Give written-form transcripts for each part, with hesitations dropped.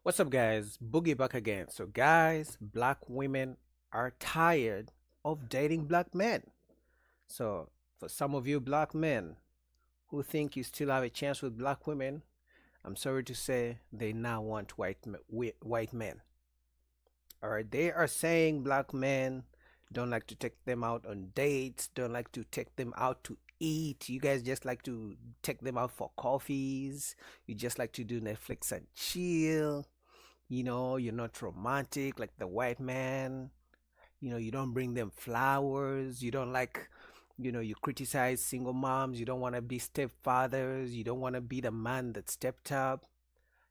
What's up, guys? Boogie back again. So, guys, black women are tired of dating black men. So, for some of you black men who think you still have a chance with black women, I'm sorry to say they now want white men. All right, they are saying black men don't like to take them out on dates, don't like to take them out to eat. You guys just like to take them out for coffees. You just like to do Netflix and chill. You're not romantic like the white man. You don't bring them flowers. You don't like, you criticize single moms. You don't want to be stepfathers. You don't want to be the man that stepped up.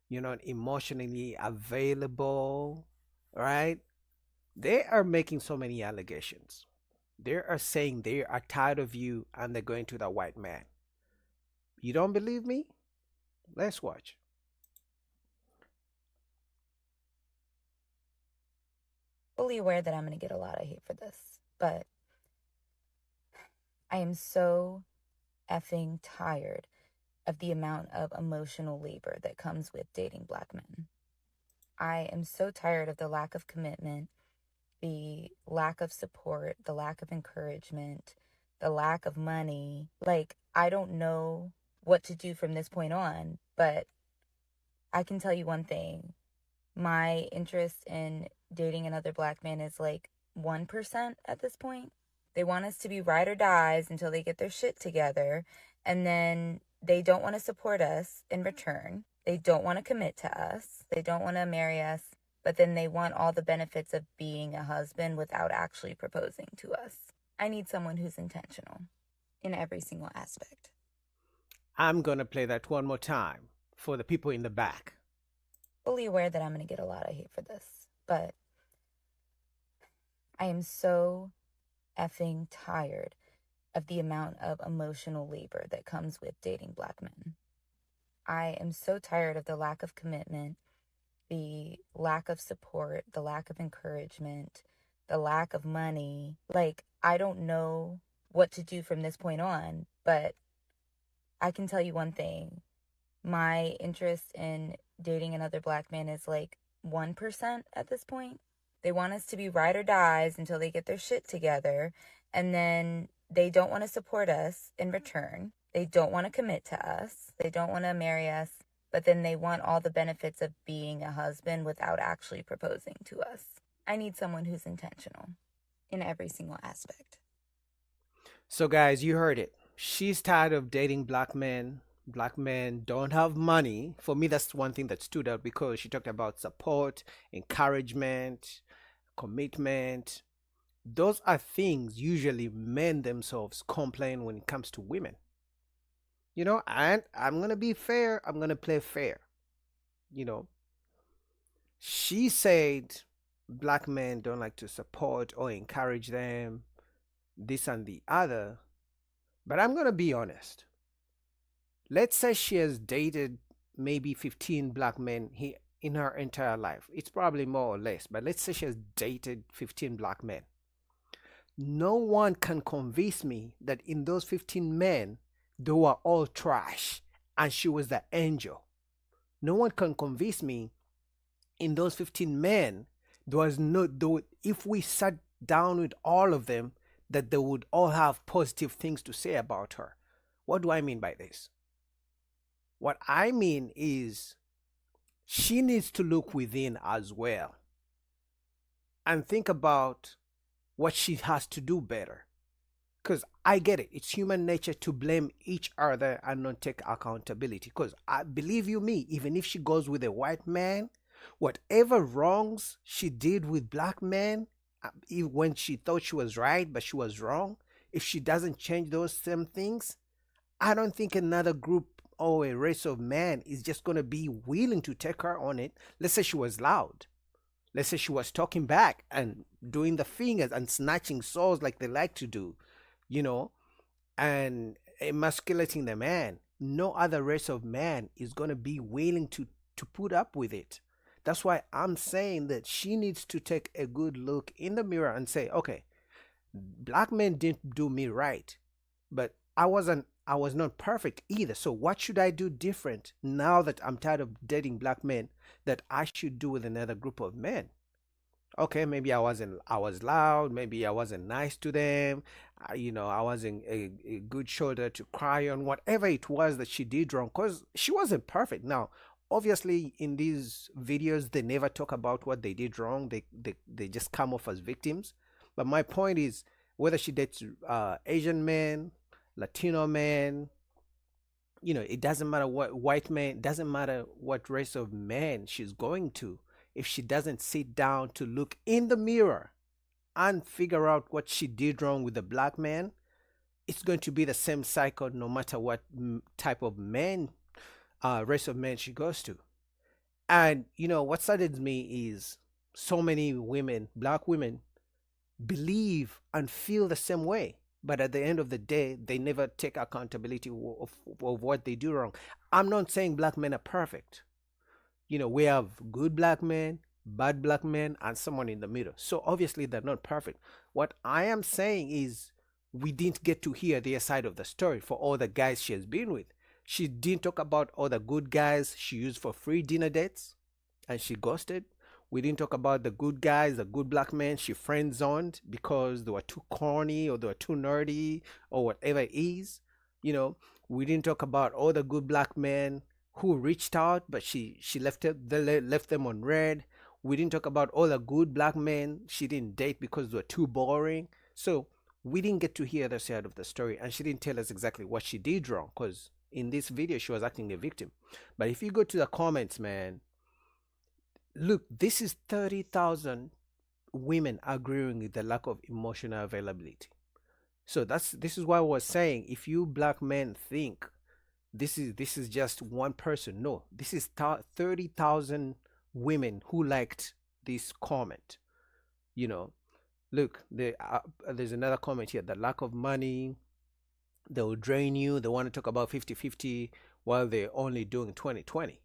You're not emotionally available, right? They are making so many allegations. They are saying they are tired of you and they're going to the white man. You don't believe me? Let's watch. Fully aware that I'm going to get a lot of hate for this, but I am so effing tired of the amount of emotional labor that comes with dating black men. I am so tired of the lack of commitment, the lack of support, the lack of encouragement, the lack of money. Like, I don't know what to do from this point on, but I can tell you one thing. My interest in dating another black man is like 1% at this point. They want us to be ride or dies until they get their shit together. And then they don't want to support us in return. They don't want to commit to us. They don't want to marry us. But then they want all the benefits of being a husband without actually proposing to us. I need someone who's intentional in every single aspect. I'm going to play that one more time for the people in the back. Fully aware that I'm going to get a lot of hate for this, but I am so effing tired of the amount of emotional labor that comes with dating black men. I am so tired of the lack of commitment, the lack of support, the lack of encouragement, the lack of money. Like, I don't know what to do from this point on, but I can tell you one thing. My interest in dating another black man is like 1% at this point. They want us to be ride or dies until they get their shit together. And then they don't want to support us in return. They don't want to commit to us. They don't want to marry us. But then they want all the benefits of being a husband without actually proposing to us. I need someone who's intentional in every single aspect. So, guys, you heard it. She's tired of dating black men. Black men don't have money. For me, that's one thing that stood out because she talked about support, encouragement, commitment. Those are things usually men themselves complain when it comes to women. And I'm going to be fair. I'm going to play fair. You know, she said black men don't like to support or encourage them, this and the other. But I'm going to be honest. Let's say she has dated maybe 15 black men in her entire life. It's probably more or less, but let's say she has dated 15 black men. No one can convince me that in those 15 men, they were all trash and she was the angel. No one can convince me in those 15 men, there was no, if we sat down with all of them, that they would all have positive things to say about her. What do I mean by this? What I mean is she needs to look within as well and think about what she has to do better. Because I get it, it's human nature to blame each other and not take accountability. Because I believe you me, even if she goes with a white man, whatever wrongs she did with black men, when she thought she was right but she was wrong, if she doesn't change those same things, I don't think another group or a race of men is just going to be willing to take her on it. Let's say she was loud. Let's say she was talking back and doing the fingers and snatching swords like they like to do, you know, and emasculating the man. No other race of man is going to be willing to put up with it. That's why I'm saying that she needs to take a good look in the mirror and say, okay, black men didn't do me right, but I was not perfect either. So what should I do different now that I'm tired of dating black men that I should do with another group of men? Okay, maybe I was loud, maybe I wasn't nice to them. I wasn't a good shoulder to cry on, whatever it was that she did wrong, because she wasn't perfect. Now, obviously in these videos they never talk about what they did wrong. They just come off as victims. But my point is, whether she dates Asian men, Latino men, it doesn't matter what white man, it doesn't matter what race of man she's going to. If she doesn't sit down to look in the mirror and figure out what she did wrong with the black man, it's going to be the same cycle no matter what type of man, race of man she goes to. And what saddens me is so many women, black women, believe and feel the same way. But at the end of the day, they never take accountability of what they do wrong. I'm not saying black men are perfect. We have good black men, bad black men, and someone in the middle. So obviously they're not perfect. What I am saying is we didn't get to hear their side of the story for all the guys she has been with. She didn't talk about all the good guys she used for free dinner dates and she ghosted. We didn't talk about the good guys, the good black men she friend zoned because they were too corny or they were too nerdy or whatever it is. We didn't talk about all the good black men who reached out, but she left them on red. We didn't talk about all the good black men she didn't date because they were too boring. So we didn't get to hear the side of the story, and she didn't tell us exactly what she did wrong because in this video she was acting a victim. But if you go to the comments, man, look, this is 30,000 women agreeing with the lack of emotional availability. So this is why I was saying, if you black men think this is just one person, no, this is 30,000 women who liked this comment. Look, there's another comment here: the lack of money, they will drain you, they want to talk about 50-50 while they're only doing 20-20.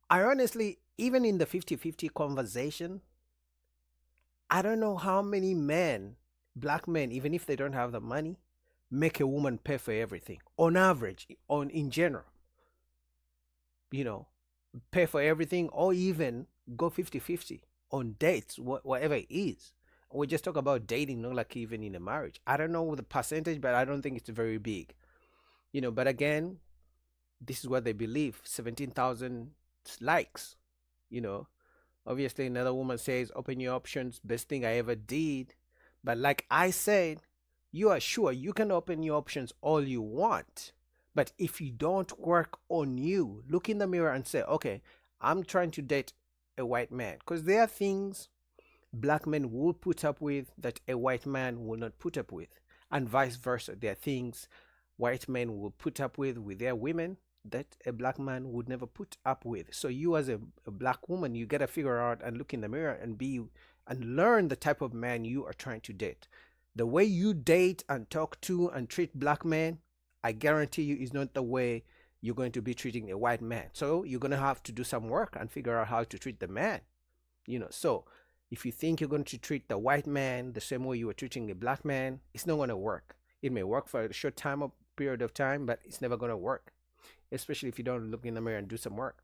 I honestly, even in the 50-50 conversation, I don't know how many men, black men, even if they don't have the money, make a woman pay for everything on average, in general. Pay for everything or even go 50-50 on dates, whatever it is. We just talk about dating, not like even in a marriage. I don't know the percentage, but I don't think it's very big. But again, this is what they believe. 17,000 likes. Obviously another woman says, open your options, best thing I ever did. But like I said, you are sure you can open your options all you want, but if you don't work on you, look in the mirror and say, okay, I'm trying to date a white man, because there are things black men will put up with that a white man will not put up with, and vice versa. There are things white men will put up with their women that a black man would never put up with. So you as a black woman, you gotta figure out and look in the mirror and learn the type of man you are trying to date. The way you date and talk to and treat black men, I guarantee you, is not the way you're going to be treating a white man. So you're going to have to do some work and figure out how to treat the man. So if you think you're going to treat the white man the same way you were treating a black man, it's not going to work. It may work for a short time or period of time, but it's never going to work, especially if you don't look in the mirror and do some work.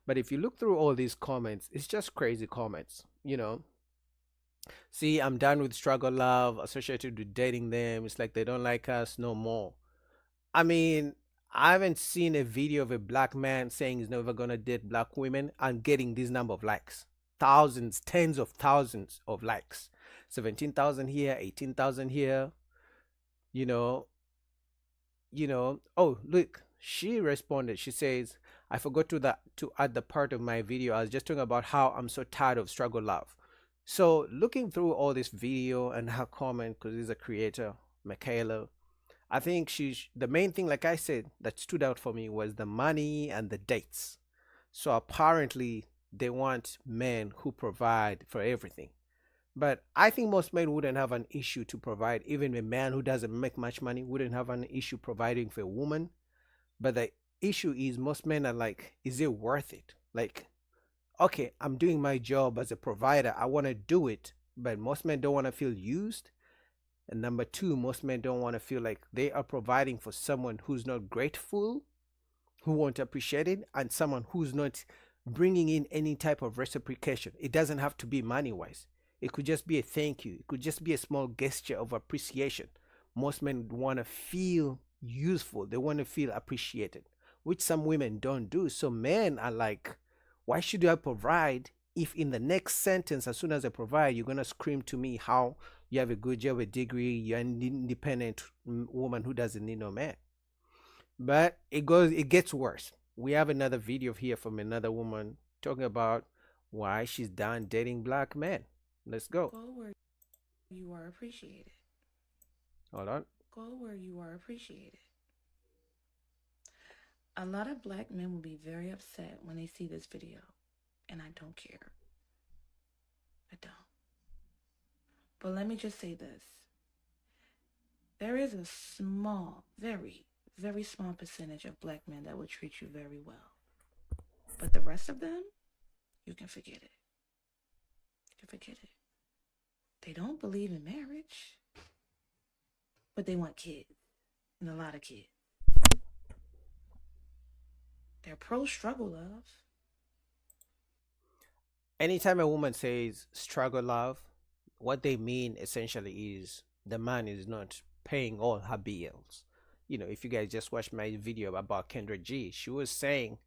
But if you look through all these comments, it's just crazy comments. See, I'm done with struggle love associated with dating them. It's like they don't like us no more. I mean, I haven't seen a video of a black man saying he's never gonna date black women and getting this number of likes. Thousands, tens of thousands of likes. 17,000 here, 18,000 here. Oh, look, she responded. She says, I forgot to add the part of my video. I was just talking about how I'm so tired of struggle love. So looking through all this video and her comment, because he's a creator, Michaela, I think the main thing, like I said, that stood out for me was the money and the dates. So apparently they want men who provide for everything. But I think most men wouldn't have an issue to provide. Even a man who doesn't make much money wouldn't have an issue providing for a woman. But the issue is most men are like, is it worth it? Like, okay, I'm doing my job as a provider. I want to do it. But most men don't want to feel used. And number two, most men don't want to feel like they are providing for someone who's not grateful, who won't appreciate it, and someone who's not bringing in any type of reciprocation. It doesn't have to be money wise. It could just be a thank you. It could just be a small gesture of appreciation. Most men want to feel useful. They want to feel appreciated, which some women don't do. So men are like, why should I provide if in the next sentence, as soon as I provide, you're going to scream to me how you have a good job, a degree, you're an independent woman who doesn't need no man. But it gets worse. We have another video here from another woman talking about why she's done dating black men. Let's go. Go where you are appreciated. Hold on. Go where you are appreciated. A lot of black men will be very upset when they see this video, and I don't care. I don't. But let me just say this. There is a small, very, very small percentage of black men that will treat you very well. But the rest of them, you can forget it. You can forget it. They don't believe in marriage, but they want kids, and a lot of kids. They're pro-struggle love. Anytime a woman says struggle love, what they mean essentially is the man is not paying all her bills. You know, if you guys just watched my video about Kendra G, she was saying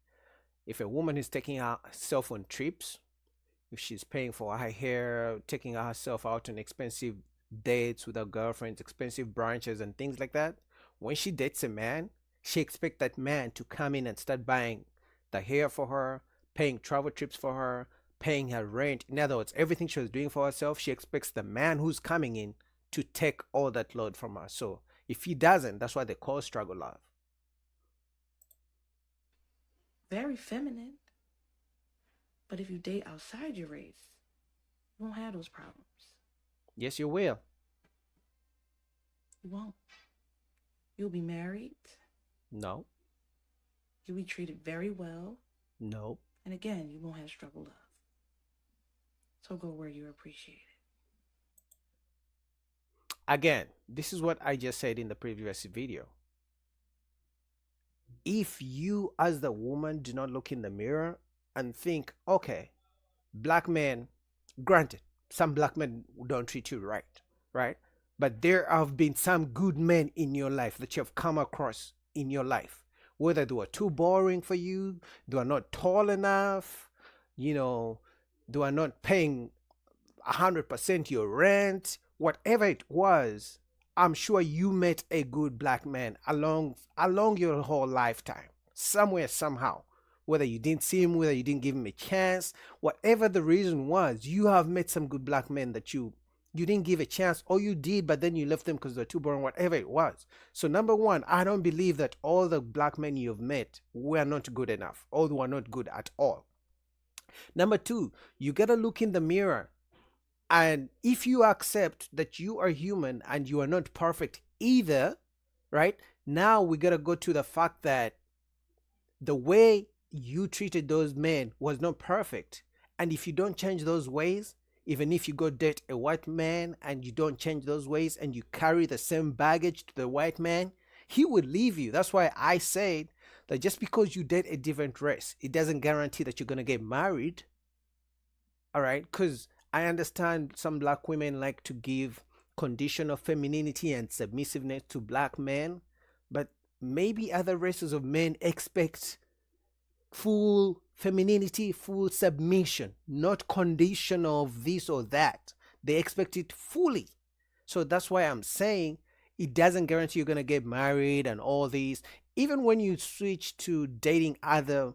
if a woman is taking herself on trips, if she's paying for her hair, taking herself out on expensive dates with her girlfriends, expensive brunches and things like that, when she dates a man, she expects that man to come in and start buying the hair for her, paying travel trips for her, paying her rent. In other words, everything she was doing for herself, she expects the man who's coming in to take all that load from her. So if he doesn't, that's why they call struggle love. Very feminine. But if you date outside your race, you won't have those problems. Yes, you will. You won't. You'll be married. No. You'll be treated very well. No. And again, you won't have struggle love. So go where you're appreciated. Again, this is what I just said in the previous video. If you, as the woman, do not look in the mirror and think, okay, black men, granted, some black men don't treat you right? But there have been some good men in your life that you have come across in your life. Whether they were too boring for you, they are not tall enough, you know, they are not paying 100% your rent, whatever it was, I'm sure you met a good black man along your whole lifetime, somewhere, somehow. Whether you didn't see him, whether you didn't give him a chance, whatever the reason was, you have met some good black men that you didn't give a chance, or you did, but then you left them because they're too boring, whatever it was. So number one, I don't believe that all the black men you've met were not good enough, or were not good at all. Number two, you gotta look in the mirror. And if you accept that you are human and you are not perfect either, right? Now we gotta go to the fact that the way you treated those men was not perfect. And if you don't change those ways, even if you go date a white man and you don't change those ways and you carry the same baggage to the white man, he would leave you. That's why I said that just because you date a different race, it doesn't guarantee that you're going to get married. All right? Because I understand some black women like to give condition of femininity and submissiveness to black men, but maybe other races of men expect full femininity, full submission, not condition of this or that. They expect it fully. So that's why I'm saying it doesn't guarantee you're going to get married and all these. Even when you switch to dating other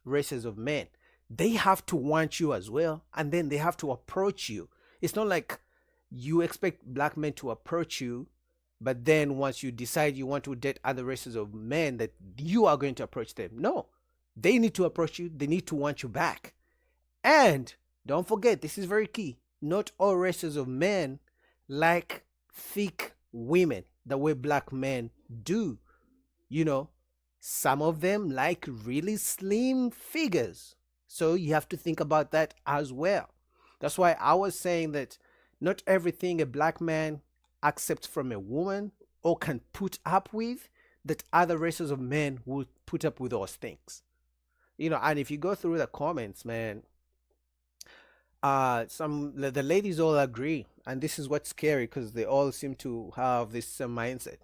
races of men, they have to want you as well, and then they have to approach you. It's not like you expect black men to approach you, but then once you decide you want to date other races of men, that you are going to approach them. No, they need to approach you. They need to want you back. And don't forget, this is very key. Not all races of men like thick women the way black men do. You know, some of them like really slim figures. So you have to think about that as well. That's why I was saying that not everything a black man accept from a woman or can put up with that other races of men would put up with those things. And if you go through the comments, man, the ladies all agree, and this is what's scary because they all seem to have this mindset.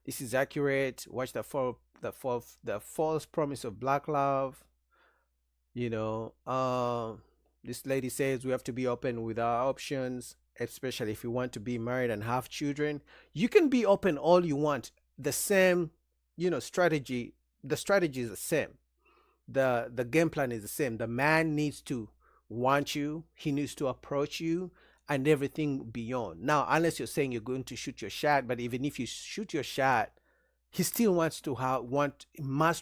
This is accurate. Watch the false promise of black love. You know, this lady says we have to be open with our options, especially if you want to be married and have children. You can be open all you want. The same, strategy. The strategy is the same. The game plan is the same. The man needs to want you. He needs to approach you, and everything beyond. Now, unless you're saying you're going to shoot your shot, but even if you shoot your shot, he still must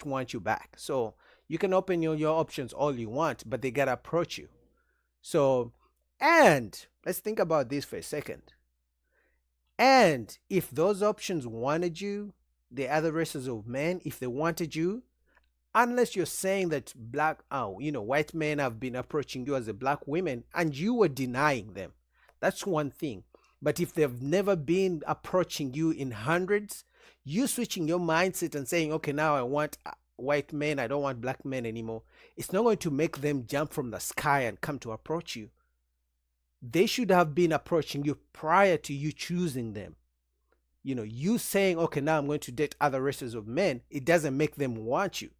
want you back. So you can open your options all you want, but they gotta approach you. So, and let's think about this for a second. And if those options wanted you, the other races of men, if they wanted you, unless you're saying that white men have been approaching you as a black woman and you were denying them, that's one thing. But if they've never been approaching you in hundreds, you switching your mindset and saying, okay, now I want white men, I don't want black men anymore, it's not going to make them jump from the sky and come to approach you. They should have been approaching you prior to you choosing them. You saying, okay, now I'm going to date other races of men, it doesn't make them want you.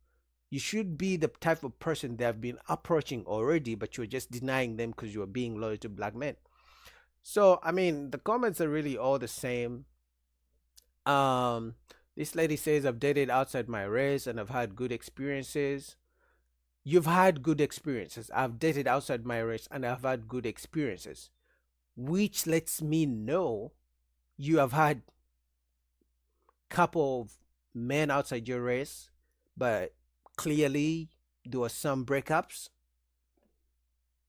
You should be the type of person they have been approaching already, but you're just denying them because you're being loyal to black men. So, I mean, the comments are really all the same. This lady says, I've dated outside my race and I've had good experiences. You've had good experiences. I've dated outside my race and I've had good experiences, which lets me know you have had couple of men outside your race, but clearly there were some breakups.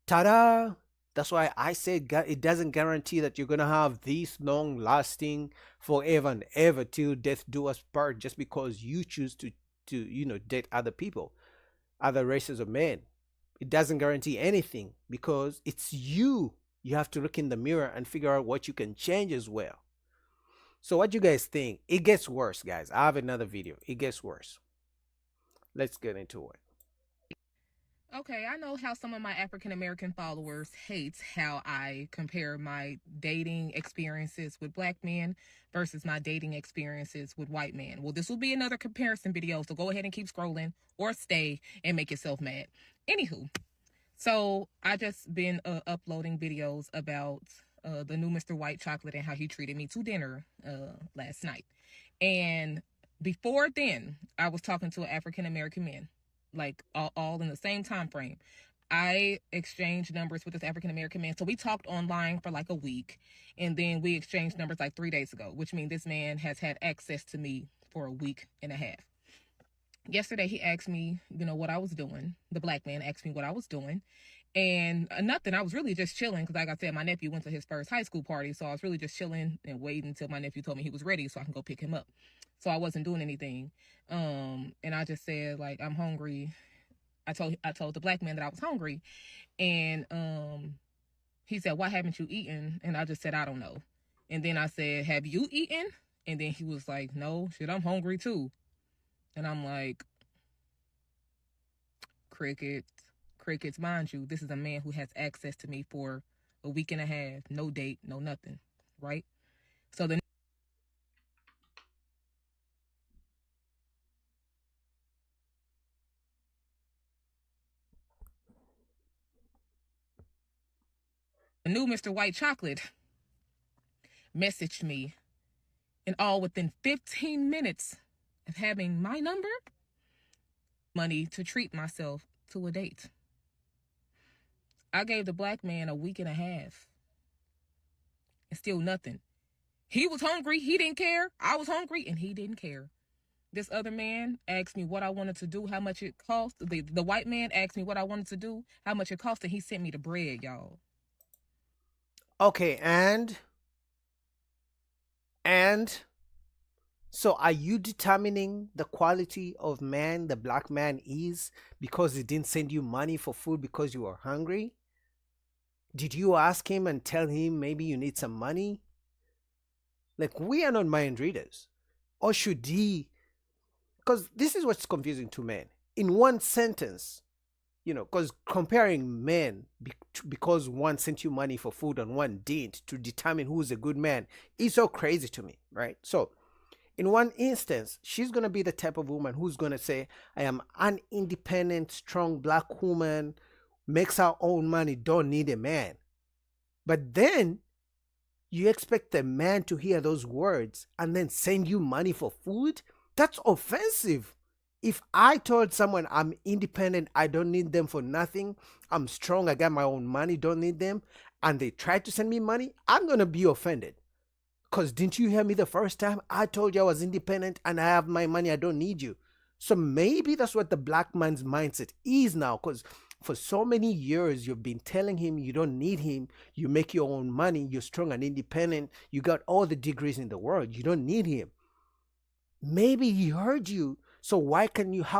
Ta-da! That's why I said it doesn't guarantee that you're gonna have these long lasting forever and ever till death do us part, just because you choose to date other people, other races of men. It doesn't guarantee anything, because it's you. You have to look in the mirror and figure out what you can change as well. So what you guys think? It gets worse, guys. I have another video. It gets worse. Let's get into it. Okay, I know how some of my African American followers hate how I compare my dating experiences with black men versus my dating experiences with white men. Well, this will be another comparison video, so go ahead and keep scrolling or stay and make yourself mad. Anywho, so I just been uploading videos about the new Mr. White Chocolate and how he treated me to dinner last night. And before then, I was talking to an African American man, like all in the same time frame. I exchanged numbers with this African American man. So we talked online for like a week, and then we exchanged numbers like 3 days ago, which means this man has had access to me for a week and a half. Yesterday, he asked me, what I was doing. The black man asked me what I was doing. And nothing. I was really just chilling because, like I said, my nephew went to his first high school party. So I was really just chilling and waiting until my nephew told me he was ready so I can go pick him up. So I wasn't doing anything. And I just said, like, I'm hungry. I told the black man that I was hungry. And he said, why haven't you eaten? And I just said, I don't know. And then I said, have you eaten? And then he was like, no, shit, I'm hungry too. And I'm like, crickets, mind you, this is a man who has access to me for a week and a half, no date, no nothing, right? So the new Mr. White Chocolate messaged me, and all within 15 minutes of having my number, money to treat myself to a date. I gave the black man a week and a half, and still nothing. He was hungry, he didn't care. I was hungry, and he didn't care. This other man asked me what I wanted to do, how much it cost. The white man asked me what I wanted to do, how much it cost, and he sent me the bread, y'all. Okay, and so are you determining the quality of man the black man is because he didn't send you money for food because you were hungry? Did you ask him and tell him maybe you need some money? Like, we are not mind readers. Or should he? Because this is what's confusing to men. In one sentence, because comparing men because one sent you money for food and one didn't to determine who's a good man is so crazy to me, right? So, in one instance, she's going to be the type of woman who's going to say, I am an independent, strong black woman, makes her own money, don't need a man. But then you expect a man to hear those words and then send you money for food? That's offensive. If I told someone I'm independent, I don't need them for nothing, I'm strong, I got my own money, don't need them, and they try to send me money, I'm going to be offended. Because didn't you hear me the first time? I told you I was independent and I have my money, I don't need you. So maybe that's what the black man's mindset is now, because for so many years you've been telling him you don't need him, you make your own money, you're strong and independent, you got all the degrees in the world, you don't need him. Maybe he heard you. So how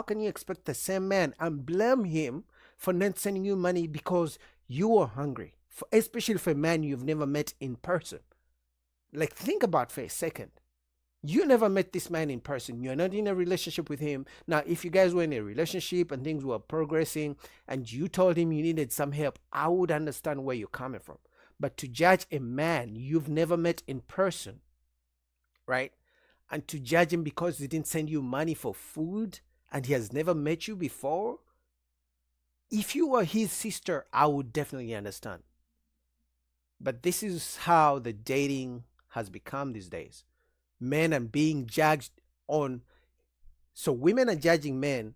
can you expect the same man and blame him for not sending you money because you were hungry, especially for a man you've never met in person? Like, think about for a second. You never met this man in person. You're not in a relationship with him. Now, if you guys were in a relationship and things were progressing and you told him you needed some help, I would understand where you're coming from. But to judge a man you've never met in person, right? And to judge him because he didn't send you money for food and he has never met you before, if you were his sister, I would definitely understand. But this is how the dating has become these days. Men are being judged on, so women are judging men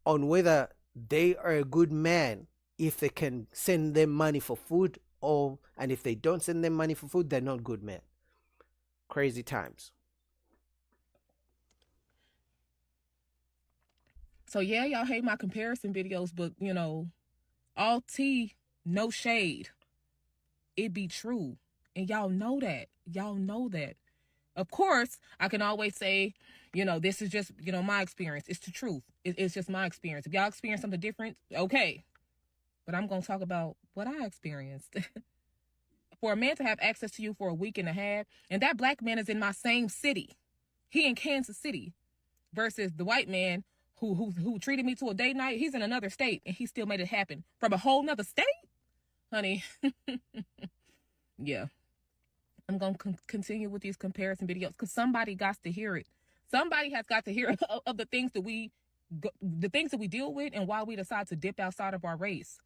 on whether they are a good man if they can send them money for food, and if they don't send them money for food, they're not good men. Crazy times. So yeah, y'all hate my comparison videos, but all tea, no shade. It be true. And y'all know that. Y'all know that. Of course, I can always say, this is just, my experience. It's the truth. It's just my experience. If y'all experience something different, okay. But I'm going to talk about what I experienced. For a man to have access to you for a week and a half, and that black man is in my same city. He in Kansas City. Versus the white man who treated me to a date night, he's in another state, and he still made it happen. From a whole nother state? Honey. Yeah. I'm going to continue with these comparison videos because somebody got to hear it. Somebody has got to hear of the things that we deal with and why we decide to dip outside of our race.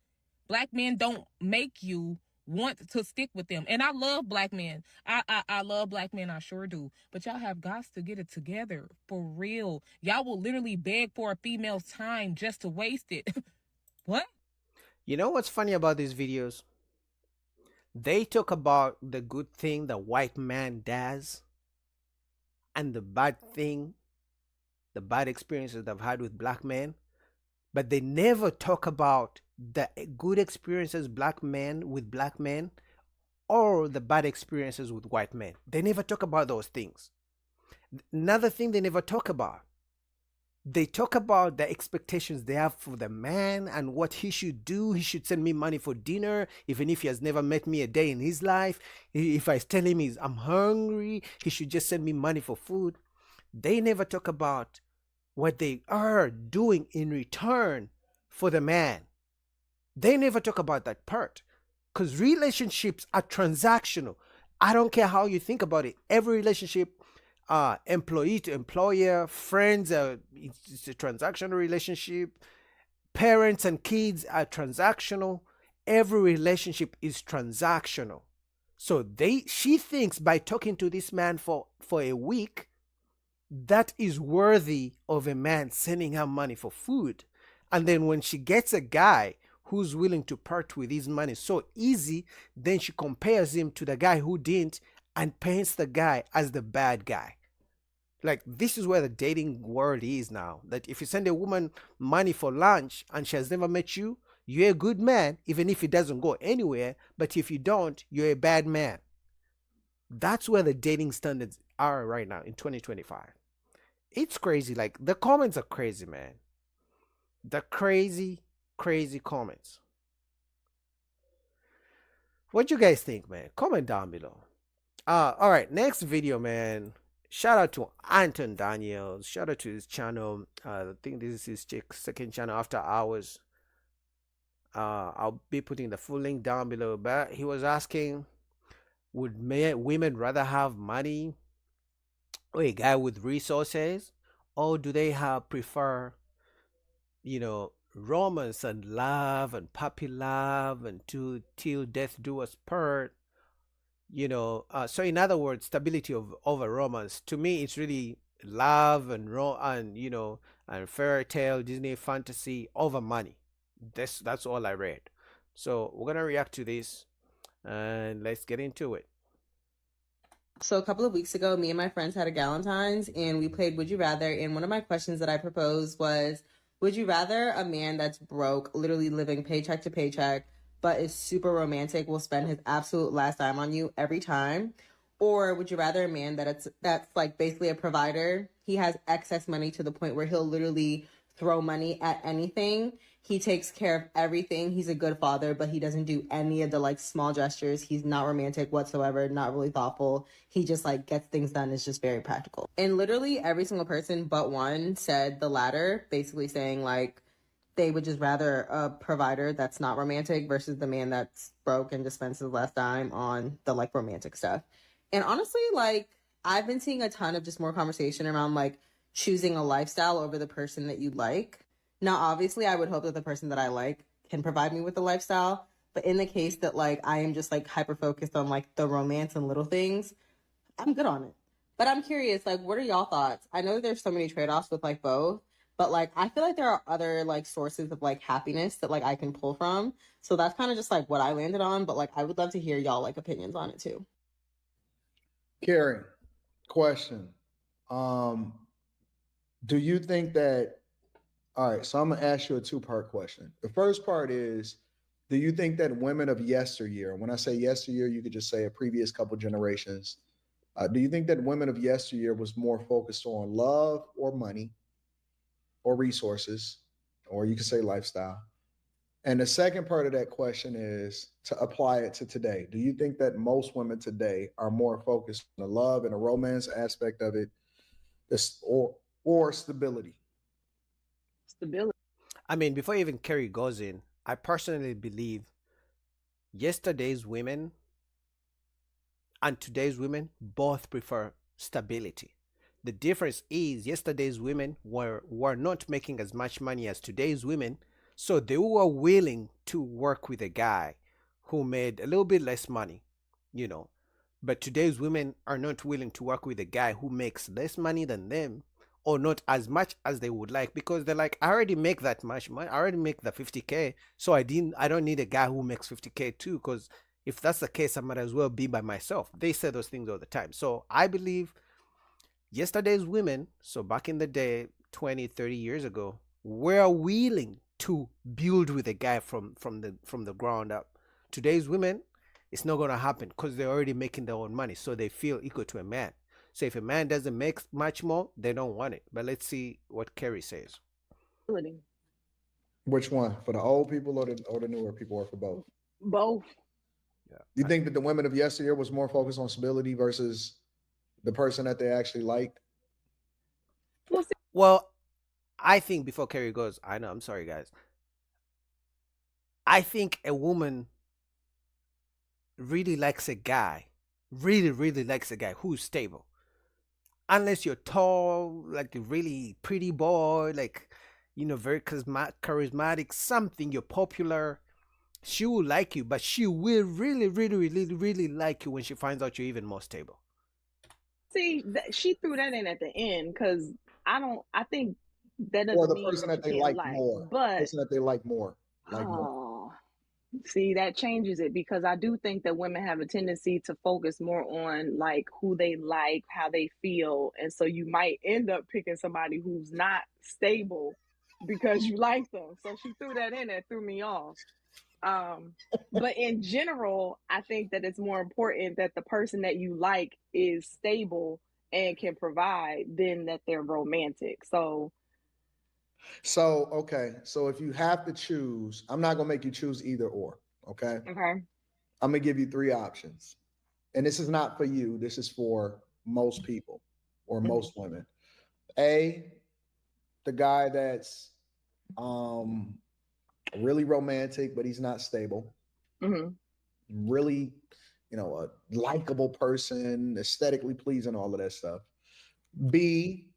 Black men don't make you want to stick with them. And I love black men. I love black men. I sure do. But y'all have got to get it together for real. Y'all will literally beg for a female's time just to waste it. What? You know what's funny about these videos? They talk about the good thing the white man does and the bad experiences they've had with black men, but they never talk about the good experiences black men with black men or the bad experiences with white men. They never talk about those things. Another thing they never talk about, they talk about the expectations they have for the man and what he should do. He should send me money for dinner, even if he has never met me a day in his life. If I tell him I'm hungry, he should just send me money for food. They never talk about what they are doing in return for the man. They never talk about that part, because relationships are transactional. I don't care how you think about it. Every relationship, employee to employer, friends, it's a transactional relationship. Parents and kids are transactional. Every relationship is transactional. So she thinks by talking to this man for a week, that is worthy of a man sending her money for food. And then when she gets a guy who's willing to part with his money so easy, then she compares him to the guy who didn't and paints the guy as the bad guy. Like, this is where the dating world is now. That if you send a woman money for lunch and she has never met you, you're a good man, even if it doesn't go anywhere. But if you don't, you're a bad man. That's where the dating standards are right now in 2025. It's crazy. Like, the comments are crazy, man. The crazy comments. What you guys think, man? Comment down below. All right, next video, man. Shout out to Anton Daniels. Shout out to his channel. I think this is his second channel, After Hours. I'll be putting the full link down below. But he was asking, would women rather have money or a guy with resources, or do they have prefer, romance and love and puppy love and to till death do us part? So in other words, stability of over romance. To me, it's really love and and fairy tale Disney fantasy over money. That's all I read. So we're gonna react to this and let's get into it. So a couple of weeks ago, me and my friends had a Galentine's and we played Would You Rather. And one of my questions that I proposed was, would you rather a man that's broke, literally living paycheck to paycheck, but is super romantic, will spend his absolute last dime on you every time? Or would you rather a man that's like basically a provider? He has excess money to the point where he'll literally throw money at anything. He takes care of everything. He's a good father, but he doesn't do any of the like small gestures. He's not romantic whatsoever, not really thoughtful. He just like gets things done. It's just very practical. And literally every single person but one said the latter, basically saying like they would just rather a provider that's not romantic versus the man that's broke and just spends his last dime on the like romantic stuff. And honestly, like I've been seeing a ton of just more conversation around like choosing a lifestyle over the person that you like. Now, obviously, I would hope that the person that I like can provide me with a lifestyle. But in the case that like I am just like hyper focused on like the romance and little things, I'm good on it. But I'm curious, like, what are y'all thoughts? I know there's so many trade-offs with like both, but like I feel like there are other like sources of like happiness that like I can pull from. So that's kind of just like what I landed on. But like I would love to hear y'all like opinions on it too. Carrie, question. Do you think that, all right, so I'm gonna ask you a two-part question. The first part is, do you think that women of yesteryear, when I say yesteryear, you could just say a previous couple generations, do you think that women of yesteryear was more focused on love or money or resources, or you could say lifestyle? And the second part of that question is to apply it to today. Do you think that most women today are more focused on the love and the romance aspect of it, this or stability? Stability. I mean, before even Kerry goes in, I personally believe yesterday's women and today's women both prefer stability. The difference is yesterday's women were not making as much money as today's women, so they were willing to work with a guy who made a little bit less money, you know. But today's women are not willing to work with a guy who makes less money than them or not as much as they would like, because they're like, I already make that much money. I already make the 50K. So I don't need a guy who makes 50K too, because if that's the case, I might as well be by myself. They say those things all the time. So I believe yesterday's women, so back in the day, 20, 30 years ago, were willing to build with a guy from the ground up. Today's women, it's not going to happen because they're already making their own money, so they feel equal to a man. So if a man doesn't make much more, they don't want it. But let's see what Kerry says. Which one? For the old people or the newer people, or for both? Both. Yeah. You think that the women of yesteryear was more focused on stability versus the person that they actually liked? Well, I think before Kerry goes, I know, I'm sorry, guys. I think a woman really likes a guy, really likes a guy who's stable. Unless you're tall, like a really pretty boy, like, very charismatic, something, you're popular, she will like you, but she will really like you when she finds out you're even more stable. See, she threw that in at the end because I think that doesn't Or the mean person that they can't like like, more. The but person that they like more. Like more. see, that changes it because I do think that women have a tendency to focus more on like who they like, how they feel, and so you might end up picking somebody who's not stable because you like them. So she threw that in, that threw me off. But in general, I think that it's more important that the person that you like is stable and can provide than that they're romantic. So okay. So if you have to choose, I'm not gonna make you choose either or. Okay. okay. I'm gonna give you three options. and this is not for you, this is for most people or Mhm. most women. A, the guy that's really romantic, but he's not stable. Mhm. Really, a likable person, aesthetically pleasing, all of that stuff. B,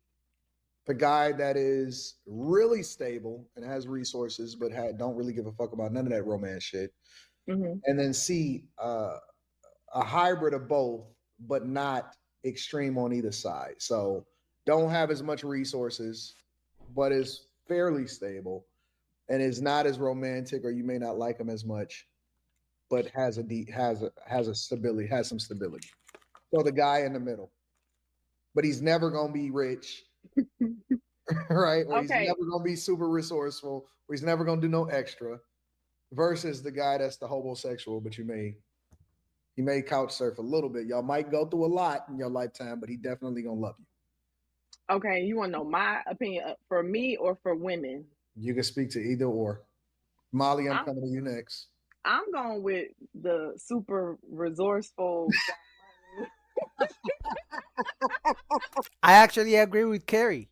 the guy that is really stable and has resources, but don't really give a fuck about none of that romance shit. Mhm. And then C, a hybrid of both, but not extreme on either side. So don't have as much resources, but is fairly stable and is not as romantic, or you may not like him as much, but has some stability. So the guy in the middle, but he's never gonna be rich, right? Or he's Okay. never gonna be super resourceful, or he's never gonna do no extra. Versus the guy that's the homosexual, but he may couch surf a little bit. Y'all might go through a lot in your lifetime, but he definitely gonna love you. Okay, you want to know my opinion for me or for women? You can speak to either or. Molly, I'm I'm coming to you next. I'm going with the super resourceful. I actually agree with Carrie.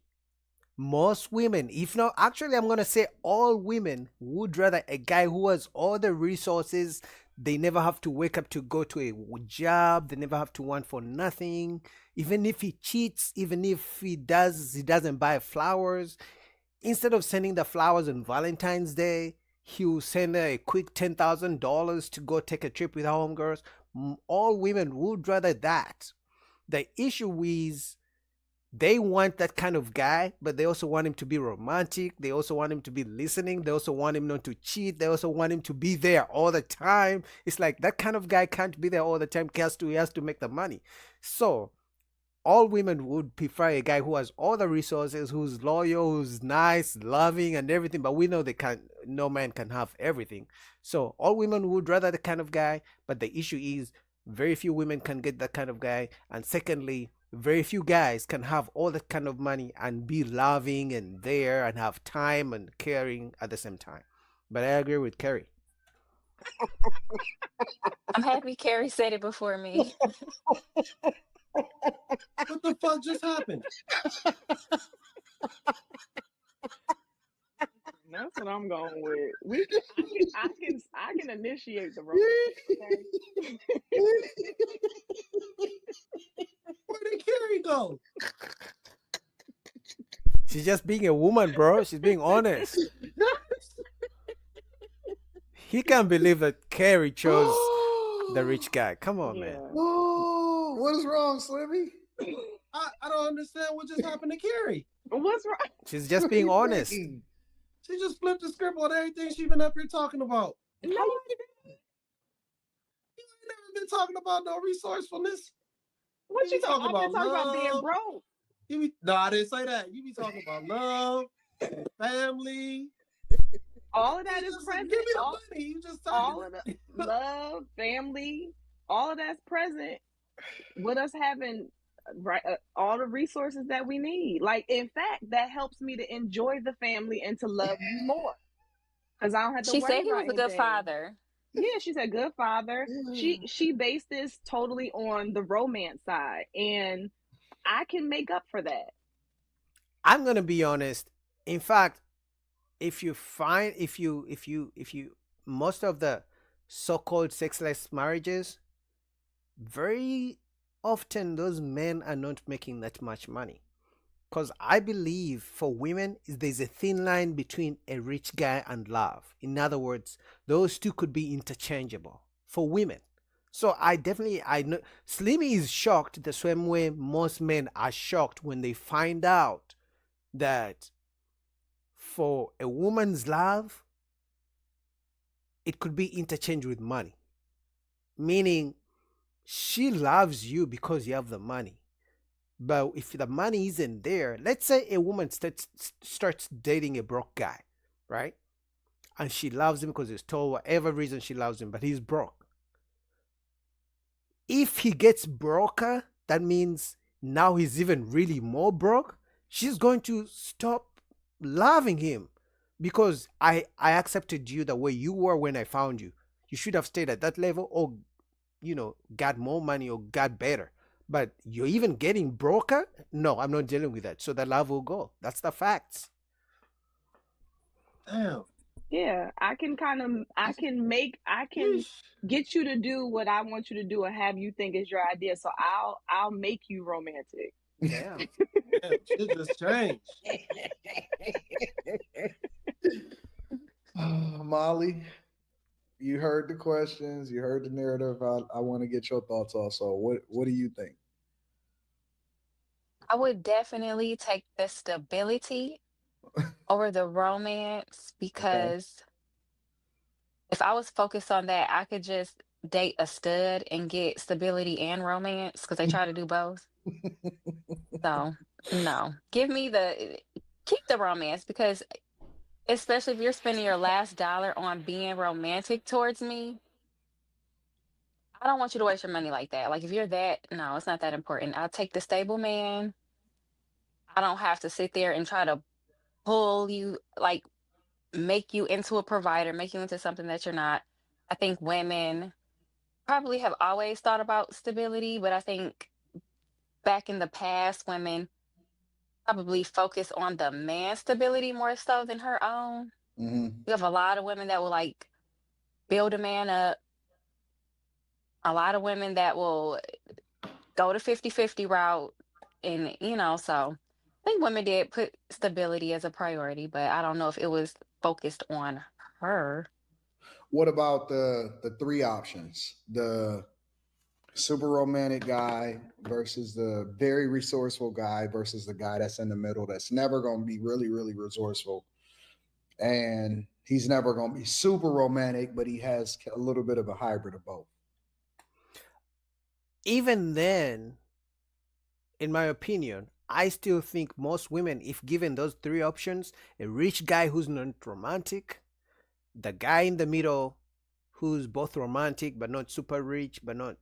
Most women, if not, actually, I'm going to say all women would rather a guy who has all the resources. They never have to wake up to go to a job. They never have to want for nothing. Even if he cheats, even if he doesn't buy flowers. Instead of sending the flowers on Valentine's Day, he'll send her a quick $10,000 to go take a trip with her homegirls. All women would rather that. The issue is they want that kind of guy, but they also want him to be romantic. They also want him to be listening. They also want him not to cheat. They also want him to be there all the time. It's like that kind of guy can't be there all the time. He has to make the money. So all women would prefer a guy who has all the resources, who's loyal, who's nice, loving, and everything. But we know no man can have everything. So all women would rather the kind of guy. But the issue is very few women can get that kind of guy. And secondly, very few guys can have all that kind of money and be loving and there and have time and caring at the same time. But I agree with Kerry. I'm happy Carrie said it before me. What the fuck just happened? That's what I'm going with. I can initiate the romance. Okay? Where did Carrie go? She's just being a woman, bro. She's being honest. He can't believe that Carrie chose the rich guy. Come on, man. Oh, what is wrong, Slimmy? I don't understand what just happened to Carrie. What's wrong? She's just being honest. She just flipped the script on everything she's been up here talking about. No, You ain't never been talking about no resourcefulness. what you talking about? I've been talking about Being love. broke. No, I didn't say that. You be talking about love, family. All of that You is just present. Give me the money. You just All of the love, family, all of that's present with us having all the resources that we need. Like, in fact, that helps me to enjoy the family and to love you more because I don't have to She worry said he about was a good anything. father. Yeah, she's a good father. She based this totally on the romance side, and I can make up for that. I'm gonna be honest. In fact, if you most of the so-called sexless marriages, very often those men are not making that much money. Because I believe for women, there's a thin line between a rich guy and love. In other words, those two could be interchangeable for women. So I know Slimmy is shocked the same way most men are shocked when they find out that for a woman's love, it could be interchanged with money. Meaning, she loves you because you have the money. But if the money isn't there, let's say a woman starts dating a broke guy, right? And she loves him because he's told whatever reason she loves him, but he's broke. If he gets broker, that means now he's even really more broke. She's going to stop loving him because I accepted you the way you were when I found you. You should have stayed at that level, or got more money or got better. But you're even getting broker? No, I'm not dealing with that. So the love will go. That's the facts. Damn. Yeah, I can get you to do what I want you to do and have you think is your idea. So I'll make you romantic. Damn. Damn, shit just changed. Molly, you heard the questions, you heard the narrative. I want to get your thoughts also. What do you think? I would definitely take the stability over the romance Okay. because if I was focused on that, I could just date a stud and get stability and romance because they try to do both. So, no, keep the romance because especially if you're spending your last dollar on being romantic towards me, I don't want you to waste your money like that. Like if you're that, no, it's not that important. I'll take the stable man. I don't have to sit there and try to pull you, like make you into a provider, make you into something that you're not. I think women probably have always thought about stability, but I think back in the past, women probably focus on the man's stability more so than her own. Hmm. You have a lot of women that will like build a man up, a lot of women that will go the 50-50 route. And, so I think women did put stability as a priority, but I don't know if it was focused on her. What about the three options? The super romantic guy versus the very resourceful guy versus the guy that's in the middle that's never going to be really, really resourceful. And he's never going to be super romantic, but he has a little bit of a hybrid of both. Even then, in my opinion, I still think most women, if given those three options, a rich guy who's not romantic, the guy in the middle who's both romantic but not super rich but not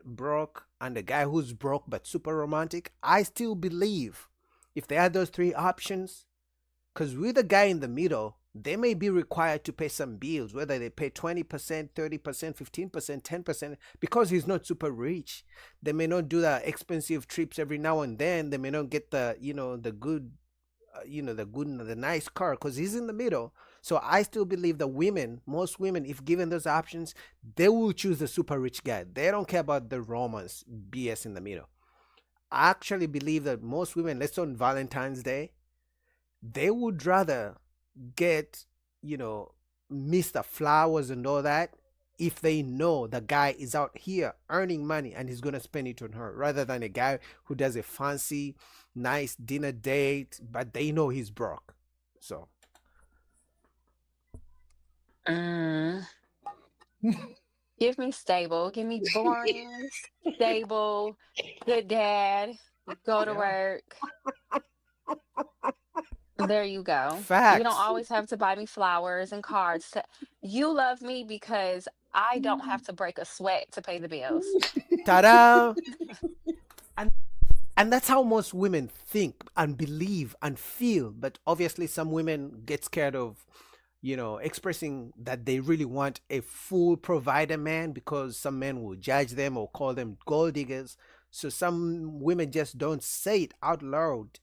broke, and the guy who's broke but super romantic, I still believe if they had those three options, because with the guy in the middle, they may be required to pay some bills, whether they pay 20%, 30%, 15%, 10%, because he's not super rich. They may not do the expensive trips every now and then. They may not get the, the good, the nice car because he's in the middle. So I still believe that most women, if given those options, they will choose the super rich guy. They don't care about the romance BS in the middle. I actually believe that most women, let's say on Valentine's Day, they would rather get, Mr. Flowers and all that if they know the guy is out here earning money and he's going to spend it on her rather than a guy who does a fancy, nice dinner date, but they know he's broke. So. Give me stable. Give me boring, stable, good dad, go to work. There you go. Facts. You don't always have to buy me flowers and cards. You love me because I don't have to break a sweat to pay the bills. Ta-da! And that's how most women think and believe and feel. But obviously some women get scared of, expressing that they really want a full provider man because some men will judge them or call them gold diggers. So some women just don't say it out loud.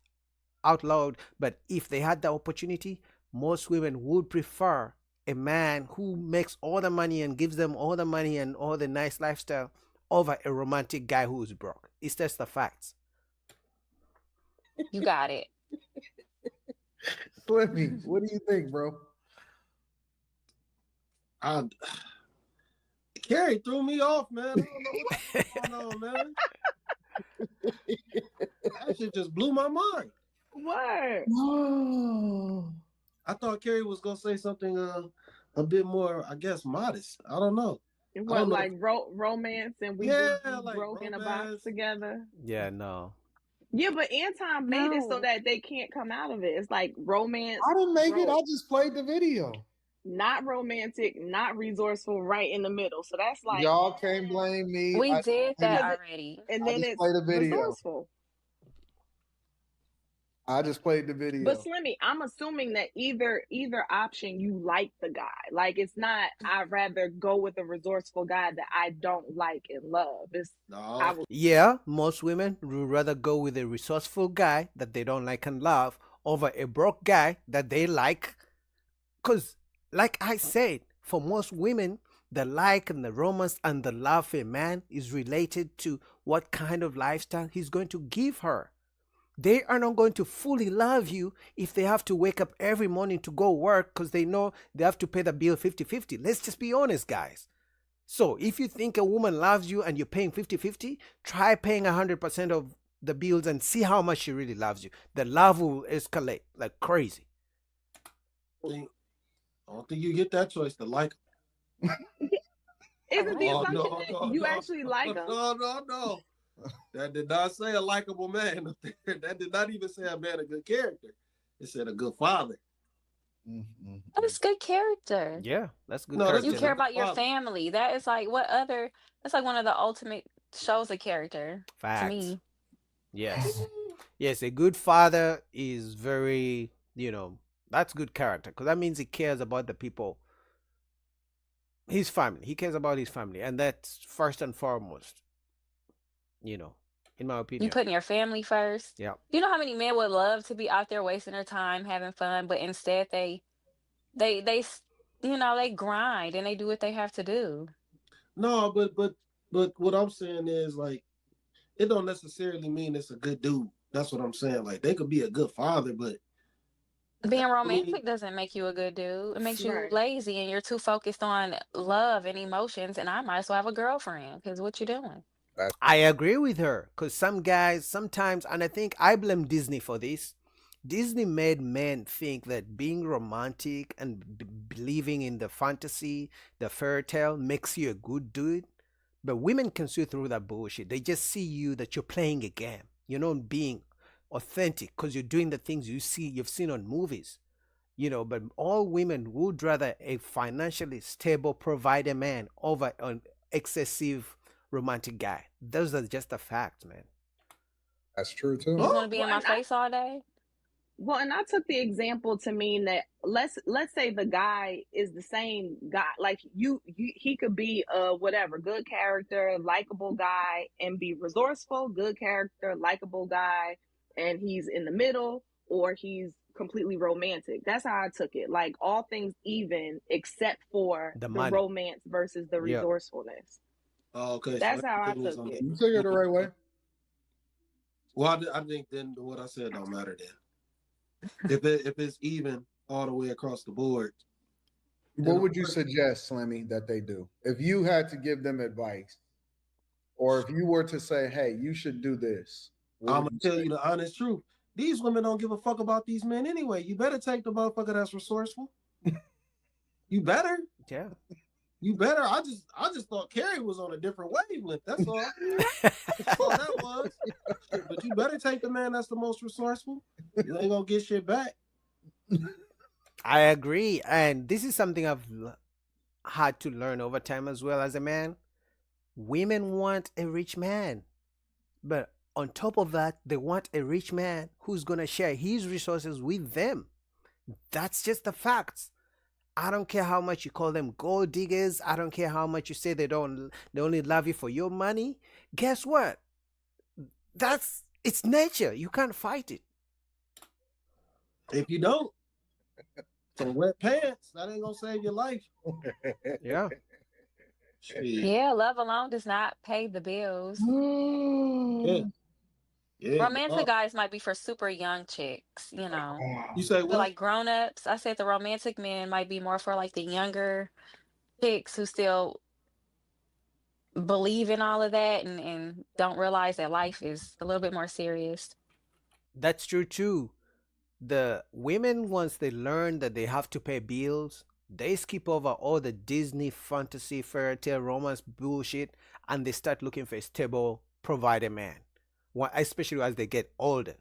But if they had the opportunity, most women would prefer a man who makes all the money and gives them all the money and all the nice lifestyle over a romantic guy who's broke. It's just the facts. You got it. Slippy, what do you think, bro? Carrie threw me off, man. I don't know what's going on, man. That shit just blew my mind. What? Oh. I thought Carrie was gonna say something a bit more, I guess, modest. I don't know. What, like romance and we Yeah, just like broke in a box romance. together? Yeah, no. Yeah, but Anton made it so that they can't come out of it. It's like romance. I didn't make it. I just played the video. Not romantic, not resourceful, right in the middle. So that's like Y'all can't blame me. We did that because already. and I then just it's played a video. resourceful. I just played the But video. Slimmy, I'm assuming that either option you like the guy. Like it's not I'd rather go with a resourceful guy that I don't like and love. It's I No, will Yeah, most women would rather go with a resourceful guy that they don't like and love over a broke guy that they like. Because, like I said, for most women, the like and the romance and the love for a man is related to what kind of lifestyle he's going to give her. They are not going to fully love you if they have to wake up every morning to go work because they know they have to pay the bill 50-50. Let's just be honest, guys. So if you think a woman loves you and you're paying 50-50, try paying 100% of the bills and see how much she really loves you. The love will escalate like crazy. I don't think you get that choice to like. is it the Oh assumption no, that no, you no, actually like him? no. That did not say a likable man up there. That did not even say a man of good character. It said a good father. Mhm. That's good character. Yeah, that's good No, that's You character. care good No? about your father. family. That is like that's like one of the ultimate shows of character to Facts. me. Yes. Yes, a good father is very, that's good character because that means he cares about the people, his family. He cares about his family. And that's first and foremost, in my You opinion. putting your family first. Yeah. You know how many men would love to be out there wasting their time having fun, but instead they grind and they do what they have to do. No, but what I'm saying is like it don't necessarily mean it's a good dude. That's what I'm saying. Like they could be a good father, but Being I mean, romantic doesn't make you a good dude. It makes you Right. lazy and you're too focused on love and emotions. And I might as well have a girlfriend because what you doing? I agree with her because some guys sometimes, and I think I blame Disney for this. Disney made men think that being romantic and believing in the fantasy, the fairy tale, makes you a good dude. But women can see through that bullshit. They just see you that you're playing a game. You're not being authentic because you're doing the things you've seen on movies. But all women would rather a financially stable provider man over an excessive romantic guy. Those are just the facts, man. That's true too. You want to be in Well, my face all day? and I took the example to mean that let's say the guy is the same guy. Like he could be whatever, good character, likable guy, and be resourceful, good character, likable guy, and he's in the middle, or he's completely romantic. That's how I took it. Like all things even, except for The the money. romance versus the Yeah. resourcefulness. oh, okay. That's so how I everything was took on it. You took it the right way. Well, I think then what I said don't matter then. If it's even all the way across the board, What would you suggest, Slimmy, that they do? If you had to give them advice, or if you were to say, hey, you should do this, what I'm would gonna you tell say? you the honest truth. These women don't give a fuck about these men anyway. You better take the motherfucker that's resourceful. You better. Yeah. You better. I just thought Carrie was on a different wavelength. That's all. That's all that was. But you better take the man that's the most resourceful. You ain't gonna get shit back. I agree. And this is something I've had to learn over time as well as a man. Women want a rich man. But on top of that, they want a rich man who's going to share his resources with them. That's just the facts. I don't care how much you call them gold diggers. I don't care how much you say they only love you for your money. Guess what? It's nature. You can't fight it. If you don't, some wet pants, that ain't gonna save your life. Yeah. Shit. Yeah, love alone does not pay the bills. Yeah. Yeah. Romantic guys might be for super young chicks, you know. You say But what? like grown-ups, I said the romantic men might be more for like the younger chicks who still believe in all of that and don't realize that life is a little bit more serious. That's true too. The women, once they learn that they have to pay bills, they skip over all the Disney fantasy fairy tale romance bullshit and they start looking for a stable provider man, especially as they get older.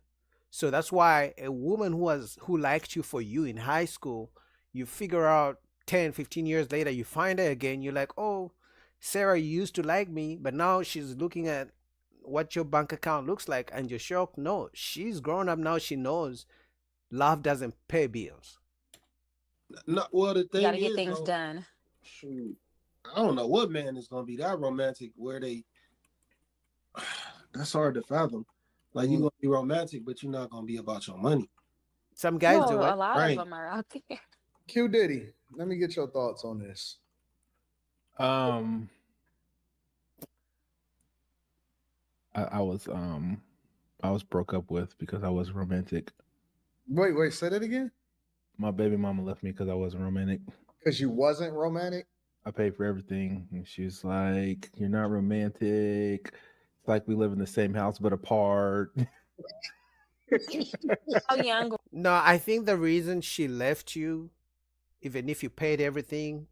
So that's why a woman who liked you for you in high school, you figure out 10, 15 years later, you find her again, you're like, oh, Sarah, you used to like me, but now she's looking at what your bank account looks like and you're shocked. No, she's grown up now. She knows love doesn't pay bills. No, well, the You thing got to get is, things though, done. shoot, I don't know what man is gonna be that romantic where they. That's hard to fathom. Like you're gonna be romantic, but you're not gonna be about your money. Some guys do Well, a it. lot of Right. them are out there. Q Diddy, let me get your thoughts on this. I was broke up with because I wasn't romantic. Wait, say that again. My baby mama left me because I wasn't romantic. Because you wasn't romantic. I paid for everything, and she's like, "You're not romantic. It's like we live in the same house but apart." How young? No, I think the reason she left you, even if you paid everything,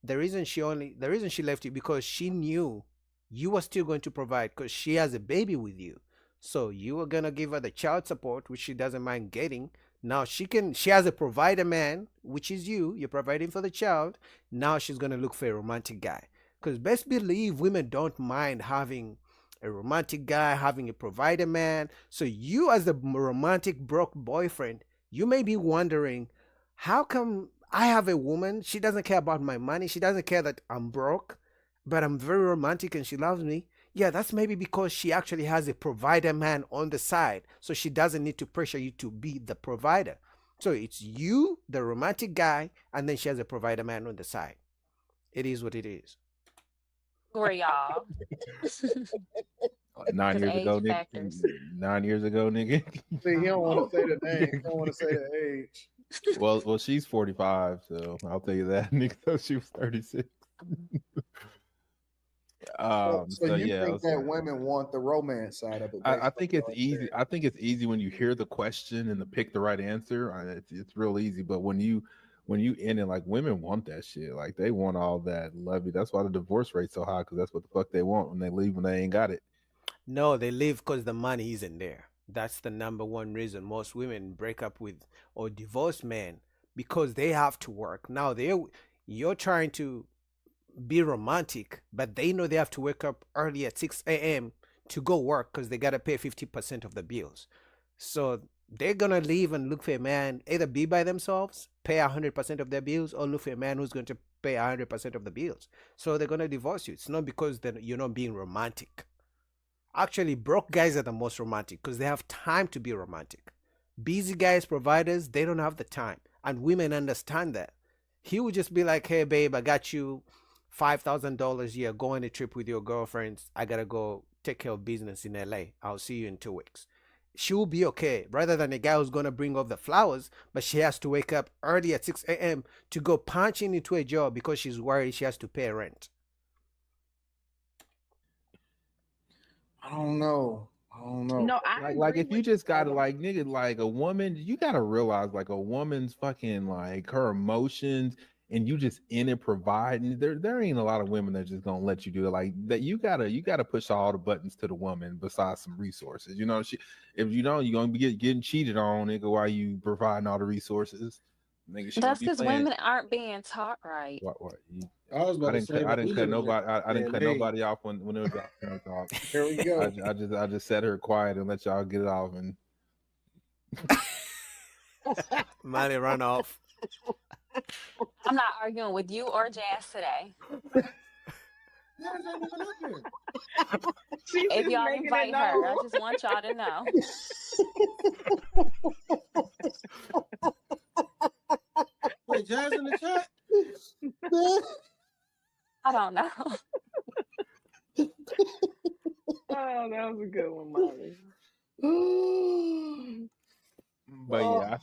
the reason she left you because she knew you were still going to provide because she has a baby with you. So you were gonna give her the child support, which she doesn't mind getting. Now she has a provider man, which is you. You're providing for the child. Now she's gonna look for a romantic guy. Because best believe women don't mind having a romantic guy, having a provider man. So you as the romantic broke boyfriend, you may be wondering, how come I have a woman, she doesn't care about my money, she doesn't care that I'm broke, but I'm very romantic and she loves me. Yeah, that's maybe because she actually has a provider man on the side. So she doesn't need to pressure you to be the provider. So it's you, the romantic guy, and then she has a provider man on the side. It is what it is. Were y'all? 9 years ago, nigga. factors. 9 years ago, nigga. See, you don't want to say the name. You don't want to say the age. Well, she's 45, so I'll tell you that. Nigga, though she was 36. So you yeah, think that women want the romance side of it? I think it's easy. I think it's easy when you hear the question and to pick the right answer. It's real easy. But when you end it, like, women want that shit. Like, they want all that lovey. That's why the divorce rate's so high, because that's what the fuck they want when they leave when they ain't got it. No, they leave because the money isn't there. That's the number one reason most women break up with or divorce men, because they have to work. Now you're trying to be romantic, but they know they have to wake up early at 6 a.m. to go work because they got to pay 50% of the bills. So they're going to leave and look for a man, either be by themselves, pay 100% of their bills, or look for a man who's going to pay 100% of the bills. So they're going to divorce you. It's not because you're not being romantic. Actually, broke guys are the most romantic because they have time to be romantic. Busy guys, providers, they don't have the time. And women understand that. He would just be like, "Hey, babe, I got you $5,000 a year. Go on a trip with your girlfriends. I got to go take care of business in LA. I'll see you in 2 weeks." She will be okay, rather than a guy who's going to bring up the flowers, but she has to wake up early at 6 a.m. to go punching into a job because she's worried she has to pay rent. I don't know. No, I Like agree if you with just gotta, like, nigga, like, a woman, you gotta realize, like, a woman's fucking, like, her emotions, and you just in it providing. There ain't a lot of women that just gonna let you do it like that. You gotta push all the buttons to the woman besides some resources. You know, if you don't, you're gonna be getting cheated on, nigga, while you providing all the resources. Nigga, she That's be because playing. women aren't being taught right. What? I was about to say, I didn't we cut live in nobody. I didn't a cut day and nobody off when it was y'all turn to talk. Here we go. I just set her quiet and let y'all get it off. And Money run off. I'm not arguing with you or Jazz today. Jazz ain't even up here. She's If just y'all making invite it her, I known. just want y'all to know. Wait, Jazz in the chat? I don't know. Oh, that was a good one, Molly. But yeah,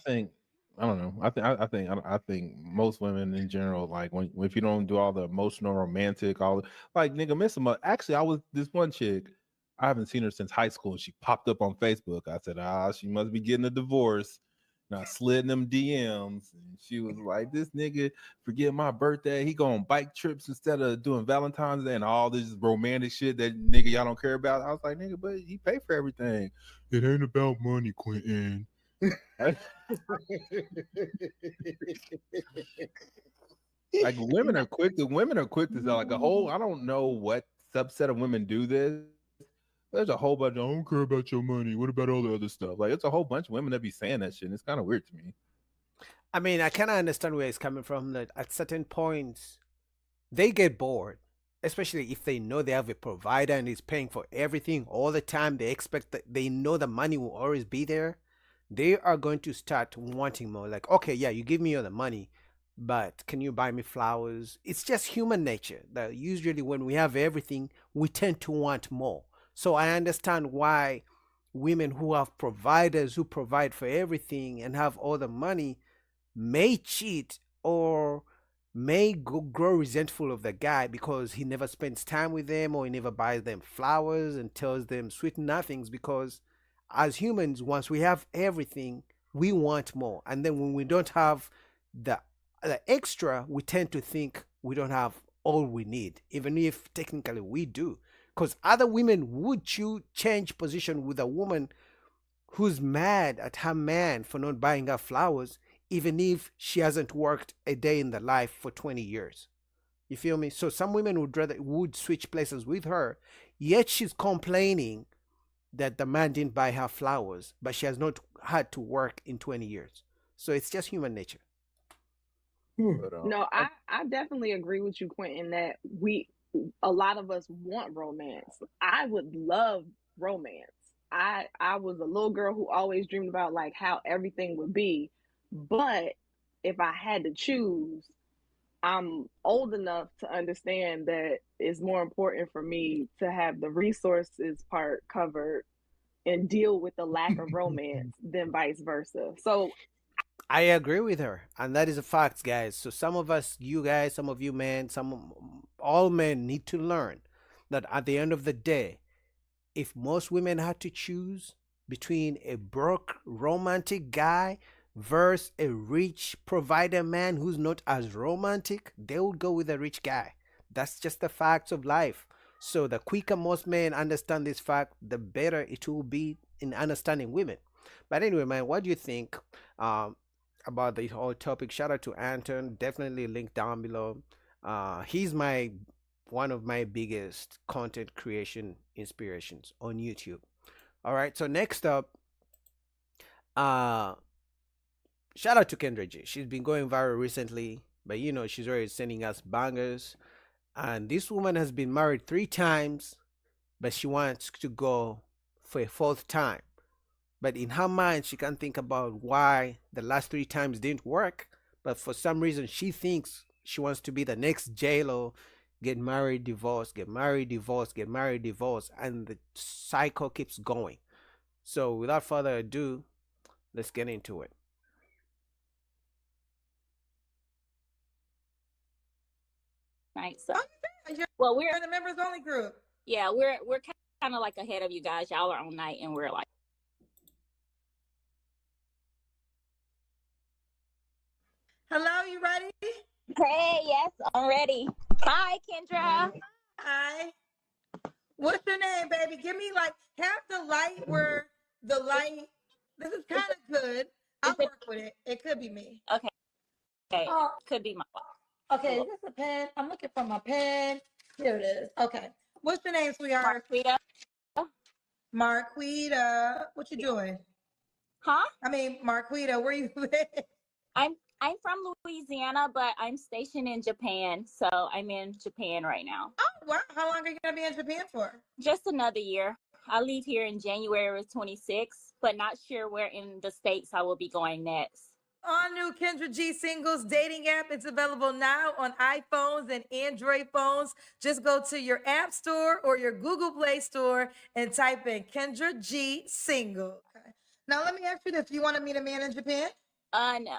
I don't know. I think most women in general, like, if you don't do all the emotional, romantic, all like, nigga, miss them. Actually, I was this one chick. I haven't seen her since high school. She popped up on Facebook. I said, she must be getting a divorce. And I slid in them DMs, and she was like, "This nigga forget my birthday. He go on bike trips instead of doing Valentine's Day and all this romantic shit that nigga y'all don't care about." I was like, "Nigga, but he pay for everything. It ain't about money, Quentin." Like, women are quick to say, like, a whole, I don't know what subset of women do this, There's a whole bunch of, I don't care about your money. What about all the other stuff? Like, it's a whole bunch of women that be saying that shit. And it's kind of weird to me. I mean, I kind of understand where it's coming from. That at certain points, they get bored, especially if they know they have a provider and is paying for everything all the time. They expect that they know the money will always be there. They are going to start wanting more. Like, okay, yeah, you give me all the money, but can you buy me flowers? It's just human nature that usually when we have everything, we tend to want more. So I understand why women who have providers who provide for everything and have all the money may cheat or may grow resentful of the guy because he never spends time with them or he never buys them flowers and tells them sweet nothings. Because as humans, once we have everything, we want more. And then when we don't have the, the extra, we tend to think we don't have all we need, even if technically we do. Because other women would change position with a woman who's mad at her man for not buying her flowers, even if she hasn't worked a day in the life for 20 years. You feel me? So some women would switch places with her, yet she's complaining that the man didn't buy her flowers, but she has not had to work in 20 years. So it's just human nature. But, No, I definitely agree with you, Quentin, that a lot of us want romance. I would love romance. I was a little girl who always dreamed about like how everything would be. But if I had to choose, I'm old enough to understand that it's more important for me to have the resources part covered and deal with the lack of romance than vice versa. So I agree with her, and that is a fact, guys. So some of us, you guys, some of you men, all men need to learn that at the end of the day, if most women had to choose between a broke romantic guy versus a rich provider man who's not as romantic, they would go with a rich guy. That's just the facts of life. So the quicker most men understand this fact, the better it will be in understanding women. But anyway, man, what do you think about the whole topic? Shout out to Anton. Definitely link down below. He's one of my biggest content creation inspirations on YouTube. All right, so next up, shout out to Kendra J. She's been going viral recently, but she's already sending us bangers. And this woman has been married 3 times, but she wants to go for a 4th time. But in her mind, she can't think about why the last 3 times didn't work. But for some reason, she thinks she wants to be the next J-Lo, get married, divorce, get married, divorce, get married, divorce, and the cycle keeps going. So without further ado, let's get into it. Right. So, You're well, we're in the members only group. yeah, we're kind of like ahead of you guys. Y'all are on night, and we're like. Hello, you ready? Hey, yes, I'm ready. Hi, Kendra. Hi. What's your name, baby? Give me have the light where the light. This is kind of good. I'll work with it. It could be me. Okay. Oh, Could be my. okay. Is this a pen? I'm looking for my pen. Here it is. Okay. What's your name, sweetheart? Marquita. Marquita. What you doing? Huh? I mean, Marquita, where you live? I'm from Louisiana, but I'm stationed in Japan, so I'm in Japan right now. Oh, wow. How long are you gonna be in Japan for? Just another year. I leave here in January 26th, but not sure where in the States I will be going next. All new Kendra G Singles dating app. It's available now on iPhones and Android phones. Just go to your App Store or your Google Play Store and type in Kendra G Single. Okay. Now let me ask you this: you want to meet a man in Japan? No.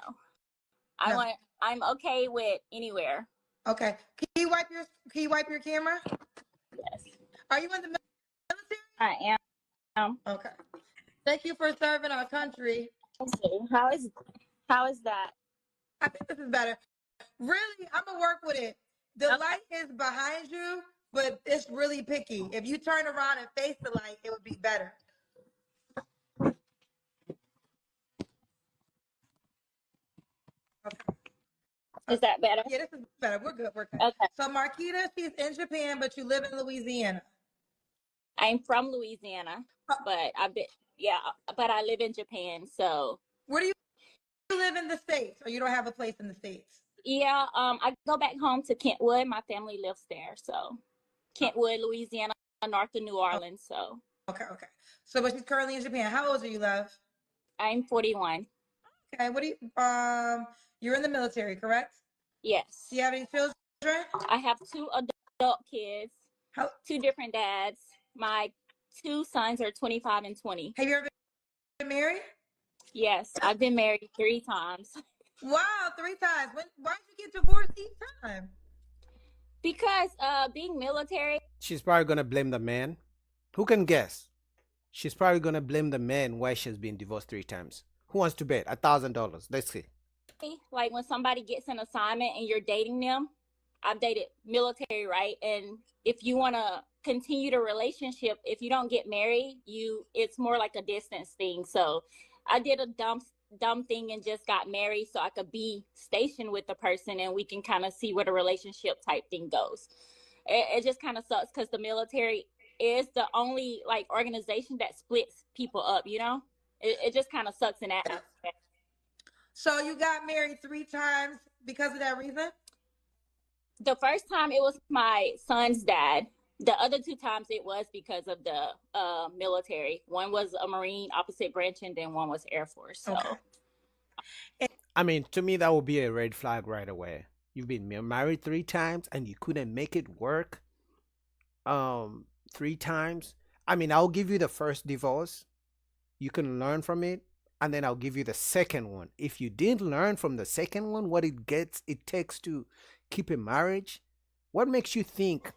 No. I'm okay with anywhere. Okay. Can you wipe your camera? Yes. Are you in the military? I am. Okay. Thank you for serving our country. How is that? I think this is better. Really, I'm gonna work with it. The light is behind you, but it's really picky. If you turn around and face the light, it would be better. Okay. Is that better? Yeah, this is better. We're good. We're good. Okay. So Marquita, she's in Japan, but you live in Louisiana. I'm from Louisiana, but but I live in Japan. So Where do you live in the States, or you don't have a place in the States? yeah, I go back home to Kentwood. My family lives there. So Kentwood, Louisiana, north of New Orleans. So Okay. So, but she's currently in Japan. How old are you, love? I'm 41. Okay. What do you, you're in the military, correct? Yes. Do you have any children? I have 2 adult kids, How, 2 different dads. My 2 sons are 25 and 20. have you ever been married? Yes, I've been married 3 times. Wow, 3 times. Why did you get divorced each time? Because being military. She's probably gonna blame the man. Who can guess? She's probably gonna blame the man why she's been divorced 3 times. Who wants to bet $1,000? Let's see. Like when somebody gets an assignment and you're dating them, I've dated military, right? And if you want to continue the relationship, if you don't get married, it's more like a distance thing. So I did a dumb thing and just got married so I could be stationed with the person and we can kind of see where the relationship type thing goes. It just kind of sucks because the military is the only like organization that splits people up, you know? It just kind of sucks in that aspect. So you got married 3 times because of that reason? The first time it was my son's dad. The other 2 times it was because of the military. One was a Marine opposite branch, and then one was Air Force. So, I mean, to me, that would be a red flag right away. You've been married 3 times and you couldn't make it work 3 times. I mean, I'll give you the first divorce. You can learn from it. And then I'll give you the second one. If you didn't learn from the second one what it takes to keep a marriage, what makes you think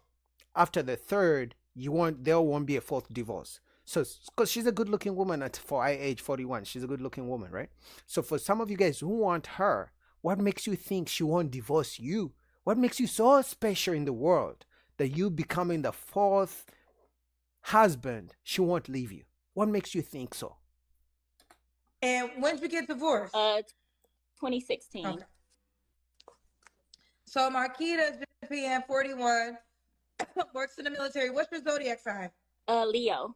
after the third there won't be a 4th divorce? So, because she's a good-looking woman for age 41, she's a good-looking woman, right? So for some of you guys who want her, what makes you think she won't divorce you? What makes you so special in the world that you becoming the 4th husband, she won't leave you? What makes you think so? And when did you get divorced? 2016. Okay. So Marquita, Japan, 41, works in the military. What's your zodiac sign? Leo.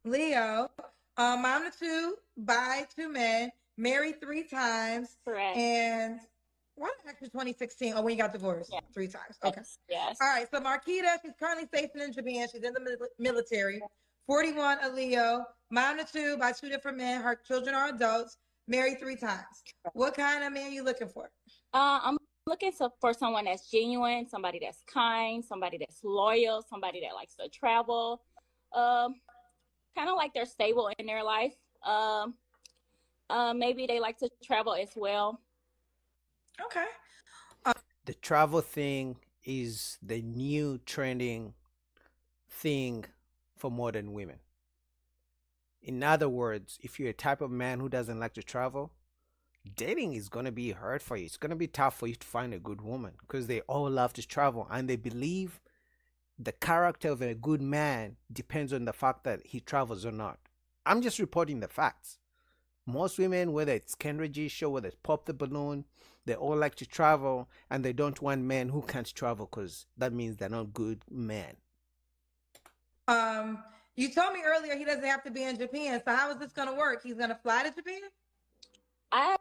Leo. Mom of 2, by 2 men, married 3 times. Correct. And why actually 2016? Oh, when you got divorced 3 times. Okay. Yes. All right. So Marquita, she's currently stationed in Japan. She's in the military. 41, a Leo. Mom of 2, by 2 different men. Her children are adults. Married 3 times. What kind of man you looking for? I'm looking for someone that's genuine, somebody that's kind, somebody that's loyal, somebody that likes to travel. Kind of like they're stable in their life. Maybe they like to travel as well. Okay. The travel thing is the new trending thing for modern women. In other words, if you're a type of man who doesn't like to travel, dating is going to be hard for you. It's going to be tough for you to find a good woman because they all love to travel and they believe the character of a good man depends on the fact that he travels or not. I'm just reporting the facts. Most women, whether it's Kendra G show, whether it's Pop the Balloon, they all like to travel and they don't want men who can't travel because that means they're not good men. You told me earlier he doesn't have to be in Japan. So how is this going to work? He's going to fly to Japan? I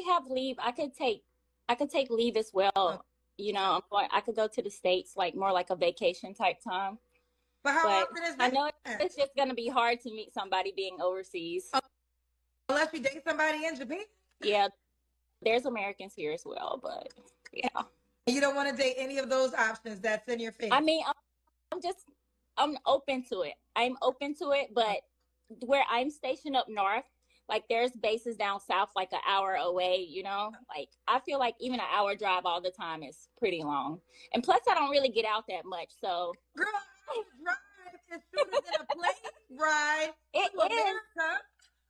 have leave. I could take leave as well. You know, I could go to the States, like more like a vacation type time. But how often is that? I know it's just going to be hard to meet somebody being overseas. Unless you date somebody in Japan? Yeah, there's Americans here as well, but yeah. You don't want to date any of those options that's in your face? I mean, I'm open to it. I'm open to it, but where I'm stationed up north, like there's bases down south, like an hour away, you know? Like I feel like even an hour drive all the time is pretty long. And plus I don't really get out that much, so. Girl, drive is sooner than a plane ride to America.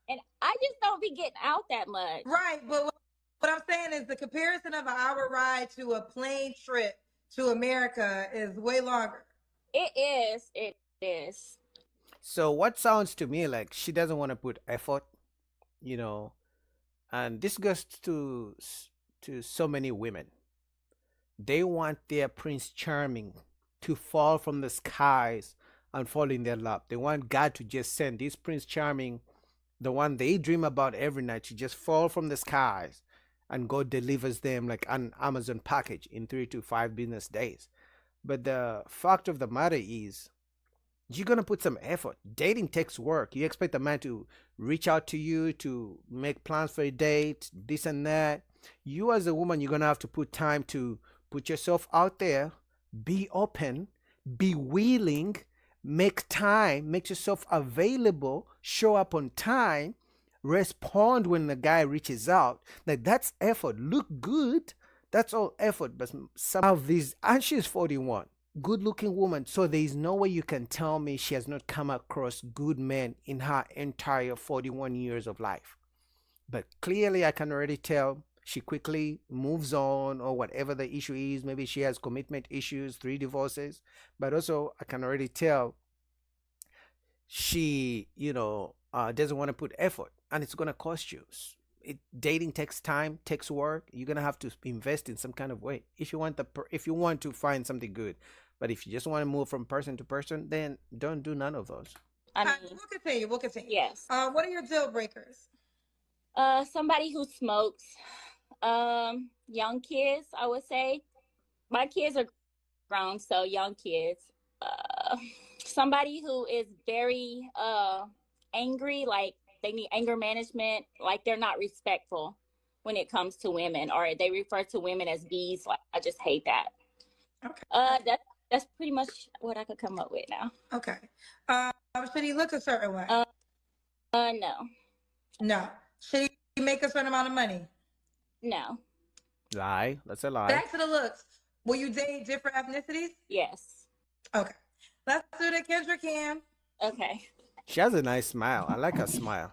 And I just don't be getting out that much. Right, but what I'm saying is the comparison of an hour ride to a plane trip to America is way longer. It is. So what sounds to me like she doesn't want to put effort, you know, and this goes to so many women. They want their Prince Charming to fall from the skies and fall in their lap. They want God to just send this Prince Charming, the one they dream about every night, to just fall from the skies, and God delivers them like an Amazon package in 3 to 5 business days. But the fact of the matter is, you're gonna put some effort. Dating takes work. You expect a man to reach out to you, to make plans for a date, this and that. You as a woman, you're gonna have to put time to put yourself out there, be open, be willing, make time, make yourself available, show up on time, respond when the guy reaches out. Like, that's effort. Look good. That's all effort. But some of these, and she's 41, good looking woman. So there is no way you can tell me she has not come across good men in her entire 41 years of life. But clearly I can already tell she quickly moves on, or whatever the issue is. Maybe she has commitment issues, 3 divorces. But also I can already tell she, doesn't want to put effort, and it's going to cost you. Dating takes time, takes work. You're going to have to invest in some kind of way if you want if you want to find something good. But if you just want to move from person to person, then don't do none of those. I mean, We'll continue. We'll continue. yes. What are your deal breakers? Somebody who smokes. Young kids, I would say. My kids are grown, so young kids. Somebody who is very angry, like they need anger management, like they're not respectful when it comes to women, or they refer to women as bees. Like, I just hate that. Okay. That's pretty much what I could come up with now. Okay. Should he look a certain way? No. No. Should he make a certain amount of money? No. Lie. That's a lie. Back to the looks. Will you date different ethnicities? Yes. Okay. Let's do the Kendra Cam. Okay. She has a nice smile. I like her smile.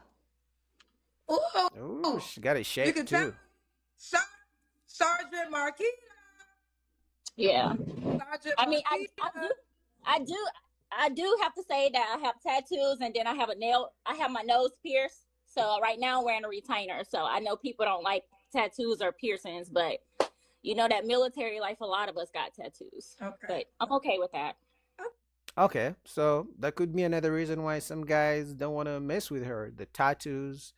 Ooh. Ooh, she got a You shape can too. tell. Sergeant Marquis. Yeah. Sergeant I mean, Marquis. I do have to say that I have tattoos, and then I have my nose pierced. So right now I'm wearing a retainer. So I know people don't like tattoos or piercings, but that military life, a lot of us got tattoos. Okay. But I'm okay with that. Okay, so that could be another reason why some guys don't want to mess with her. The tattoos,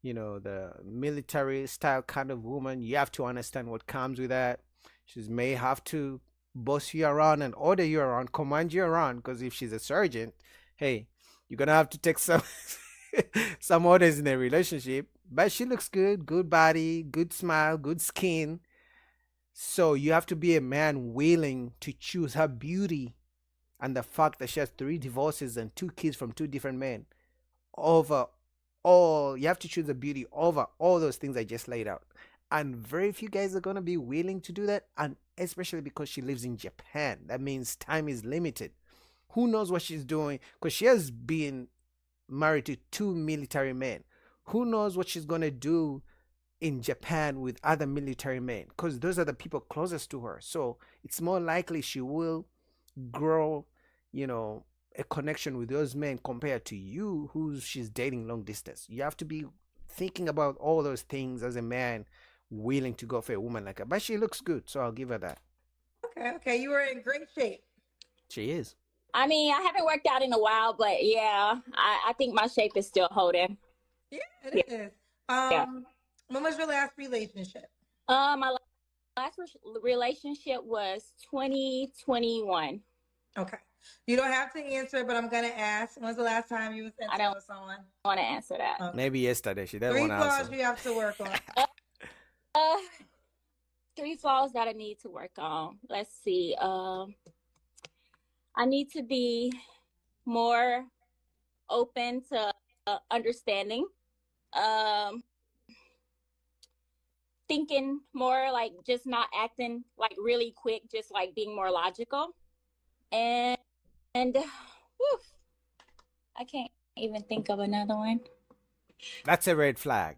the military style kind of woman. You have to understand what comes with that. She may have to boss you around and order you around, command you around, because if she's a sergeant, hey, you're gonna have to take some some orders in a relationship. But she looks good, good body, good smile, good skin. So you have to be a man willing to choose her beauty and the fact that she has 3 divorces and 2 kids from 2 different men over all. You have to choose the beauty over all those things I just laid out. And very few guys are going to be willing to do that. And especially because she lives in Japan. That means time is limited. Who knows what she's doing? Because she has been married to 2 military men. Who knows what she's going to do in Japan with other military men? Because those are the people closest to her. So it's more likely she will grow, a connection with those men compared to you, who she's dating long distance. You have to be thinking about all those things as a man willing to go for a woman like her. But she looks good, so I'll give her that. Okay. You were in great shape. She is. I mean, I haven't worked out in a while, but yeah, I think my shape is still holding. Yeah, it is. When was your last relationship? My last relationship was 2021. Okay. You don't have to answer, but I'm gonna ask. When's the last time you was I don't with someone? want to answer that. Okay. Maybe yesterday. She doesn't 3 want to flaws answer. you have to work on. 3 flaws that I need to work on. Let's see. I need to be more open to understanding. Thinking more, like just not acting like really quick, just like being more logical. And whew, I can't even think of another one. That's a red flag.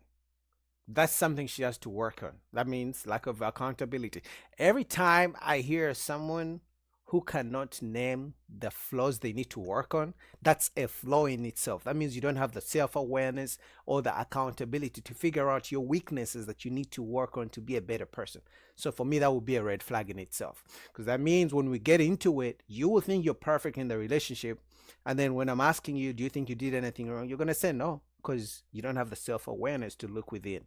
That's something she has to work on. That means lack of accountability. Every time I hear someone who cannot name the flaws they need to work on, that's a flaw in itself. That means you don't have the self-awareness or the accountability to figure out your weaknesses that you need to work on to be a better person. So for me, that would be a red flag in itself, because that means when we get into it, you will think you're perfect in the relationship, And then when I'm asking you, do you think you did anything wrong? You're gonna say no, because you don't have the self-awareness to look within.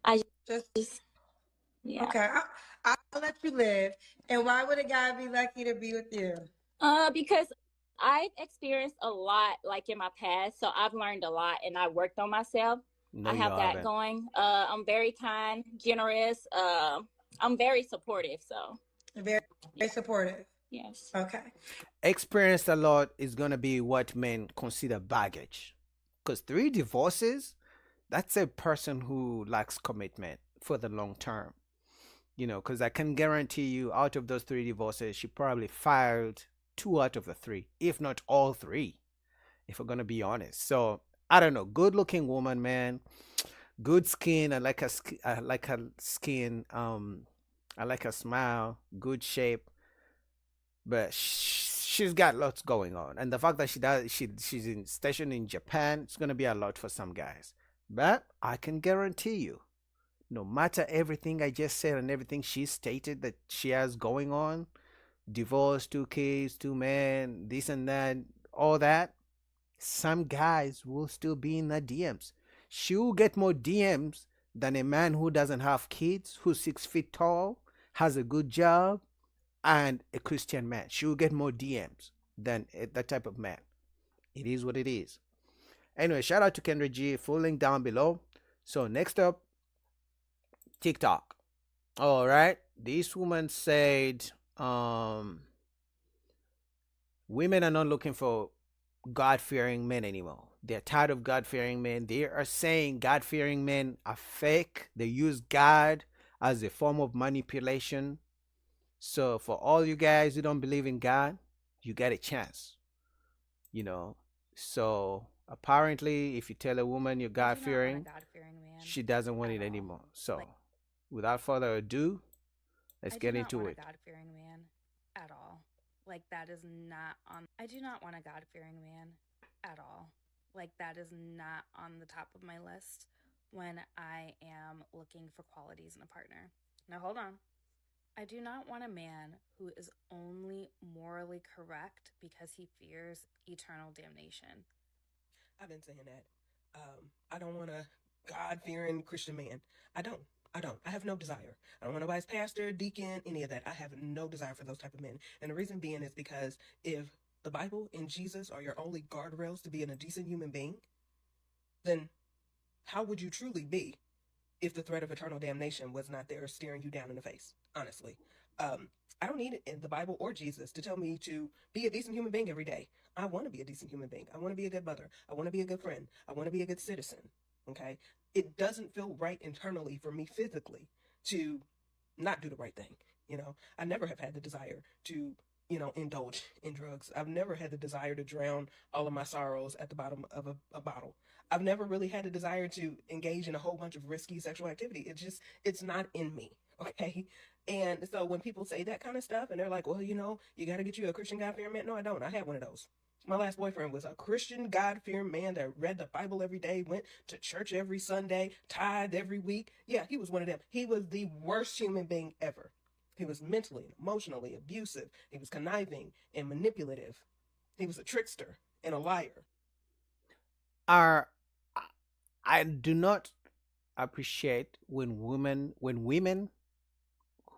I Just just, yeah. okay. I'll let you live. And why would a guy be lucky to be with you? Because I've experienced a lot like in my past, so I've learned a lot and I worked on myself. No, I you have that haven't. going. I'm very kind, generous. I'm very supportive. So Very, very supportive. yes. Okay. Experienced a lot is gonna be what men consider baggage. Because 3 divorces, that's a person who lacks commitment for the long term. Because I can guarantee you, out of those 3 divorces, she probably filed 2 out of the 3, if not all 3, if we're gonna be honest. So I don't know. Good looking woman, man. Good skin. I like her. I like her skin. I like her smile. Good shape. But she's got lots going on, and the fact that she's stationed in Japan, it's gonna be a lot for some guys. But I can guarantee you, no matter everything I just said and everything she stated that she has going on, divorce, 2 kids, 2 men, this and that, all that, some guys will still be in the DMs. She will get more DMs than a man who doesn't have kids, who's 6 feet tall, has a good job, and a Christian man. She will get more DMs than that type of man. It is what it is. Anyway, shout out to Kendra G. Full link down below. So next up, TikTok. All right. This woman said, women are not looking for God-fearing men anymore. They're tired of God-fearing men. They are saying God-fearing men are fake. They use God as a form of manipulation. So for all you guys who don't believe in God, you get a chance. So apparently if you tell a woman you're God-fearing, she doesn't want it anymore. So without further ado, let's get into it. God-fearing man at all. Like that is not on. I do not want a God-fearing man at all. Like that is not on the top of my list when I am looking for qualities in a partner. Now hold on. I do not want a man who is only morally correct because he fears eternal damnation. I've been saying that. I don't want a God-fearing Christian man. I don't. I have no desire. I don't want nobody's pastor, deacon, any of that. I have no desire for those type of men. And the reason being is because if the Bible and Jesus are your only guardrails to being a decent human being, then how would you truly be if the threat of eternal damnation was not there staring you down in the face? Honestly. I don't need it in the Bible or Jesus to tell me to be a decent human being every day. I want to be a decent human being. I want to be a good mother. I want to be a good friend. I want to be a good citizen. Okay? It doesn't feel right internally for me physically to not do the right thing. I never have had the desire to, indulge in drugs. I've never had the desire to drown all of my sorrows at the bottom of a bottle. I've never really had a desire to engage in a whole bunch of risky sexual activity. It's not in me. Okay. And so when people say that kind of stuff and they're like, well, you got to get you a Christian God-fearing man. No, I don't. I had one of those. My last boyfriend was a Christian God-fearing man that read the Bible every day, went to church every Sunday, tithed every week. Yeah, he was one of them. He was the worst human being ever. He was mentally and emotionally abusive. He was conniving and manipulative. He was a trickster and a liar. I do not appreciate when women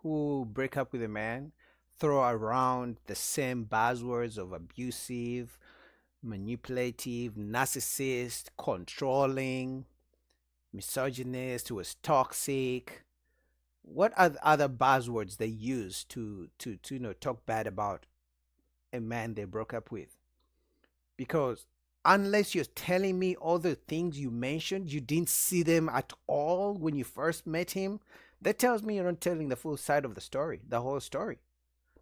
who break up with a man throw around the same buzzwords of abusive, manipulative, narcissist, controlling, misogynist, who is toxic. What are other buzzwords they use to talk bad about a man they broke up with? Because unless you're telling me all the things you mentioned, you didn't see them at all when you first met him, that tells me you're not telling the full side of the story, the whole story.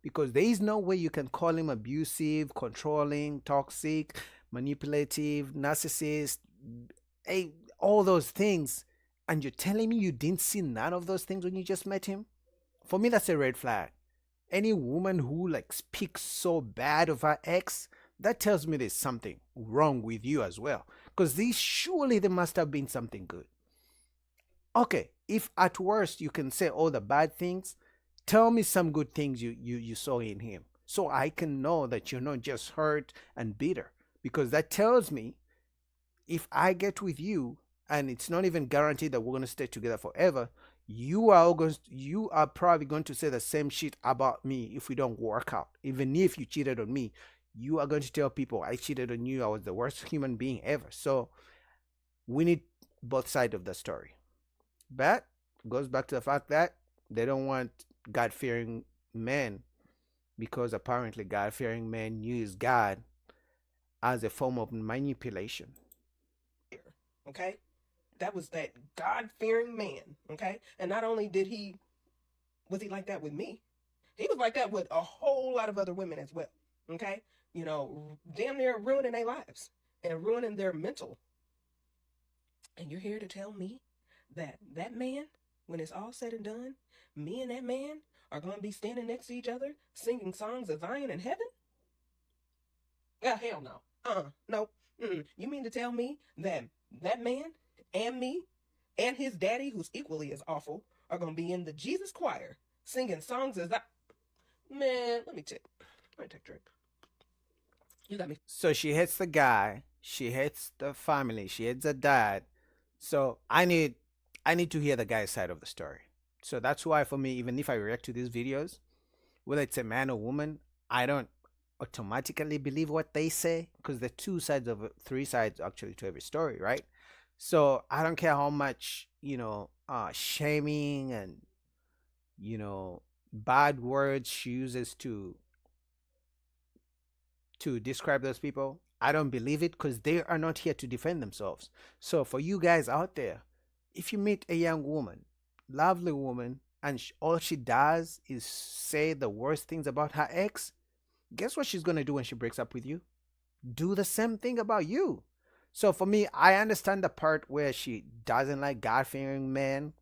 Because there is no way you can call him abusive, controlling, toxic, manipulative, narcissist, all those things, and you're telling me you didn't see none of those things when you just met him? For me, that's a red flag. Any woman who speaks so bad of her ex, that tells me there's something wrong with you as well. Because surely there must have been something good. Okay, if at worst you can say all the bad things, tell me some good things you saw in him so I can know that you're not just hurt and bitter. Because that tells me if I get with you and it's not even guaranteed that we're gonna stay together forever, you are probably going to say the same shit about me if we don't work out. Even if you cheated on me, you are going to tell people I cheated on you, I was the worst human being ever. So we need both sides of the story. But goes back to the fact that they don't want God fearing men because apparently God fearing men use God as a form of manipulation. Okay? That was that God-fearing man, okay? And not only was he like that with me, he was like that with a whole lot of other women as well, okay? You know, damn near ruining their lives and ruining their mental. And you're here to tell me that man, when it's all said and done, me and that man are going to be standing next to each other singing songs of Zion in heaven? Yeah, hell no. No. You mean to tell me that man and me and his daddy, who's equally as awful, are going to be in the Jesus choir singing songs as that? Man, let me take a drink. You got me. So she hates the guy, she hates the family, she hates the dad. So I need to hear the guy's side of the story. So that's why for me, even if I react to these videos, whether it's a man or woman, I don't automatically believe what they say because there are three sides actually to every story, right? So I don't care how much, shaming and, bad words she uses to describe those people. I don't believe it because they are not here to defend themselves. So for you guys out there, if you meet a young woman, lovely woman, and all she does is say the worst things about her ex, guess what she's going to do when she breaks up with you? Do the same thing about you. So for me, I understand the part where she doesn't like God-fearing men.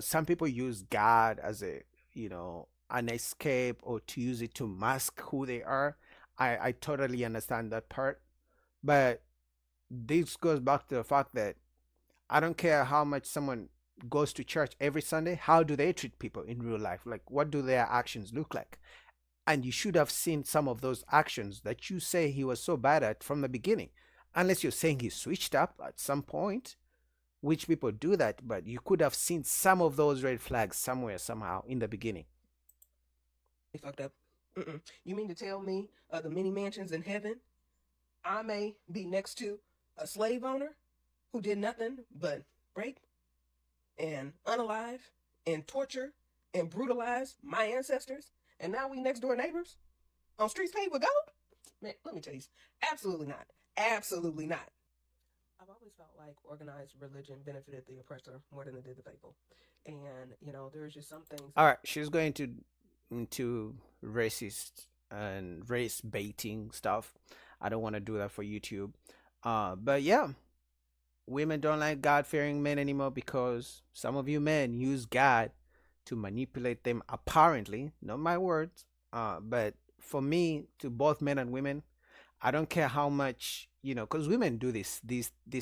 Some people use God as an escape or to use it to mask who they are. I totally understand that part. But this goes back to the fact that I don't care how much someone goes to church every Sunday, how do they treat people in real life? Like, what do their actions look like? And you should have seen some of those actions that you say he was so bad at from the beginning. Unless you're saying he switched up at some point, which people do that, but you could have seen some of those red flags somewhere, somehow, in the beginning. He fucked up. You mean to tell me the many mansions in heaven, I may be next to a slave owner who did nothing but rape and unalive and torture and brutalize my ancestors, and now we next door neighbors on streets paved with gold? Man, let me tell you, absolutely not. Absolutely not. I've always felt like organized religion benefited the oppressor more than it did the faithful. And, there's just some things. All right, she's going into racist and race baiting stuff. I don't want to do that for YouTube. But yeah, women don't like God-fearing men anymore because some of you men use God to manipulate them, apparently. Not my words. But for me, to both men and women, I don't care how much, because women do this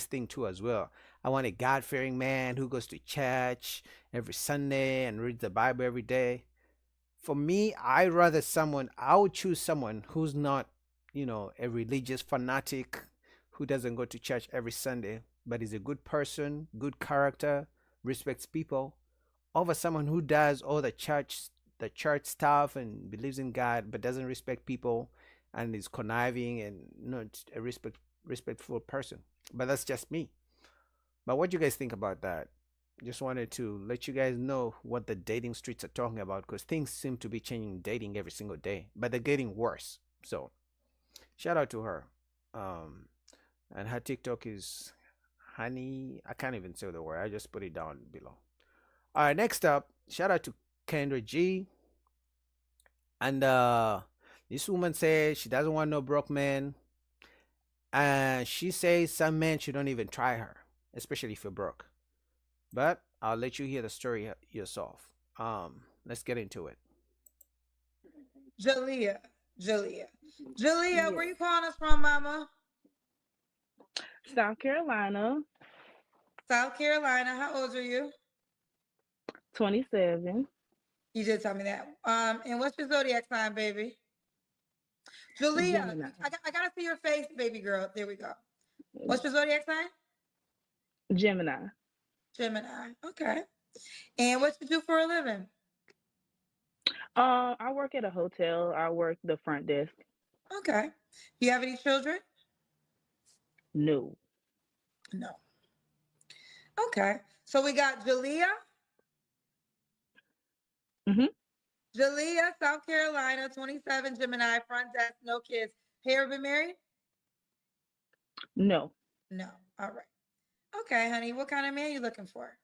thing too as well. I want a God-fearing man who goes to church every Sunday and reads the Bible every day. For me, I would choose someone who's not, a religious fanatic who doesn't go to church every Sunday, but is a good person, good character, respects people, over someone who does all the church stuff and believes in God, but doesn't respect people and is conniving and not a respectful person. But that's just me. But what do you guys think about that? Just wanted to let you guys know what the dating streets are talking about because things seem to be changing dating every single day, but they're getting worse. So shout out to her. And her TikTok is honey. I can't even say the word. I just put it down below. All right, next up, shout out to Kendra G. And this woman says she doesn't want no broke man. And she says some men should don't even try her, especially if you're broke. But I'll let you hear the story yourself. Let's get into it. Jalea, Yes. where you calling us from, mama? South Carolina, South Carolina. How old are you? 27. You did tell me that. And what's your zodiac sign, baby? Julia, Gemini. I gotta see your face, baby girl. There we go. What's your zodiac sign? Gemini. Gemini. Okay. And what you do for a living? I work at a hotel. I work the front desk. Okay. Do you have any children? No. No. Okay. So we got Julia. Mm-hmm. Julia, South Carolina, 27, Gemini, front desk, no kids. Have you ever been married? No. No. All right. Okay, honey. What kind of man you looking for?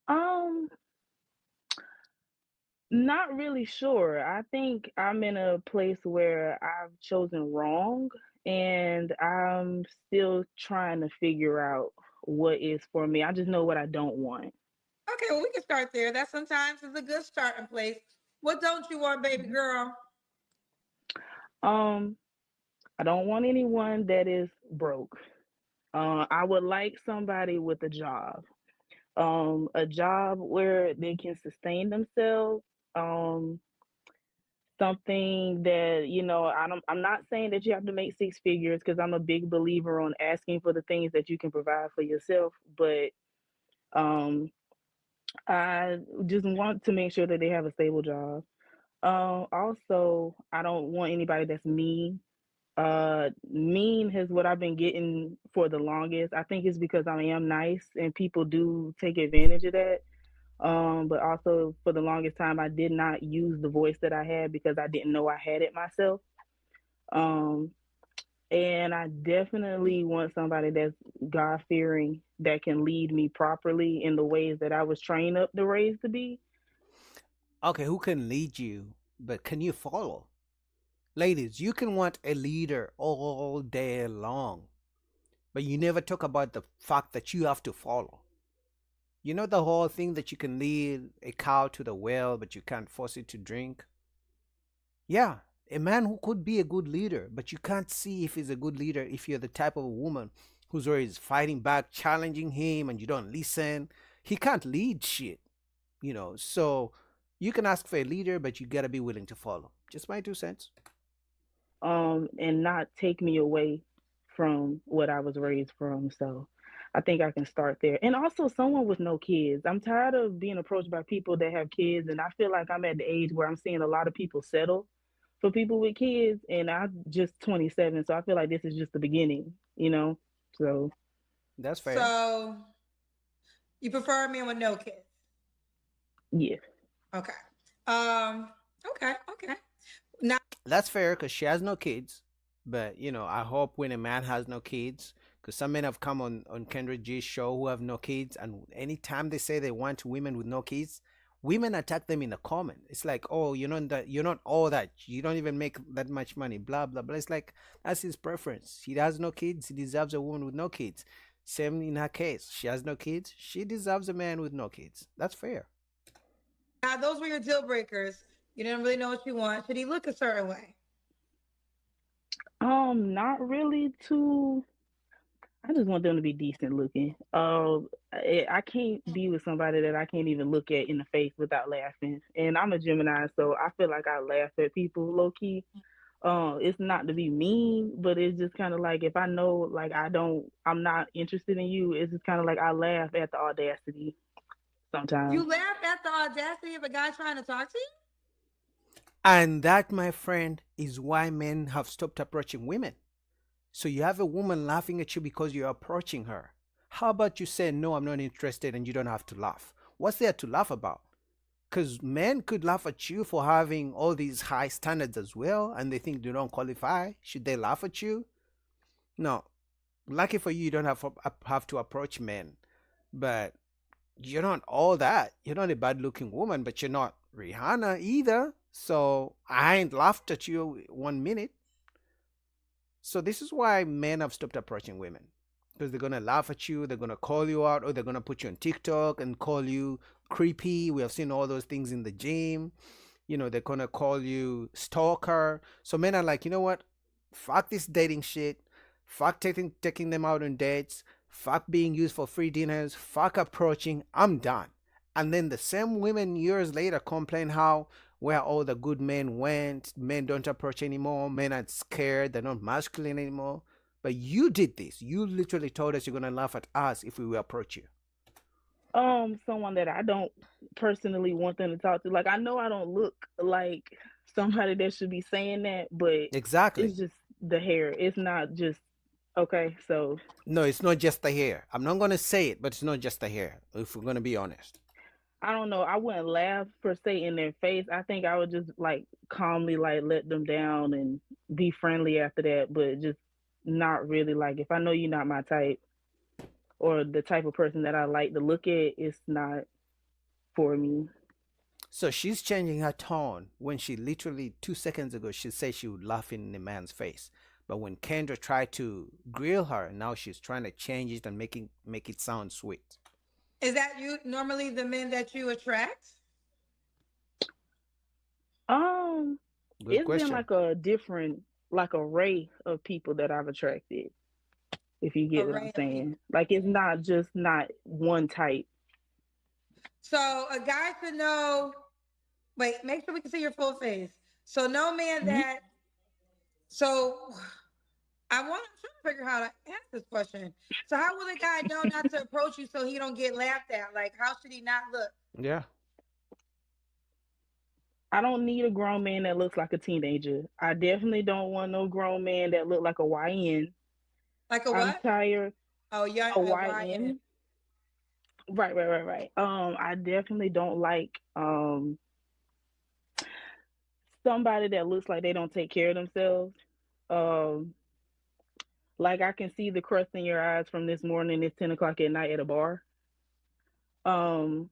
Um, Not really sure. I think I'm in a place where I've chosen wrong, and I'm still trying to figure out what is for me. I just know what I don't want. Okay, well, we can start there. That sometimes is a good starting place. What don't you want, baby girl? Um, I don't want anyone that is broke. I would like somebody with a job where they can sustain themselves. Um, Something that I'm not saying that you have to make six figures because I'm a big believer on asking for the things that you can provide for yourself, but um I just want to make sure that they have a stable job. Also, I don't want anybody that's mean. Mean is what I've been getting for the longest. I think it's because I am nice and people do take advantage of that. But also for the longest time I did not use the voice that I had because I didn't know I had it myself. Um, and I definitely want somebody that's God fearing that can lead me properly in the ways that I was trained up to raise to be. Okay, who can lead you, but can you follow? Ladies, you can want a leader all day long, but you never talk about the fact that you have to follow. You know the whole thing that you can lead a cow to the well, but you can't force it to drink? Yeah, a man who could be a good leader, but you can't see if he's a good leader if you're the type of a woman who's always fighting back, challenging him, and you don't listen. He can't lead shit, So you can ask for a leader, but you gotta be willing to follow. Just my 2 cents. And not take me away from what I was raised from. So I think I can start there. And also someone with no kids. I'm tired of being approached by people that have kids, and I feel like I'm at the age where I'm seeing a lot of people settle for people with kids, and I'm just 27, so I feel like this is just the beginning. So That's fair. So you prefer a man with no kids? yeah. Okay. Okay. Now That's fair because she has no kids. But, I hope when a man has no kids, because some men have come on Kendra G's show who have no kids, and anytime they say they want women with no kids, women attack them in the comment. It's like, oh, you're not all that. You don't even make that much money, blah, blah, blah. It's like, that's his preference. He has no kids. He deserves a woman with no kids. Same in her case. She has no kids. She deserves a man with no kids. That's fair. those were your deal breakers. You didn't really know what you want. Should he look a certain way? Not really too. I just want them to be decent looking. I can't be with somebody that I can't even look at in the face without laughing. And I'm a Gemini, so I feel like I laugh at people low key. It's not to be mean, but it's just kind of like if I know like I'm not interested in you, it's just kind of like I laugh at the audacity sometimes. You laugh at the audacity of a guy trying to talk to you? And that, my friend, is why men have stopped approaching women. So you have a woman laughing at you because you're approaching her. How about you say, no, I'm not interested, and you don't have to laugh? What's there to laugh about? Because men could laugh at you for having all these high standards as well, and they think you don't qualify. Should they laugh at you? No. Lucky for you, you don't have to approach men. But you're not all that. You're not a bad-looking woman, but you're not Rihanna either. So I ain't laughed at you 1 minute. So this is why men have stopped approaching women. Because they're going to laugh at you, they're going to call you out, or they're going to put you on TikTok and call you creepy. We have seen all those things in the gym. They're going to call you stalker. So men are like, you know what? Fuck this dating shit. Fuck taking them out on dates. Fuck being used for free dinners. Fuck approaching. I'm done. And then the same women years later complain how where all the good men went. Men don't approach anymore. Men are scared. They're not masculine anymore. But you did this. You literally told us you're gonna laugh at us if we will approach you. Someone that I don't personally want them to talk to. Like, I know I don't look like somebody that should be saying that, but Exactly. it's just the hair. It's not just okay. So No, it's not just the hair. I'm not gonna say it, but it's not just the hair. If we're gonna be honest. I don't know. I wouldn't laugh per se in their face. I think I would just like calmly like let them down and be friendly after that, but just not really like if I know you're not my type or the type of person that I like to look at, it's not for me. So she's changing her tone when she literally 2 seconds ago she said she would laugh in the man's face. But when Kendra tried to grill her, now she's trying to change it and make it sound sweet. Is that you normally the men that you attract? Um, Good it's been question. like a different like array of people that I've attracted, if you get what I'm Array of people. saying. Like it's not just not one type. So a guy should know. Wait, make sure we can see your full face. So no man Mhm. that. So I'm trying to figure out how to ask this question. So how will a guy know not to approach you so he don't get laughed at? Like how should he not look? Yeah. I don't need a grown man that looks like a teenager. I definitely don't want no grown man that look like a YN. Like a I'm what? tired. Oh yeah, A YN. YN. Right. I definitely don't like somebody that looks like they don't take care of themselves. Um, like I can see the crust in your eyes from this morning. It's 10 o'clock at night at a bar. Um,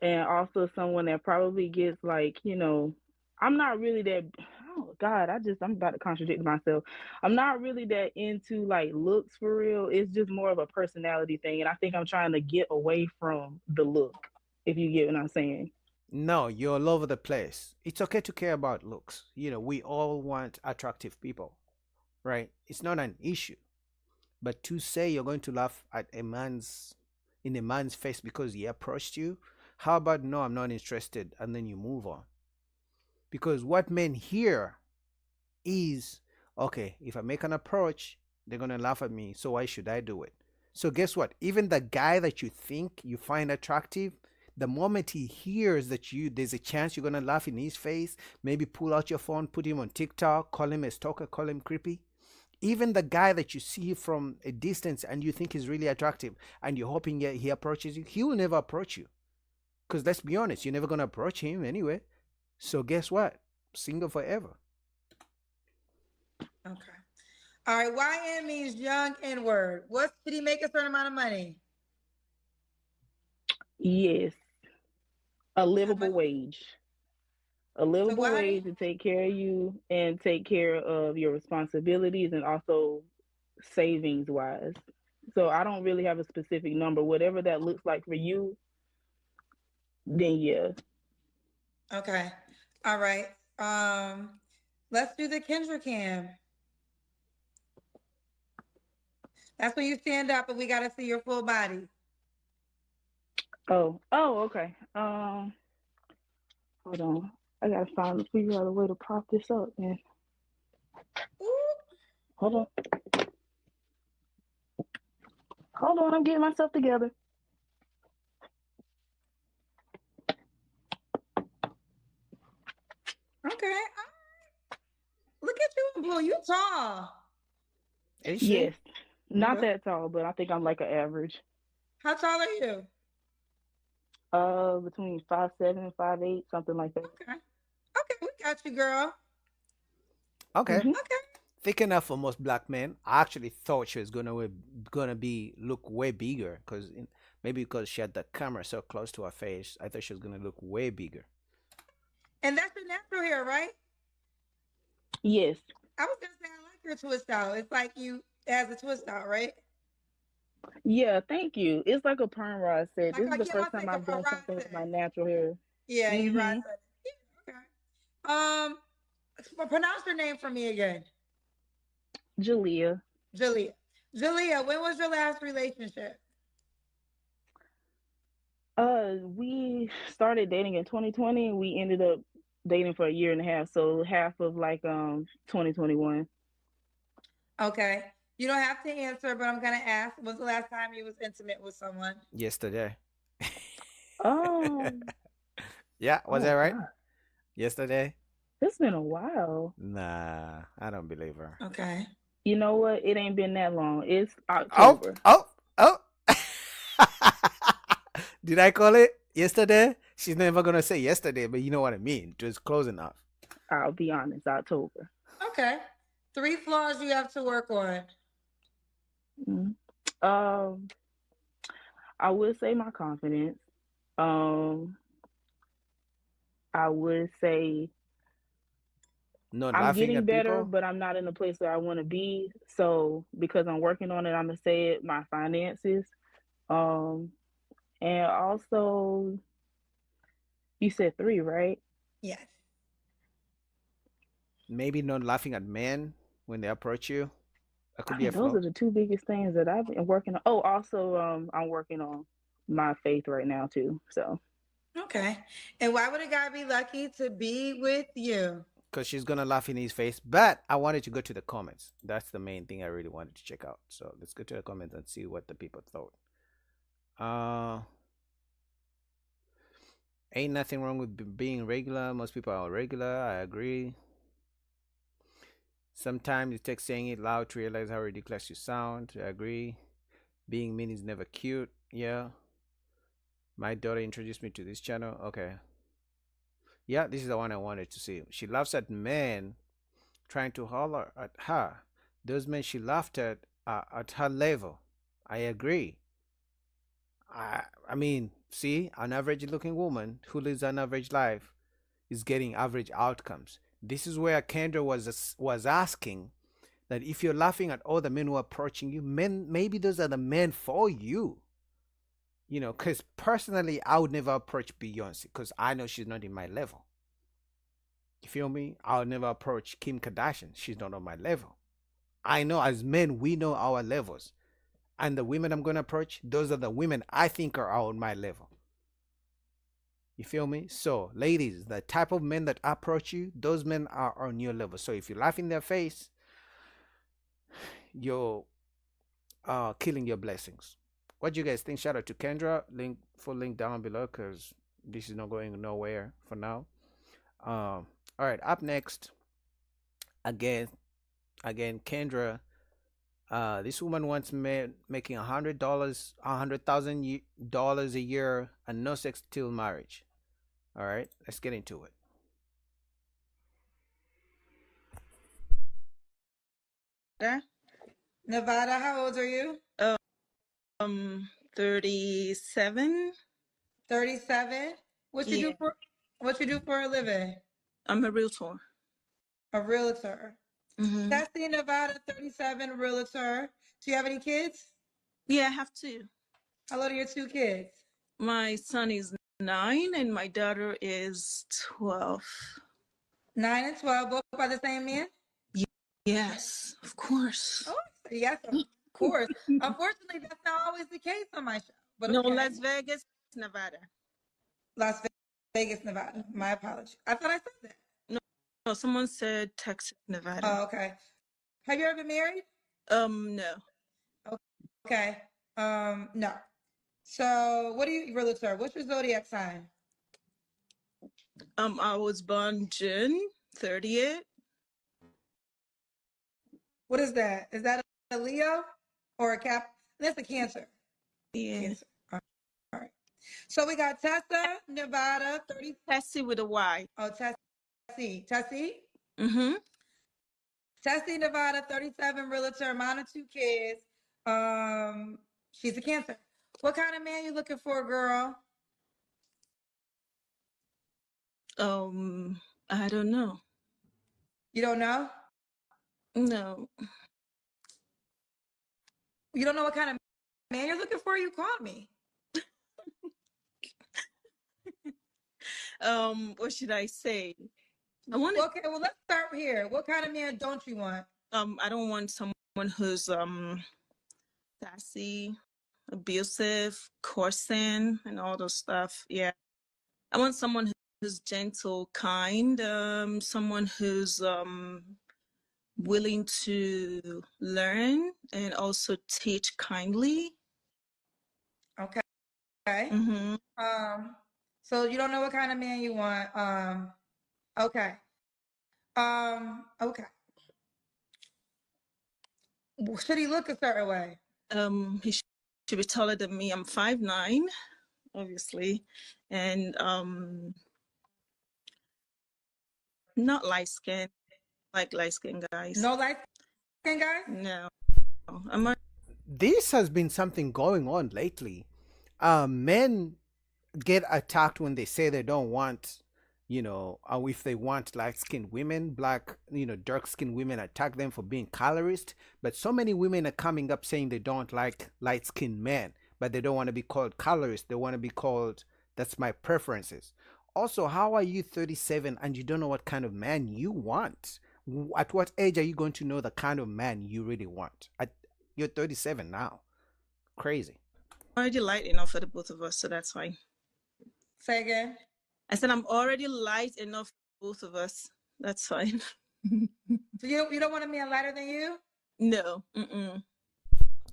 and also someone that probably gets like, I'm not really that. Oh God, I'm about to contradict myself. I'm not really that into like looks for real. It's just more of a personality thing, and I think I'm trying to get away from the look. If you get what I'm saying. No, you're all over the place. It's okay to care about looks. We all want attractive people, right? It's not an issue. But to say you're going to laugh at in a man's face because he approached you, how about no, I'm not interested, and then you move on? Because what men hear is, okay, if I make an approach, they're gonna laugh at me, so why should I do it? So guess what? Even the guy that you think you find attractive, the moment he hears that there's a chance you're gonna laugh in his face, maybe pull out your phone, put him on TikTok, call him a stalker, call him creepy. Even the guy that you see from a distance and you think is really attractive and you're hoping he approaches you, he will never approach you. Because let's be honest, you're never gonna approach him anyway. So guess what? Single forever. Okay. All right. YN means young N-word. Did he make a certain amount of money? Yes, a livable wage. A livable why- wage to take care of you and take care of your responsibilities and also savings wise. So I don't really have a specific number. Whatever that looks like for you, then yeah. Okay. All right. Let's do the Kendra cam. That's when you stand up and we gotta see your full body. Oh, okay. Hold on. I gotta figure out a way to prop this up, man. Hold on. I'm getting myself together. Okay. Look at you in blue. You tall. Is she? Yes. Not Okay. that tall, but I think I'm like an average. How tall are you? Between 5'7" and 5'8", something like that. Okay. Okay, we got you, girl. Okay. Mhm. Okay. Thick enough for most black men. I actually thought she was gonna look way bigger because she had the camera so close to her face. I thought she was gonna look way bigger. And that's your natural hair, right? Yes. I was gonna say I like your twist out. It's like it has a twist out, right? Yeah, thank you. It's like a perm rod set. This is the yeah, first I'll time take I've a done rod something with set. my natural hair. Yeah, you Mhm. right. Yeah, okay. Pronounce your name for me again. Jalea. Jalea. Jalea, when was your last relationship? We started dating in 2020 and we ended up dating for a year and a half, so half of like 2021. Okay. You don't have to answer, but I'm gonna ask. When's the last time you was intimate with someone? Yesterday. Um, Yeah, was that oh right? God, Yesterday? it's been a while. Nah, I don't believe her. Okay. You know what? It ain't been that long. It's Oh, October. oh, oh. Did I call it yesterday? She's never gonna say yesterday, but you know what I mean. Just close enough. I'll be honest, October. Okay. 3 flaws you have to work on. Mm. Um, I would say my confidence. Um, I would say Not I'm laughing getting at better, people. but I'm not in the place where I want to be. So because I'm working on it, I'm gonna say it, my finances. Um, and also you said 3, right? Yes. Maybe not laughing at men when they approach you. That could I be mean, a those flaw. are the 2 biggest things that I've been working on. Oh, also, I'm working on my faith right now too. So Okay. And why would a guy be lucky to be with you? Because she's gonna laugh in his face. But I wanted to go to the comments. That's the main thing I really wanted to check out. So let's go to the comments and see what the people thought. Ain't nothing wrong with being regular. Most people are regular. I agree. Sometimes it takes saying it loud to realize how ridiculous you sound. I agree. Being mean is never cute. Yeah. My daughter introduced me to this channel. Okay. Yeah, this is the one I wanted to see. She laughs at men trying to holler at her. Those men she laughed at are at her level. I agree. I mean, see, an average looking woman who lives an average life is getting average outcomes. This is where Kendra was asking that if you're laughing at all the men who are approaching you, men, maybe those are the men for you. You know, because personally, I would never approach Beyonce because I know she's not in my level. You feel me? I would never approach Kim Kardashian. She's not on my level. I know as men, we know our levels. And the women I'm going to approach, those are the women I think are on my level. You feel me? So, ladies, the type of men that approach you, those men are on your level. So, if you laugh in their face, you're killing your blessings. What do you guys think? Shout out to Kendra. Full link down below because this is not going nowhere for now. All right, up next, again, Kendra. This woman wants making $100,000 a year and no sex till marriage. All right, let's get into it. Nevada, how old are you? 37. 37. What you Yeah, do for a living? I'm a realtor. A realtor. Mm-hmm. Tessie, Nevada, 37, realtor. Do you have any kids? Yeah, I have 2. How old are your 2 kids? My son is 9 and my daughter is 12. 9 and 12, both by the same man? Yes, of course. Oh, yes, of course. Unfortunately, that's not always the case on my show. But No, okay. Las Vegas, Nevada. Las Vegas, Nevada. My apologies. I thought I said that. No, someone said Texas, Nevada. Oh, okay. Have you ever been married? No. Okay. No. So, what do you realtor? What's your zodiac sign? I was born June 30th. What is that? Is that a Leo or a Cap? That's a Cancer. Yeah. Cancer. All right. So we got Tessa, Nevada, 30. Tessie with a Y. Oh, Tessie. Tessie? Mm-hmm. Tessie, Nevada, 37, realtor, mom of 2 kids. She's a Cancer. What kind of man you looking for, girl? I don't know. You don't know? No. You don't know what kind of man you're looking for? You called me. What should I say? Okay, well, let's start here. What kind of man don't you want? I don't want someone who's sassy. abusive, cursing, and all those stuff. Yeah. I want someone who's gentle, kind, someone who's willing to learn and also teach kindly. Okay. Mm-hmm. So you don't know what kind of man you want. Okay. Okay. Should he look a certain way? He should be taller than me. I'm 5'9", obviously, and not light skin, like light skin guys. No light skin guys? No, I'm not. This has been something going on lately. Men get attacked when they say they don't want, if they want light skinned women, black, dark skinned women attack them for being colorist. But so many women are coming up saying they don't like light skinned men, but they don't want to be called colorist. They want to be called, that's my preferences. Also, how are you 37 and you don't know what kind of man you want? At what age are you going to know the kind of man you really want? You're 37 now. Crazy. Already light enough for the both of us, so that's fine. Say again. I said I'm already light enough for both of us. That's fine. So you don't want a man lighter than you? No. Mm-mm.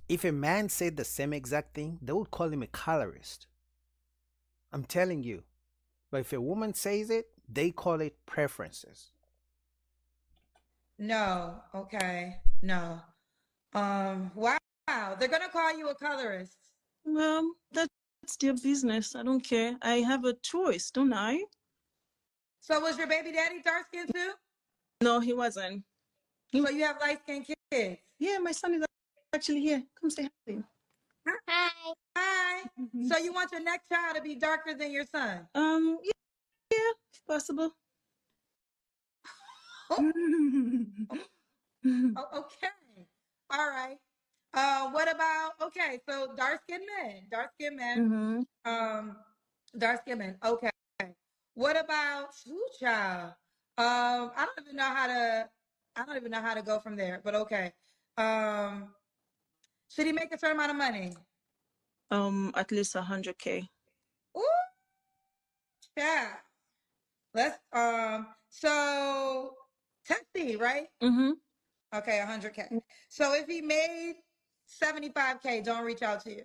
If a man said the same exact thing, they would call him a colorist. I'm telling you. But if a woman says it, they call it preferences. No. Okay. No. Wow. They're gonna call you a colorist. Well, that's their business. I don't care. I have a choice, don't I? So was your baby daddy dark skinned too? No, he wasn't. So you have light skinned kids? Yeah, my son is actually here. Come say hi. Hi. Hi. So you want your next child to be darker than your son? Yeah, if possible. Oh, okay. All right. What about, okay, so dark skinned men. Mm-hmm. Dark skinned men. Okay. What about who child? I don't even know how to go from there, but okay. Should he make a certain amount of money? At least 100K. Ooh, yeah. Let's so Tessie, right? Mm-hmm. Okay, 100K. So if he made 75K, don't reach out to you.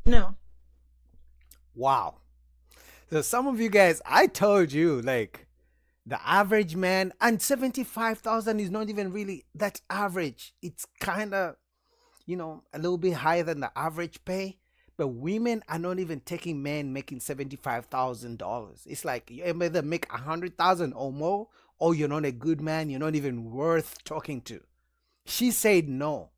No. Wow. So some of you guys, I told you, like, the average man, and 75,000 is not even really that average. It's kind of, a little bit higher than the average pay. But women are not even taking men making $75,000. It's like you either make 100,000 or more, or you're not a good man. You're not even worth talking to. She said no.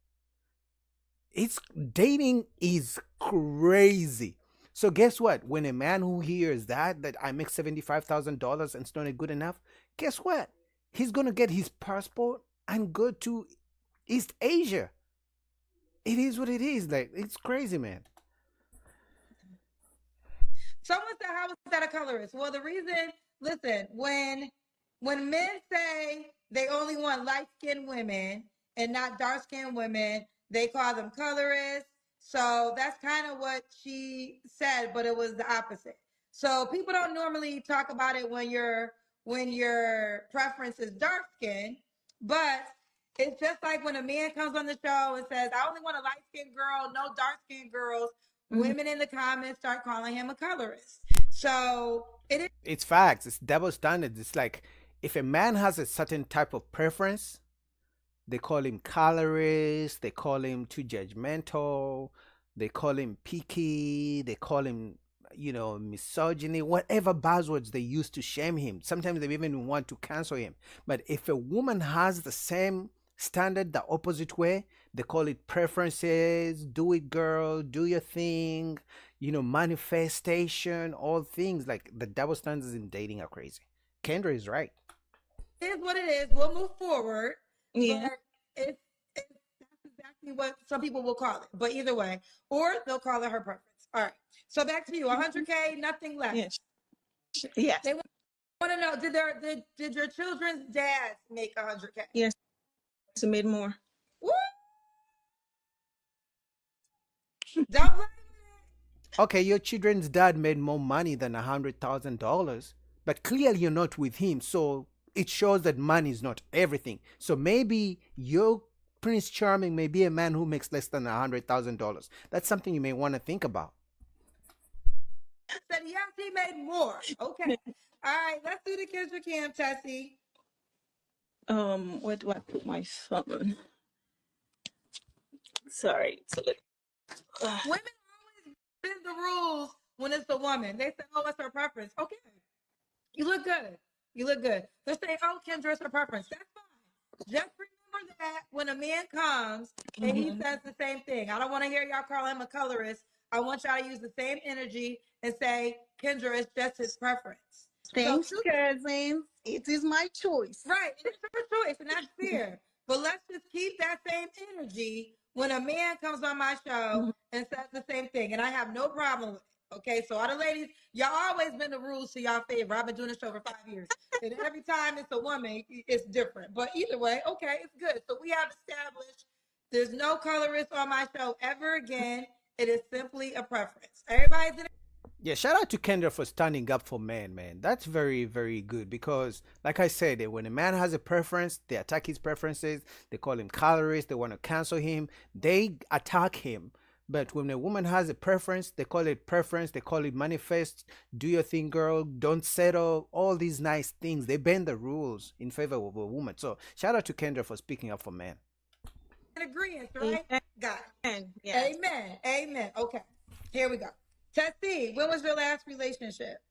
Dating is crazy. So guess what? When a man who hears that I make $75,000 and it's not good enough, guess what? He's gonna get his passport and go to East Asia. It is what it is. Like, it's crazy, man. Someone said, how is that a colorist? Well, the reason, listen, when men say they only want light-skinned women and not dark-skinned women, they call them colorists. So that's kind of what she said, but it was the opposite. So people don't normally talk about it when your preference is dark-skinned, but it's just like when a man comes on the show and says, I only want a light-skinned girl, no dark-skinned girls. Women in the comments start calling him a colorist. So it's facts. It's double standards. It's like if a man has a certain type of preference, they call him colorist, they call him too judgmental, they call him picky, they call him, misogyny, whatever buzzwords they use to shame him. Sometimes they even want to cancel him. But if a woman has the same standard the opposite way, they call it preferences. Do it, girl, do your thing, manifestation, all things. Like, the double standards in dating are crazy. Kendra is right. It is what it is. We'll move forward. Yeah. That's exactly what some people will call it, but either way, or they'll call it her preference. All right, so back to you. 100K, nothing less. Yes. They want to know, did your children's dads make 100K? Yes, he made more. Woo! Don't play. Okay, your children's dad made more money than $100,000, but clearly you're not with him, so it shows that money is not everything. So maybe your Prince Charming may be a man who makes less than $100,000. That's something you may want to think about. Said yes, he made more. Okay. All right, let's do the Kendra Cam, Tessie. Where do I put my phone? Sorry. Women always bend the rules when it's a woman. They say, oh, it's her preference. Okay. You look good. You look good. Let's say, oh, Kendra, it's her preference. That's fine. Just remember that when a man comes and he says the same thing, I don't want to hear y'all call him a colorist. I want y'all to use the same energy and say, Kendra, it's just his preference. Thanks, cousin. It is my choice. Right. It's your choice, and that's fair. But let's just keep that same energy when a man comes on my show and says the same thing. And I have no problem with it. Okay. So all the ladies, y'all always been the rules to y'all favor. I've been doing this show for 5 years. And every time it's a woman, it's different. But either way, okay, it's good. So we have established there's no colorist on my show ever again. It is simply a preference. Everybody's in. Yeah, shout out to Kendra for standing up for men, man. That's very, very good because, like I said, when a man has a preference, they attack his preferences. They call him colorist. They want to cancel him. They attack him. But when a woman has a preference, they call it preference. They call it manifest. Do your thing, girl. Don't settle. All these nice things. They bend the rules in favor of a woman. So shout out to Kendra for speaking up for men. Agreement, right? Amen. Got it. Yes. Amen. Amen. Okay. Here we go. Tessie, when was your last relationship?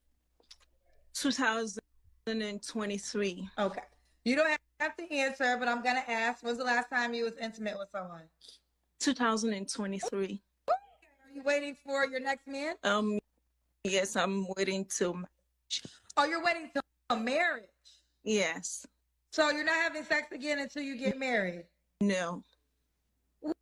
2023. Okay. You don't have to answer, but I'm going to ask, when's the last time you was intimate with someone? 2023. Are you waiting for your next man? Yes, I'm waiting till. Oh, you're waiting till marriage? Yes. So you're not having sex again until you get married? No. Woo,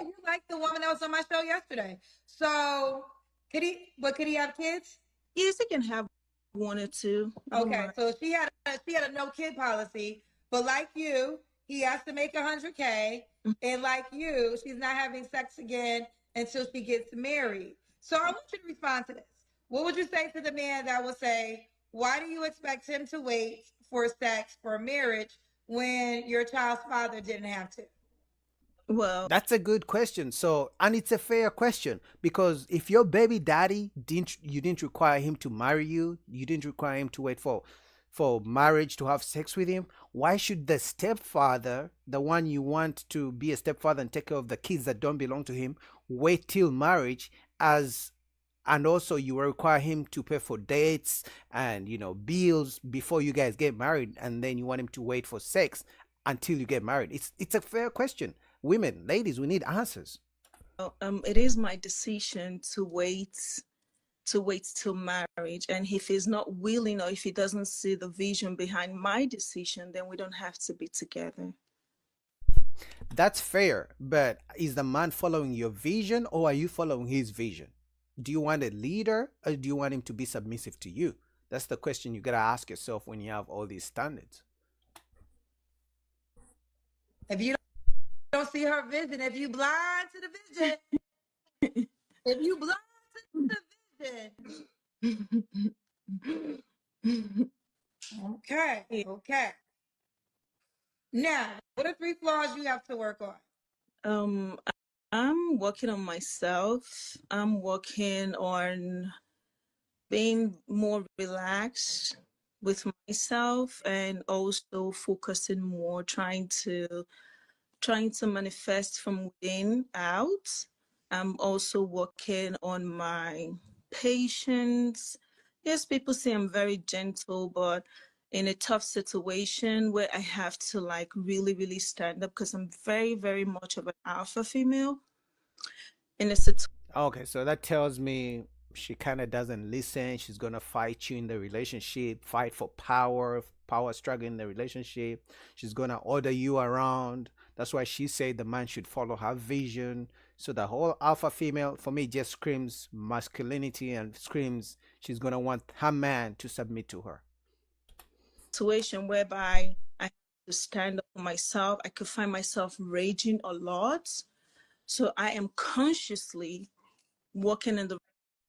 you like the woman that was on my show yesterday. So could he have kids? Yes, he can have one or two. Okay, so she had a no kid policy, but like you, he has to make 100K, and like you, she's not having sex again until she gets married. So I want you to respond to this. What would you say to the man that would say, why do you expect him to wait for sex for marriage when your child's father didn't have to? Well, that's a good question. So, and it's a fair question because if your baby daddy didn't require him to marry you, you didn't require him to wait for marriage to have sex with him, why should the stepfather, the one you want to be a stepfather and take care of the kids that don't belong to him, wait till marriage and also you require him to pay for dates and bills before you guys get married, and then you want him to wait for sex until you get married? It's a fair question. Women, ladies, we need answers. It is my decision to wait till marriage, and if he's not willing or if he doesn't see the vision behind my decision, then we don't have to be together. That's fair, but is the man following your vision or are you following his vision? Do you want a leader or do you want him to be submissive to you? That's the question you gotta ask yourself when you have all these standards. If you don't see her vision, if you blind to the vision, if you blind to the vision. Okay. Now, what are 3 flaws you have to work on? I'm working on myself. I'm working on being more relaxed with myself and also focusing more, trying to manifest from within out. I'm also working on my patience. Yes, people say I'm very gentle, but in a tough situation where I have to really, really stand up because I'm very, very much of an alpha female. Okay, so that tells me she kind of doesn't listen. She's gonna fight you in the relationship, fight for power struggle in the relationship. She's gonna order you around. That's why she said the man should follow her vision. So the whole alpha female for me just screams masculinity and screams she's gonna want her man to submit to her. Situation whereby I have to stand up for myself. I could find myself raging a lot. So I am consciously walking in the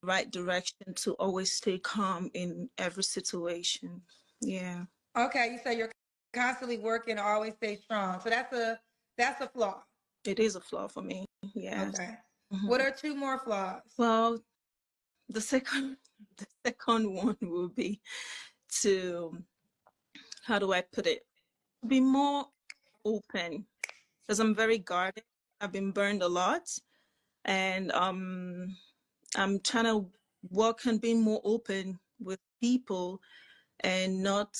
right direction to always stay calm in every situation. Yeah. Okay, you say you're constantly working to always stay strong. So that's a flaw. It is a flaw for me. Yes. Okay. Mhm. What are two more flaws? Well, the second one will be to, how do I put it? Be more open, because I'm very guarded. I've been burned a lot, and I'm trying to work on being more open with people and not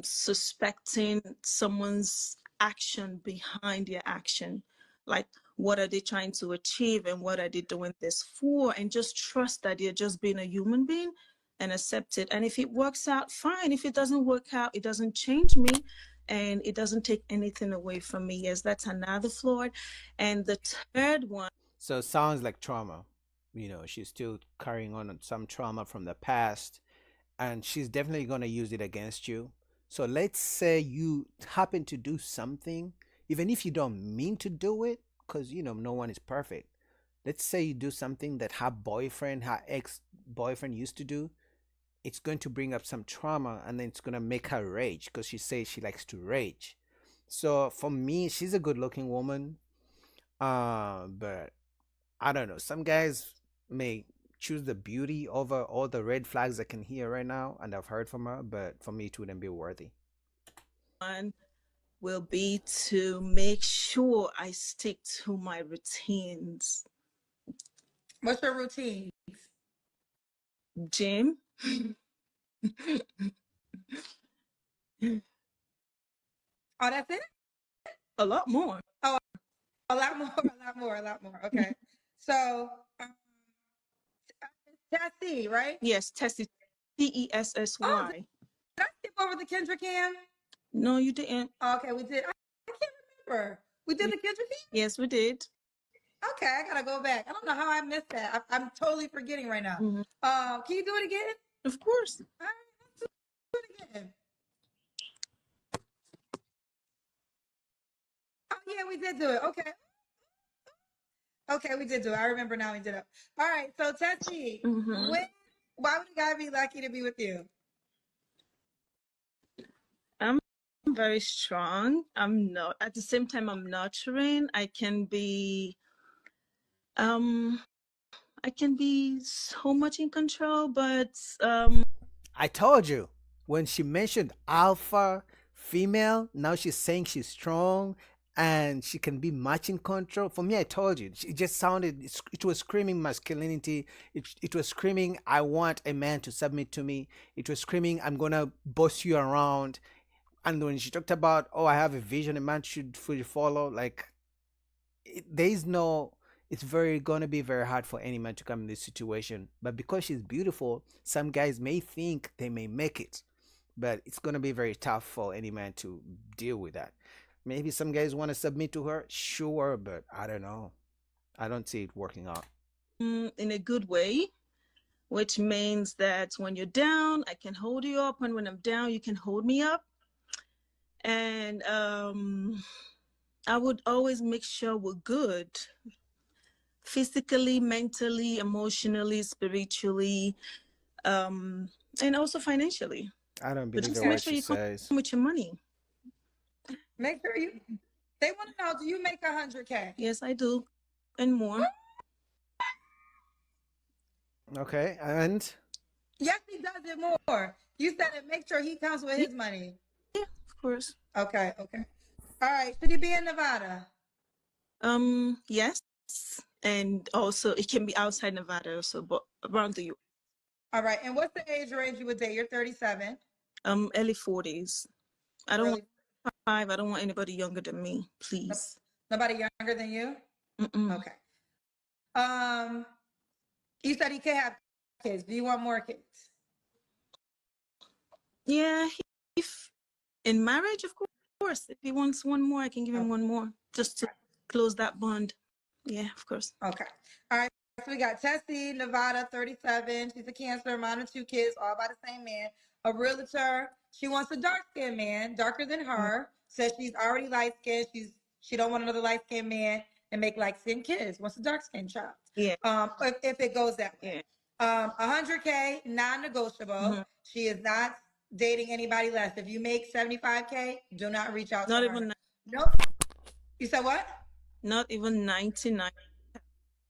suspecting someone's action behind their action. Like, what are they trying to achieve and what are they doing this for? And just trust that they're just being a human being and accept it. And if it works out, fine. If it doesn't work out, it doesn't change me and it doesn't take anything away from me. Yes, that's another flaw. And the third one. So it sounds like trauma. You know, she's still carrying on some trauma from the past, and she's definitely going to use it against you. So let's say you happen to do something, even if you don't mean to do it, because, you know, no one is perfect. Let's say you do something that her ex boyfriend used to do. It's going to bring up some trauma, and then it's going to make her rage because she says she likes to rage. So for me, she's a good looking woman. But I don't know. Some guys may choose the beauty over all the red flags I can hear right now, and I've heard from her, but for me, it wouldn't be worthy. One will be to make sure I stick to my routines. What's your routine? Gym. Oh, that's it? A lot more. Oh, a lot more. Okay. So, Tessie, right? Yes, Tessie. Tessy. Oh, did I skip over the Kendra Cam? No, you didn't. Okay, we did. I can't remember. We did the Kendra Cam? Yes, we did. Okay, I gotta go back. I don't know how I missed that. I'm totally forgetting right now. Can you do it again? Of course. All right, let's do it again. Oh yeah, we did do it. Okay. Okay, we did do it. I remember now we did it. All right, so Tessie, why would a guy be lucky to be with you? I'm very strong. I'm not, at the same time, I'm nurturing. I can be so much in control, but I told you when she mentioned alpha female, now she's saying she's strong and she can be much in control. For me, I told you, it just sounded, it was screaming masculinity. It was screaming, I want a man to submit to me. It was screaming, I'm going to boss you around. And when she talked about, oh, I have a vision a man should fully follow, like, there's no, it's gonna be very hard for any man to come in this situation. But because she's beautiful, some guys may think they may make it, but it's gonna be very tough for any man to deal with that. Maybe some guys want to submit to her, sure, but I don't know. I don't see it working out. in a good way, which means that when you're down, I can hold you up, and when I'm down, you can hold me up. And I would always make sure we're good, physically, mentally, emotionally, spiritually, and also financially. I don't But believe just in make what sure she you come says. with your money. Make sure you. They want to know, do you make 100K? Yes, I do, and more. Okay, and Yes, he does it more. You said it. Make sure he comes with his money. Yeah, of course. Okay. All right. Should he be in Nevada? Yes, and also it can be outside Nevada, also, but around the U.S. All right. And what's the age range you would date? You're 37. Early 40s. I don't want 5. I don't want anybody younger than me, please. Nobody younger than you? Okay. You said he can't have kids. Do you want more kids? Yeah, if in marriage, of course. If he wants one more, I can give him one more just to close that bond. Yeah, of course. Okay. All right. So we got Tessie, Nevada, 37. She's a Cancer, mom and 2 kids, all by the same man. A realtor. She wants a dark-skinned man, darker than her. Says she's already light-skinned. She don't want another light-skinned man. and make light skinned kids, wants a dark skinned child. Yeah. If it goes that way. Yeah. 100K, non-negotiable. Mhm. She is not dating anybody less. If you make 75K, do not reach out Not to even her. ni- Nope. You said what? not even 99.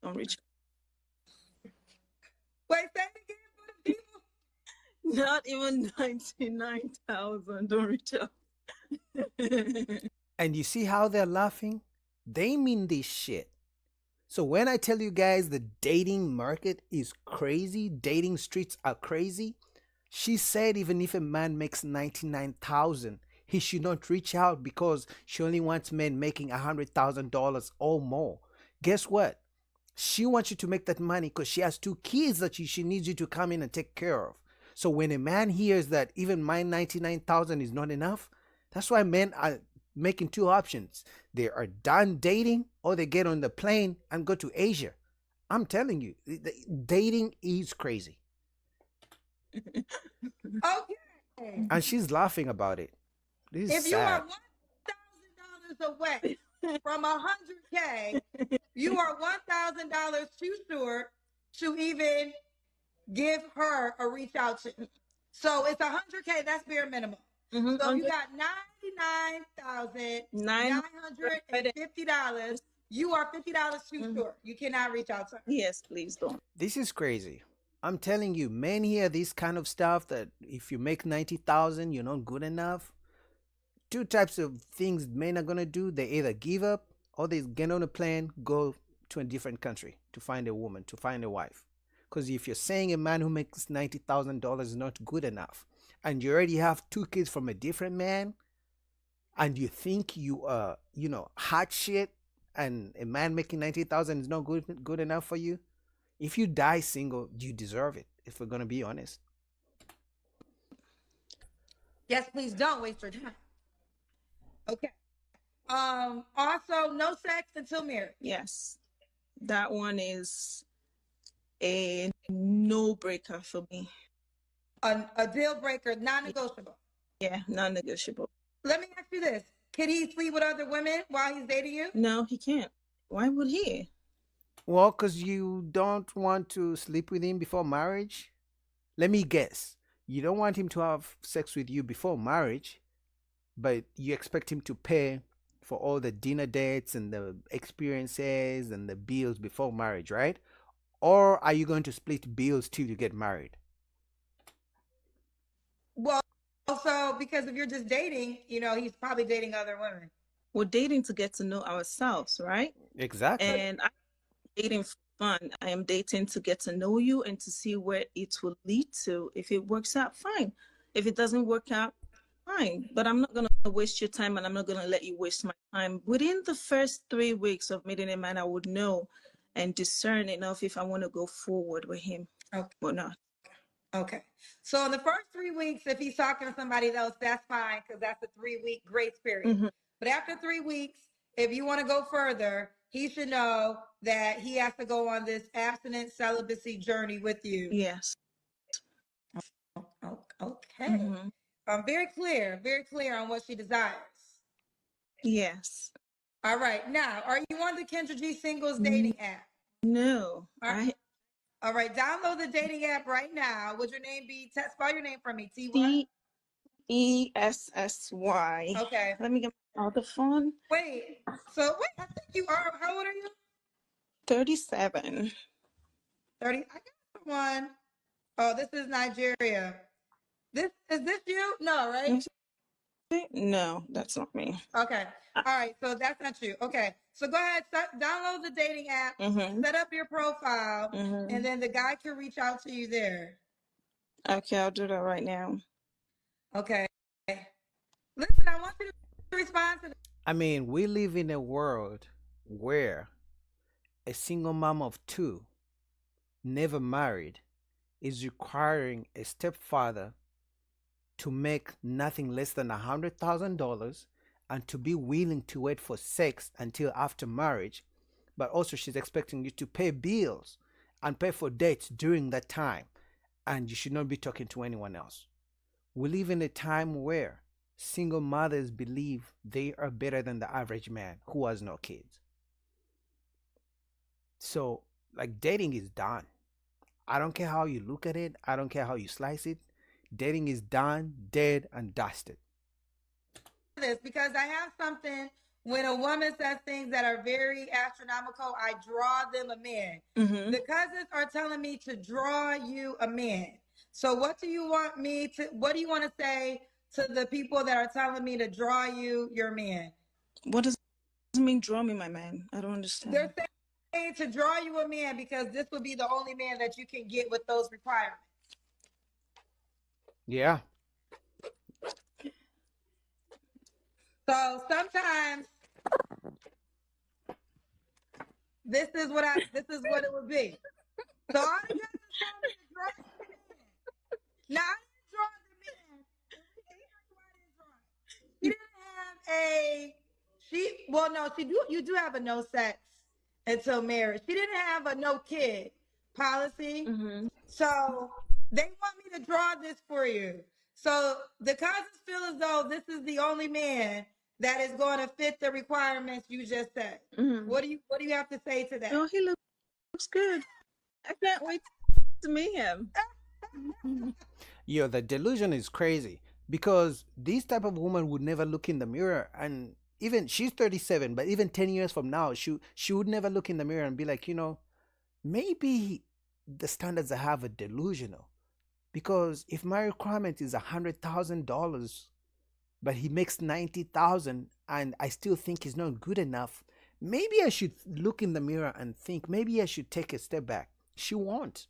Don't reach. Wait, say it again for the people. Not even 99,000. Don't reach out. And you see how they're laughing? They mean this shit. So when I tell you guys the dating market is crazy, dating streets are crazy, she said even if a man makes 99,000, he should not reach out because she only wants men making $100,000 or more. Guess what? She wants you to make that money because she has 2 kids that she needs you to come in and take care of. So when a man hears that even my 99,000 is not enough, that's why men are making 2 options. They are done dating or they get on the plane and go to Asia. I'm telling you, dating is crazy. Okay. And she's laughing about it. This is If you are sad. $1,000 away from 100K, you are $1,000 too short to even give her a reach out to. So it's 100K, that's bare minimum. Mhm, So you 100 got $99,950. You are $50 too short. You cannot reach out to her. Yes, please don't. This is crazy. I'm telling you, men hear this kind of stuff that if you make 90,000, you're not good enough. 2 types of things men are gonna do. They either give up or they get on a plane, go to a different country to find a woman, to find a wife. Because if you're saying a man who makes $90,000 is not good enough, and you already have 2 kids from a different man, and you think you are, hot shit, and a man making 90,000 is not good enough for you, if you die single, you deserve it. If we're gonna be honest. Yes, please don't waste your time. Okay. Also, no sex until marriage. Yes. That one is a no breaker for me. A deal breaker, non-negotiable. Yeah, non negotiable. Let me ask you this: can he sleep with other women while he's dating you? No, he can't. Why would he? Well, because you don't want to sleep with him before marriage? Let me guess. You don't want him to have sex with you before marriage, but you expect him to pay for all the dinner dates and the experiences and the bills before marriage, right? Or are you going to split bills till you get married? Well, also because if you're just dating, he's probably dating other women. We're dating to get to know ourselves, right? Exactly. And I'm dating for fun. I am dating to get to know you and to see where it will lead to. If it works out, fine. If it doesn't work out, fine. But I'm not going to waste your time and I'm not going to let you waste my time. Within the first 3 weeks of meeting a man, I would know and discern enough if I want to go forward with him or not. Okay. So in the first 3 weeks, if he's talking to somebody else, that's fine because that's a 3-week grace period. Mhm. But after 3 weeks, if you want to go further, he should know that he has to go on this abstinent celibacy journey with you. Yes. Okay. Mhm. Very clear on what she desires. Yes. All right. Now, are you on the Kendra G Singles dating app? No. All right. Download the dating app right now. Would your name be? Spell your name for me. T what? Tessy. Okay. Let me get my other phone. Wait. I think you are. How old are you? 37. 30. I got one. Oh, this is Nigeria. Is this you? No, right? No, that's not me. Okay. All right. So that's not you. Okay. So go ahead, download the dating app, set up your profile, and then the guy can reach out to you there. Okay, I'll do that right now. Okay. Listen, I want you to respond to I mean, we live in a world where a single mom of 2, never married, is requiring a stepfather to make nothing less than $100,000 and to be willing to wait for sex until after marriage, but also she's expecting you to pay bills and pay for dates during that time, and you should not be talking to anyone else. We live in a time where single mothers believe they are better than the average man who has no kids. So, like, dating is done. I don't care how you look at it, I don't care how you slice it. Dating is done, dead, and dusted. This because I have something when a woman says things that are very astronomical, I draw them a man. Mm-hmm. The cousins are telling me to draw you a man. So what do you want to say to the people that are telling me to draw you your man? What does it mean, draw me my man? I don't understand. They're saying to draw you a man because this would be the only man that you can get with those requirements. Yeah. So sometimes this is what it would be. So all the guys is telling me to draw the man. Now I didn't draw the man. She didn't have you do have a no sex until marriage. She didn't have a no kid policy. Mm-hmm. So they want me to draw this for you. So the cousins feel as though this is the only man that is going to fit the requirements you just said. Mm-hmm. What do you have to say to that? Oh, he looks good. I can't wait to meet him. Yo, the delusion is crazy because these type of women would never look in the mirror, and even she's 37, but even 10 years from now, she would never look in the mirror and be like, maybe the standards I have are delusional. Because if my requirement is $100,000, but he makes 90,000, and I still think he's not good enough, maybe I should look in the mirror and think maybe I should take a step back. She won't.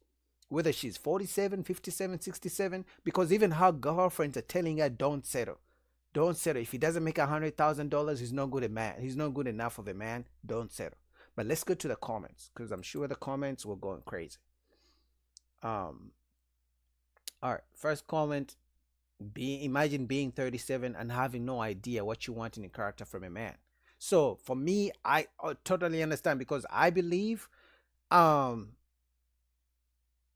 Whether she's 47, 57, 67, because even her girlfriends are telling her, don't settle. Don't settle. If he doesn't make $100,000, he's not good a man. He's not good enough of a man. Don't settle. But let's go to the comments, because I'm sure the comments were going crazy. All right, first comment. Imagine being 37 and having no idea what you want in a character from a man. So for me, I totally understand, because I believe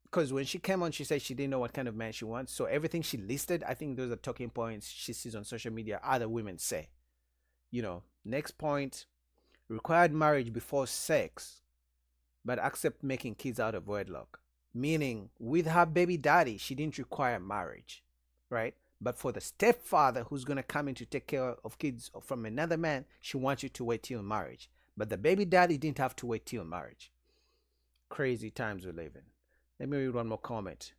because when she came on, she said she didn't know what kind of man she wants. So everything she listed, I think those are talking points she sees on social media other women say. Next point, required marriage before sex, but accept making kids out of wedlock. Meaning, with her baby daddy, she didn't require marriage, right? But for the stepfather who's going to come in to take care of kids from another man, she wants you to wait till marriage. But the baby daddy didn't have to wait till marriage. Crazy times we live in. Let me read one more comment.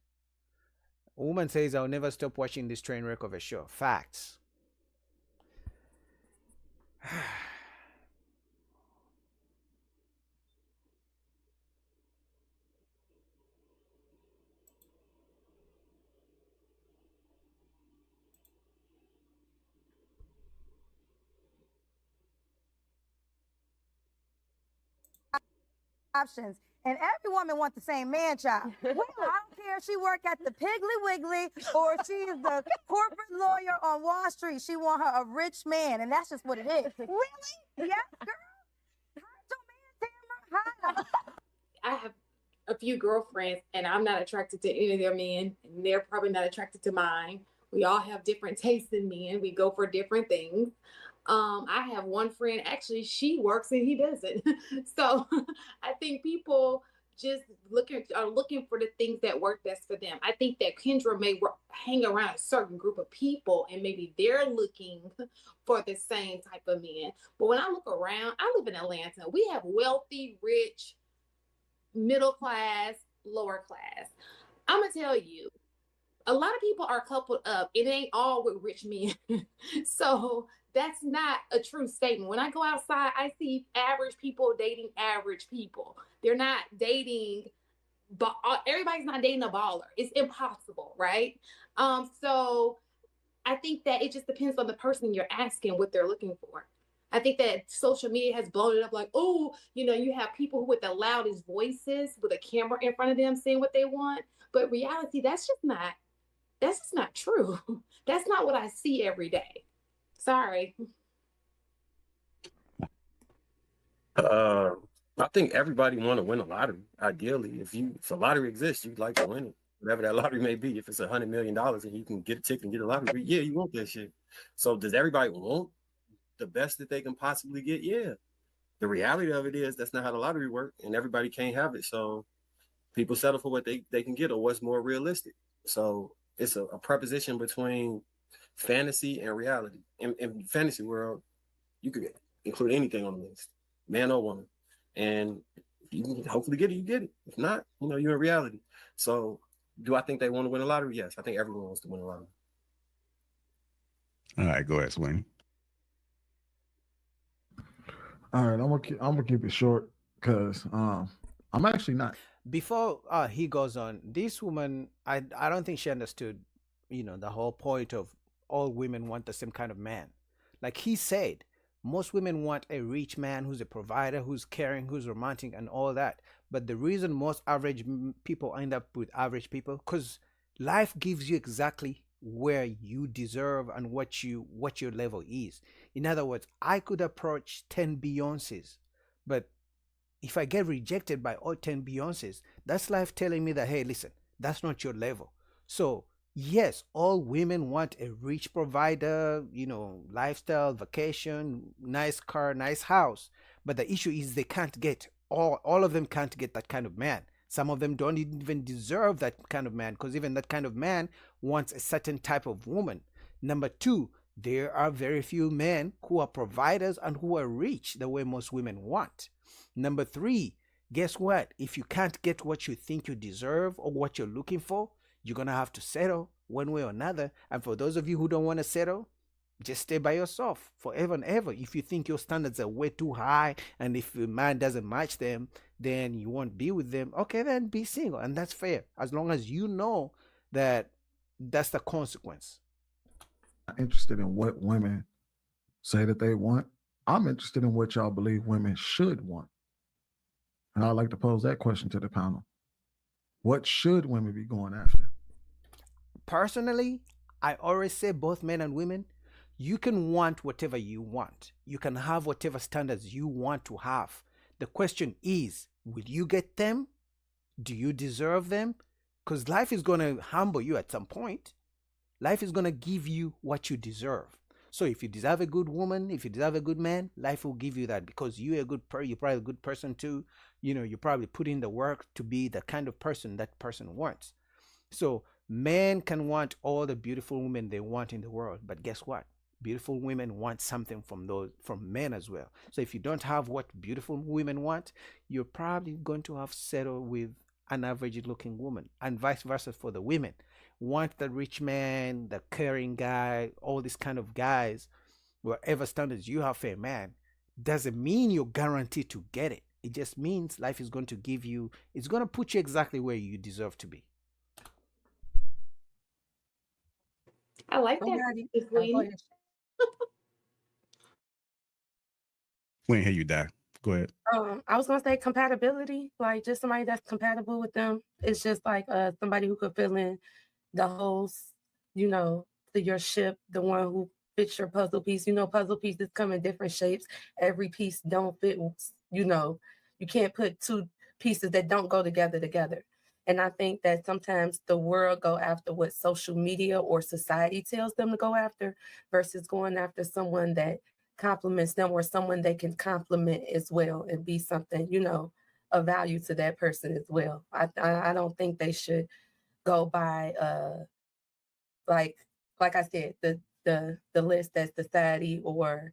A woman says, I'll never stop watching this train wreck of a show. Facts. Options. And every woman wants the same man child. Well, I don't care if she work at the Piggly Wiggly or she's the corporate lawyer on Wall Street. She want her a rich man, and that's just what it is. Really? Yeah, girl. I have a few girlfriends, and I'm not attracted to any of their men, and they're probably not attracted to mine. We all have different tastes in men. We go for different things. I have one friend, actually, she works and he doesn't. So I think people just are looking for the things that work best for them. I think that Kendra may hang around a certain group of people and maybe they're looking for the same type of men. But when I look around, I live in Atlanta. We have wealthy, rich, middle class, lower class. I'm going to tell you, a lot of people are coupled up. It ain't all with rich men. So that's not a true statement. When I go outside, I see average people dating average people. They're not dating, but everybody's not dating a baller. It's impossible, right? So I think that it just depends on the person you're asking what they're looking for. I think that social media has blown it up like, oh, you have people with the loudest voices with a camera in front of them saying what they want. But reality, that's just not true. That's not what I see every day. Sorry. I think everybody want to win a lottery. Ideally, if a lottery exists, you'd like to win it. Whatever that lottery may be. If it's $100 million and you can get a ticket and get a lottery, yeah, you want that shit. So does everybody want the best that they can possibly get? Yeah. the reality of it is that's not how the lottery works, and everybody can't have it. So people settle for what they can get or what's more realistic. So it's a preposition between fantasy and reality. In fantasy world, you could include anything on the list, man or woman. And if you can hopefully get it, you get it. If not, you're in reality. So do I think they want to win a lottery? Yes, I think everyone wants to win a lottery. All right, go ahead, Swing. All right, I'm gonna keep it short because I'm actually not. Before he goes on, this woman, I don't think she understood, the whole point of all women want the same kind of man. Like he said, most women want a rich man who's a provider, who's caring, who's romantic, and all that. But the reason most average people end up with average people, because life gives you exactly where you deserve and what your level is. In other words, I could approach 10 Beyoncés, but if I get rejected by all 10 Beyoncés, that's life telling me that, hey, listen, that's not your level. So yes, all women want a rich provider, lifestyle, vacation, nice car, nice house. But the issue is they can't get, all of them can't get that kind of man. Some of them don't even deserve that kind of man, because even that kind of man wants a certain type of woman. Number two, there are very few men who are providers and who are rich the way most women want. Number three, guess what? If you can't get what you think you deserve or what you're looking for, you're going to have to settle one way or another. And for those of you who don't want to settle, just stay by yourself forever and ever. If you think your standards are way too high and if a man doesn't match them, then you won't be with them. Okay, then be single. And that's fair. As long as you know that that's the consequence. I'm interested in what women say that they want. I'm interested in what y'all believe women should want. And I'd like to pose that question to the panel. What should women be going after? Personally, I always say, both men and women, you can want whatever you want. You can have whatever standards you want to have. The question is, will you get them? Do you deserve them? Because life is going to humble you at some point. Life is going to give you what you deserve. So if you deserve a good woman, if you deserve a good man, life will give you that, because you're you're probably a good person too. You probably put in the work to be the kind of person that person wants. So men can want all the beautiful women they want in the world, but guess what? Beautiful women want something from men as well. So if you don't have what beautiful women want, you're probably going to have to settle with an average looking woman, and vice versa for the women. Want the rich man, the caring guy, all these kind of guys, whatever standards you have for a man, doesn't mean you're guaranteed to get it. It just means life is going to give you, it's going to put you exactly where you deserve to be. I like I'm that. ready. Miss Go Queen. ahead. We ain't hear you, Di. Go ahead. I was gonna say compatibility, like just somebody that's compatible with them. It's just like somebody who could fill in the holes, to your ship, the one who fits your puzzle piece. Puzzle pieces come in different shapes. Every piece don't fit, you can't put two pieces that don't go together. And I think that sometimes the world go after what social media or society tells them to go after versus going after someone that compliments them or someone they can compliment as well and be something, of value to that person as well. I don't think they should go by like I said, the list that society or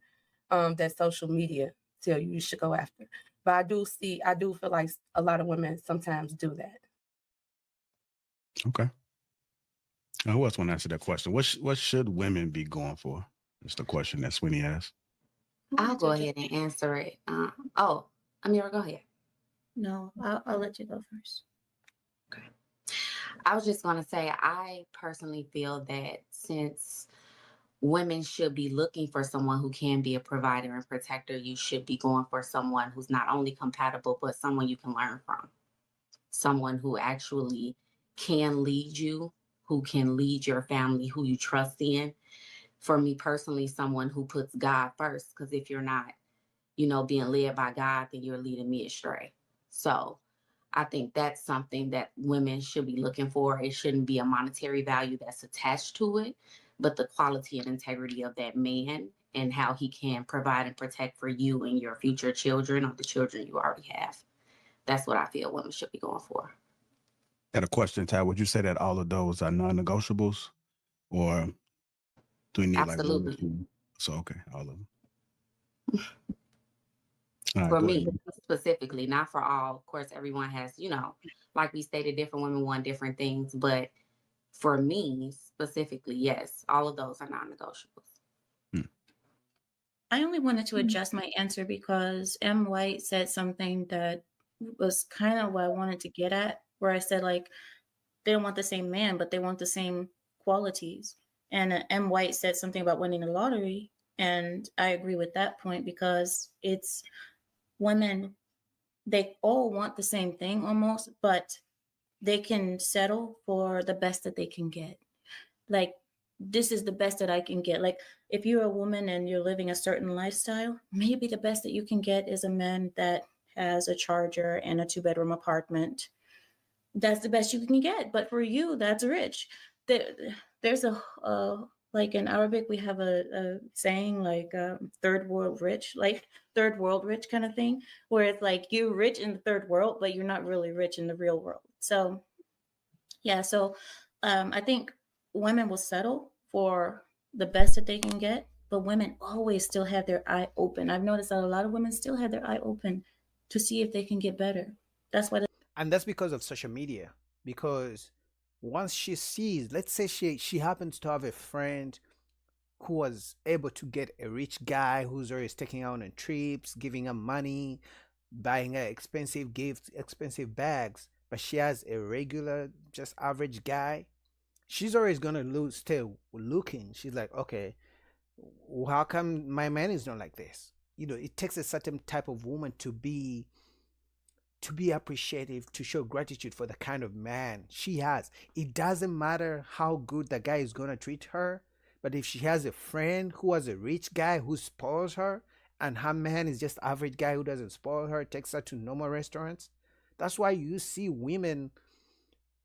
that social media tell you should go after. But I do feel like a lot of women sometimes do that. Okay. Who else want to answer that question? What should women be going for? It's the question that Sweeney asked. I'll go ahead and answer it. Amira, go ahead. No, I'll let you go first. I was just going to say, I personally feel that since women should be looking for someone who can be a provider and protector, you should be going for someone who's not only compatible, but someone you can learn from. Someone who actually can lead you, who can lead your family, who you trust in. For me personally, someone who puts God first, because if you're not, being led by God, then you're leading me astray. So I think that's something that women should be looking for. It shouldn't be a monetary value that's attached to it, but the quality and integrity of that man and how he can provide and protect for you and your future children or the children you already have. That's what I feel women should be going for. Got a question, Ty. Would you say that all of those are non-negotiables, or do we need like one or Absolutely. two? So okay, all of them. All right, For go me ahead. specifically, not for all. Of course, everyone has, like we stated, different women want different things. But for me specifically, yes, all of those are non-negotiables. I only wanted to adjust my answer because M. White said something that was kind of what I wanted to get at, where I said, like, they don't want the same man, but they want the same qualities. And M. White said something about winning the lottery. And I agree with that point because it's women, they all want the same thing almost, but they can settle for the best that they can get. Like, this is the best that I can get. Like, if you're a woman and you're living a certain lifestyle, maybe the best that you can get is a man that has a charger and a 2-bedroom apartment. That's the best you can get. But for you, that's rich. There's like in Arabic, we have a saying like third world rich, like third world rich kind of thing, where it's like you're rich in the third world, but you're not really rich in the real world. So, yeah. So I think women will settle for the best that they can get, but women always still have their eye open. I've noticed that a lot of women still have their eye open to see if they can get better. That's why. And that's because of social media. Because once she sees, let's say she happens to have a friend who was able to get a rich guy who's always taking her on trips, giving her money, buying her expensive gifts, expensive bags, but she has a regular, just average guy, she's always gonna stay looking. She's like, okay, how come my man is not like this? It takes a certain type of woman to be appreciative, to show gratitude for the kind of man she has. It doesn't matter how good the guy is gonna treat her, but if she has a friend who has a rich guy who spoils her, and her man is just average guy who doesn't spoil her, takes her to normal restaurants, that's why you see women,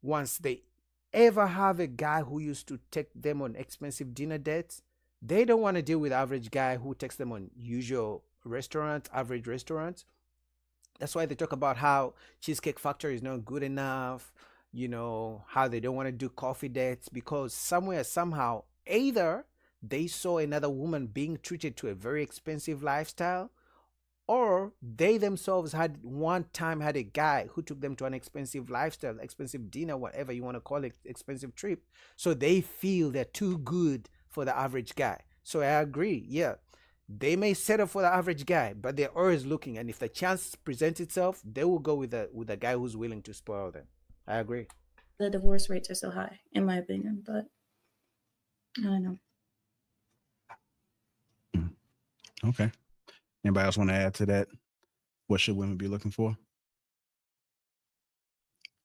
once they ever have a guy who used to take them on expensive dinner dates, they don't want to deal with average guy who takes them on usual restaurants, average restaurants. That's why they talk about how Cheesecake Factory is not good enough, how they don't want to do coffee dates because somewhere, somehow, either they saw another woman being treated to a very expensive lifestyle, or they themselves had one time had a guy who took them to an expensive lifestyle, expensive dinner, whatever you want to call it, expensive trip. So they feel they're too good for the average guy. So I agree. Yeah. They may settle for the average guy, but they're always looking. And if the chance presents itself, they will go with a guy who's willing to spoil them. I agree. The divorce rates are so high, in my opinion, but I don't know. Okay. Anybody else want to add to that? What should women be looking for?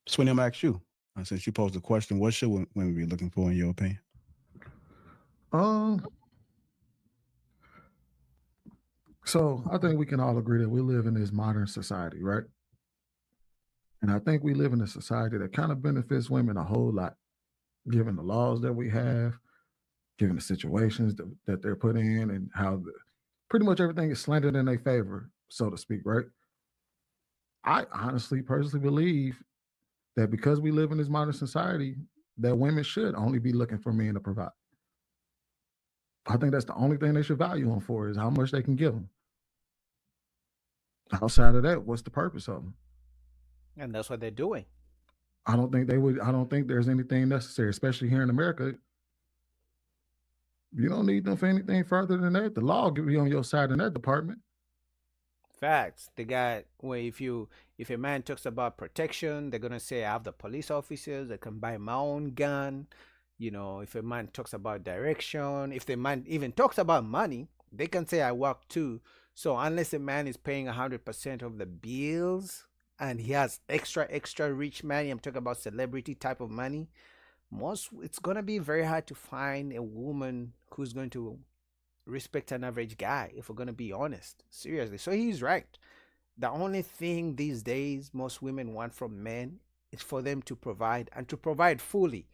Swinny, I'm ask you. Since you posed the question, what should women be looking for in your opinion? So I think we can all agree that we live in this modern society, right? And I think we live in a society that kind of benefits women a whole lot, given the laws that we have, given the situations that they're put in, and how pretty much everything is slanted in their favor, so to speak, right? I honestly, personally believe that because we live in this modern society, that women should only be looking for men to provide. I think that's the only thing they should value them for is how much they can give them. Outside of that, what's the purpose of them? And that's what they're doing. I don't think there's anything necessary, especially here in America. You don't need them for anything further than that. The law will be on your side in that department. Facts. They got if a man talks about protection, they're gonna say I have the police officers, I can buy my own gun. If a man talks about direction, if the man even talks about money, they can say I work too. So unless a man is paying 100% of the bills and he has extra rich money, I'm talking about celebrity type of money, it's gonna be very hard to find a woman who's going to respect an average guy, if we're gonna be honest. Seriously. So he's right. The only thing these days most women want from men is for them to provide, and to provide fully,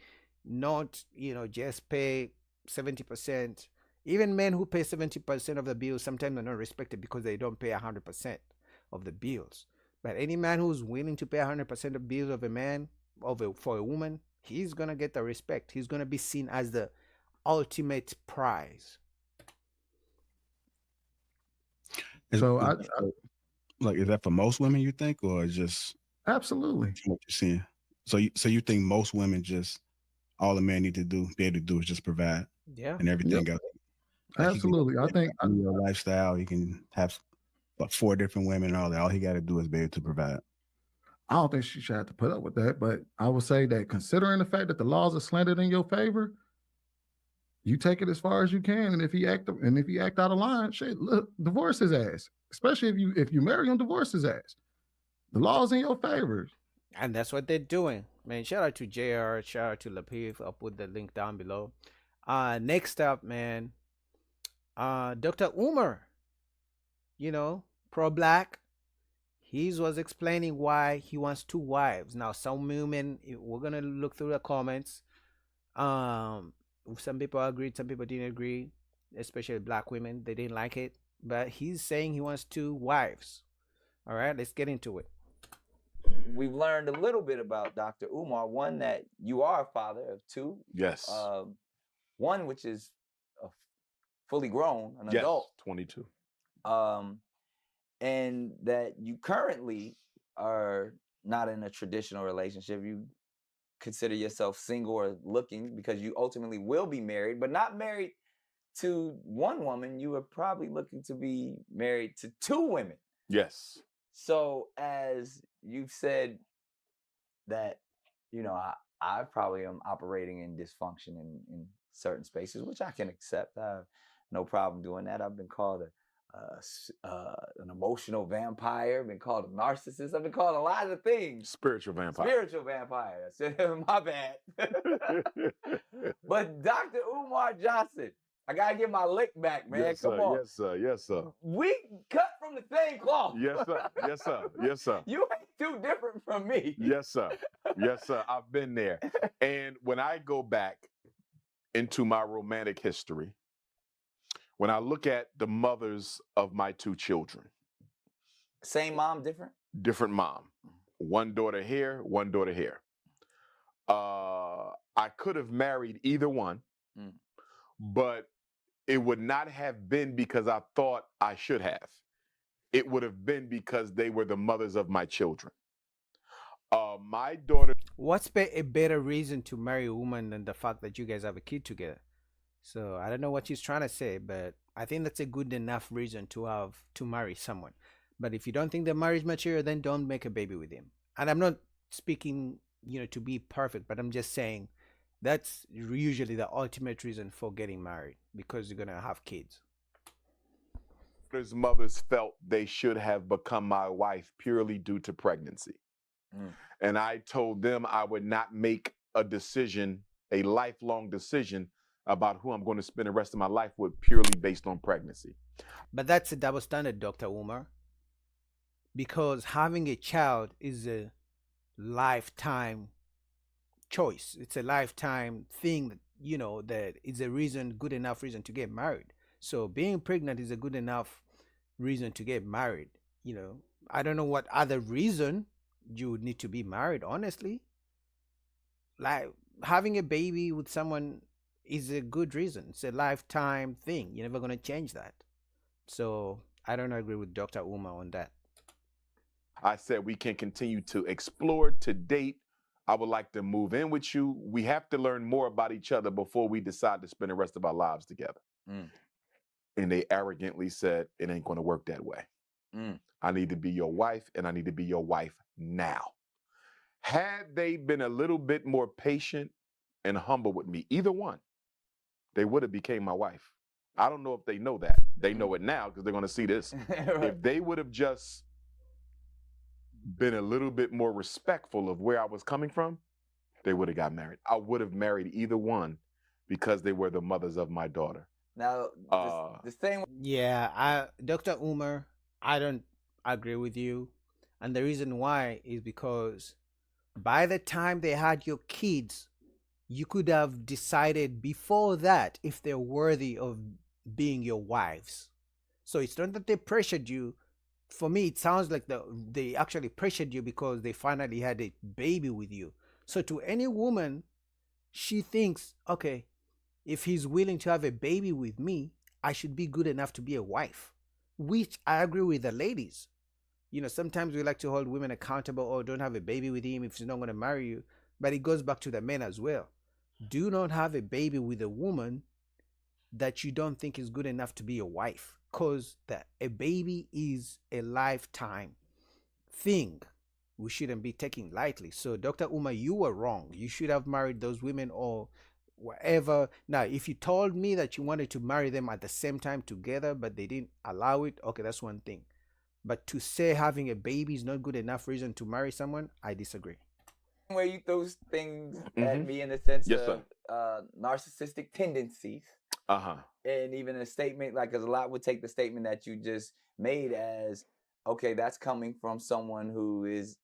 not just pay 70%. Even men who pay 70% of the bills sometimes are not respected because they don't pay 100% of the bills. But any man who's willing to pay 100% of bills of a man, for a woman, he's gonna get the respect. He's gonna be seen as the ultimate prize. So I Like, is that for most women, you think, or just absolutely from what you're seeing? So you think most women just all a man need to be able to do is just provide, Yeah, and everything else. Like, absolutely. I think your lifestyle. He can have like 4 different women and all that. All he got to do is be able to provide. I don't think she should have to put up with that, but I would say that considering the fact that the laws are slanted in your favor, you take it as far as you can. And if he act out of line, shit, look, divorce his ass. Especially if you marry him, divorce his ass. The law's in your favor. And that's what they're doing. Man, shout out to JR, shout out to Lapeef. I'll put the link down below. Next up, man, Dr. Umar, pro-black. He was explaining why he wants 2 wives. Now, some women, we're going to look through the comments. Some people agreed, some people didn't agree, especially black women. They didn't like it. But he's saying he wants 2 wives. All right, let's get into it. We've learned a little bit about Dr. Umar. One, that you are a father of 2. Yes. One, which is fully grown, an adult. 22. And that you currently are not in a traditional relationship. You consider yourself single or looking because you ultimately will be married, but not married to one woman. You are probably looking to be married to 2 women. Yes. So as you've said that, I probably am operating in dysfunction in certain spaces, which I can accept. I have no problem doing that. I've been called an emotional vampire, been called a narcissist. I've been called a lot of things. Spiritual vampire. Spiritual vampire. I said, my bad. But Dr. Umar Johnson, I gotta get my lick back, man. Yes, Come sir. on. Yes, sir. Yes, sir. We cut from the same cloth. Yes, sir. Yes, sir. Yes, sir. You ain't too different from me. Yes, sir. Yes, sir. I've been there. And when I go back into my romantic history, when I look at the mothers of my 2 children. Same mom, different? Different mom. One daughter here, one daughter here. I could have married either one, but it would not have been because I thought I should have. It would have been because they were the mothers of my children. My daughter. What's a better reason to marry a woman than the fact that you guys have a kid together? So I don't know what she's trying to say, but I think that's a good enough reason to marry someone. But if you don't think the marriage material, then don't make a baby with him. And I'm not speaking, to be perfect, but I'm just saying that's usually the ultimate reason for getting married, because you're gonna have kids. Mothers felt they should have become my wife purely due to pregnancy. And I told them I would not make a decision, a lifelong decision, about who I'm going to spend the rest of my life with purely based on pregnancy. But that's a double standard, Dr. Umar. Because having a child is a lifetime choice. It's a lifetime thing that, that is a good enough reason to get married. So being pregnant is a good enough reason to get married. I don't know what other reason you would need to be married, honestly. Like having a baby with someone is a good reason. It's a lifetime thing. You're never going to change that. So I don't agree with Dr. Umar on that. I said we can continue to explore, to date. I would like to move in with you. We have to learn more about each other before we decide to spend the rest of our lives together. And they arrogantly said, it ain't going to work that way. I need to be your wife, and I need to be your wife now. Had they been a little bit more patient and humble with me, either one, they would have became my wife. I don't know if they know that. They know it now because they're going to see this. Right. If they would have just been a little bit more respectful of where I was coming from, they would have got married. I would have married either one because they were the mothers of my daughter. Now, this thing. Yeah, Dr. Umar, I don't agree with you. And the reason why is because by the time they had your kids, you could have decided before that if they're worthy of being your wives. So it's not that they pressured you. For me, it sounds like they actually pressured you because they finally had a baby with you. So to any woman, she thinks, okay, if he's willing to have a baby with me, I should be good enough to be a wife, which I agree with the ladies. Sometimes we like to hold women accountable. Oh, don't have a baby with him if he's not going to marry you. But it goes back to the men as well. Do not have a baby with a woman that you don't think is good enough to be a wife, because a baby is a lifetime thing. We shouldn't be taking lightly. So Dr. Uma, you were wrong. You should have married those women or whatever. Now, if you told me that you wanted to marry them at the same time together, but they didn't allow it, okay, that's one thing. But to say having a baby is not good enough reason to marry someone, I disagree. Where you throw things at me in the sense of narcissistic tendencies. And even a statement, like, because a lot would take the statement that you just made as, okay, that's coming from someone who is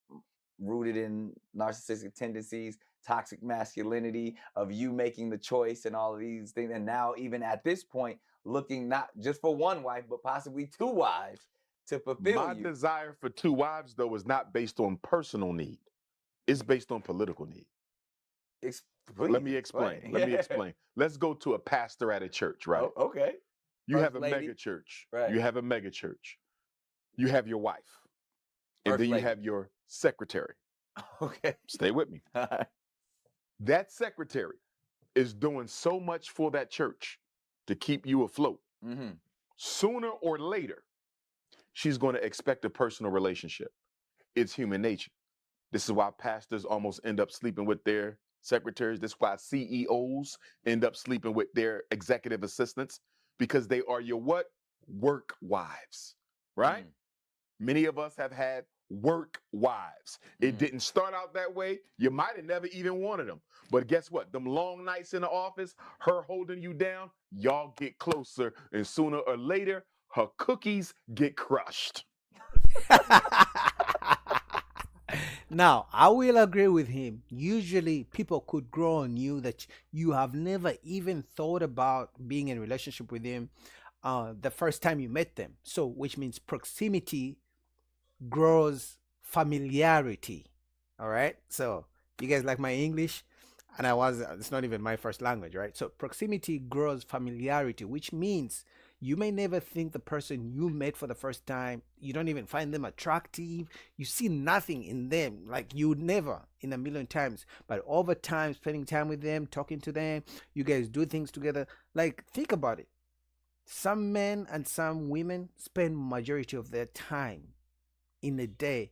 rooted in narcissistic tendencies, toxic masculinity, of you making the choice and all of these things. And now, even at this point, looking not just for one wife, but possibly two wives to fulfill My desire for two wives, though, is not based on personal need. It's based on political need. Let me explain. Let me explain. Let's go to a pastor at a church, right? Oh, okay. You First have a lady. mega church. Right. You have a mega church. You have your wife. And First then you lady. have your secretary. Okay. Stay with me. That secretary is doing so much for that church to keep you afloat. Mm-hmm. Sooner or later, she's going to expect a personal relationship. It's human nature. This is why pastors almost end up sleeping with their secretaries. This is why CEOs end up sleeping with their executive assistants, because they are your what? Work wives, right? Many of us have had work wives. It didn't start out that way. You might have never even wanted them. But guess what? Them long nights in the office, her holding you down, y'all get closer. And sooner or later, her cookies get crushed. Now, I will agree with him. Usually, people could grow on you that you have never even thought about being in a relationship with them the first time you met them. So, which means proximity grows familiarity. All right. So, you guys like my English? And it's not even my first language, right? So, proximity grows familiarity, which means you may never think the person you met for the first time, you don't even find them attractive. You see nothing in them, like you would never in a million times. But over time, spending time with them, talking to them, you guys do things together. Like, think about it. Some men and some women spend majority of their time in a day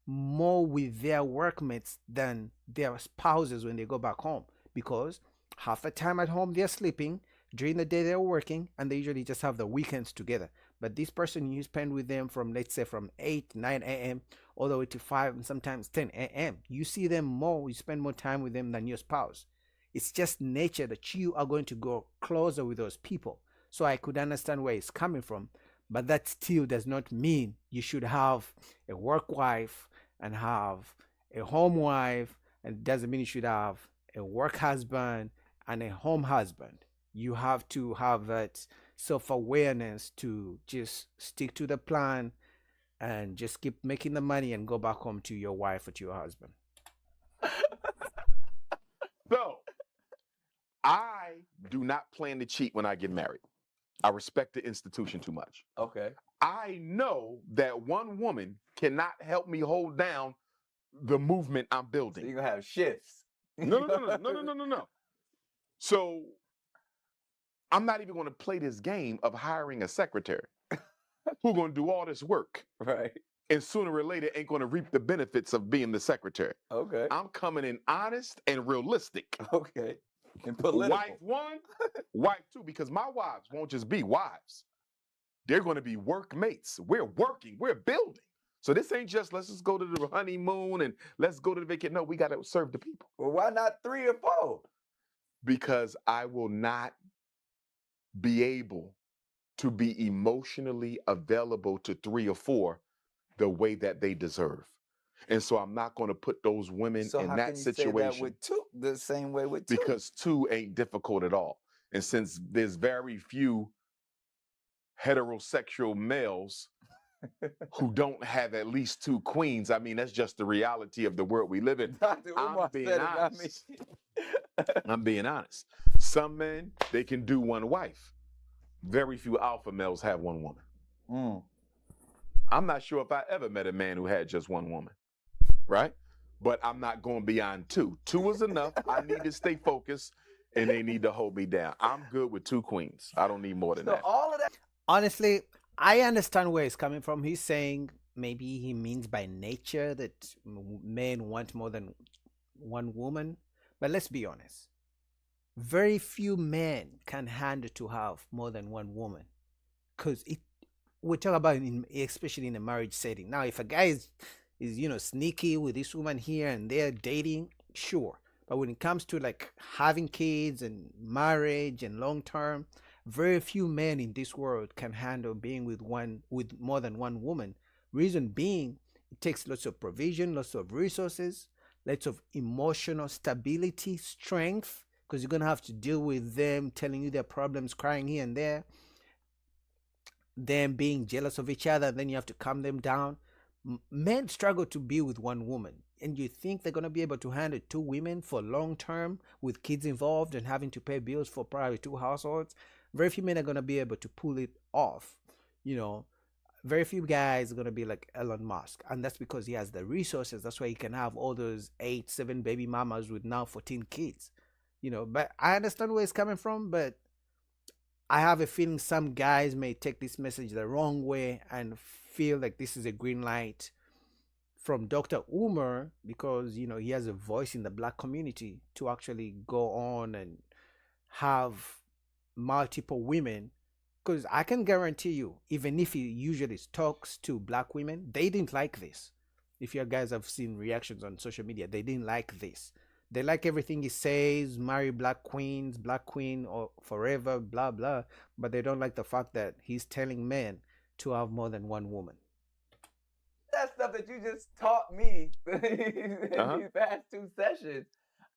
more with their workmates than their spouses when they go back home, because half the time at home they're sleeping, during the day they're working, and they usually just have the weekends together. But this person, you spend with them from, let's say, from 8 9 a.m. all the way to 5 and sometimes 10 a.m. You see them more, you spend more time with them than your spouse. It's just nature that you are going to go closer with those people. So I could understand where it's coming from, but that still does not mean you should have a work wife and have a home wife, and it doesn't mean you should have a work husband and a home husband. You have to have that self-awareness to just stick to the plan and just keep making the money and go back home to your wife or to your husband. So, I do not plan to cheat when I get married. I respect the institution too much. Okay. I know that one woman cannot help me hold down the movement I'm building. So you're going to have shifts. No. So, I'm not even going to play this game of hiring a secretary who's going to do all this work. Right. And sooner or later ain't going to reap the benefits of being the secretary. Okay. I'm coming in honest and realistic. Okay. And political. Wife one, wife two, because my wives won't just be wives. They're going to be workmates. We're working. We're building. So this ain't just, let's just go to the honeymoon and let's go to the vacation. No, we got to serve the people. Well, why not 3 or 4? Because I will not be able to be emotionally available to 3 or 4 the way that they deserve. And so I'm not going to put those women So in how that can you say that situation with two? The same way with two. because two ain't difficult at all. And since there's very few heterosexual males who don't have at least two queens, I mean, that's just the reality of the world we live in. Dr. I'm Umar being said it, not me. honest. I'm being honest. Some men, they can do one wife. Very few alpha males have one woman. Mm. I'm not sure if I ever met a man who had just one woman, right? But I'm not going beyond two. Two is enough. I need to stay focused, and they need to hold me down. I'm good with two queens. I don't need more than So that. all of that. Honestly, I understand where he's coming from. He's saying maybe he means by nature that men want more than one woman. But let's be honest. Very few men can handle to have more than one woman. Because we talk about especially in a marriage setting. Now, if a guy is sneaky with this woman here and they're dating, sure. But when it comes to like having kids and marriage and long term, very few men in this world can handle being with more than one woman. Reason being, it takes lots of provision, lots of resources, lots of emotional stability, strength, because you're gonna have to deal with them telling you their problems, crying here and there, them being jealous of each other, and then you have to calm them down. Men struggle to be with one woman, and you think they're going to be able to handle two women for long term with kids involved and having to pay bills for probably two households. Very few men are going to be able to pull it off. Very few guys are going to be like Elon Musk, and that's because he has the resources. That's why he can have all those 8-7 baby mamas with now 14 kids. But I understand where it's coming from, but I have a feeling some guys may take this message the wrong way and feel like this is a green light from Dr. Umar because, he has a voice in the black community to actually go on and have multiple women. Because I can guarantee you, even if he usually talks to black women, they didn't like this. If you guys have seen reactions on social media, they didn't like this. They like everything he says, marry black queens, black queen or forever, blah, blah. But they don't like the fact that he's telling men to have more than one woman. That stuff that you just taught me in these past 2 sessions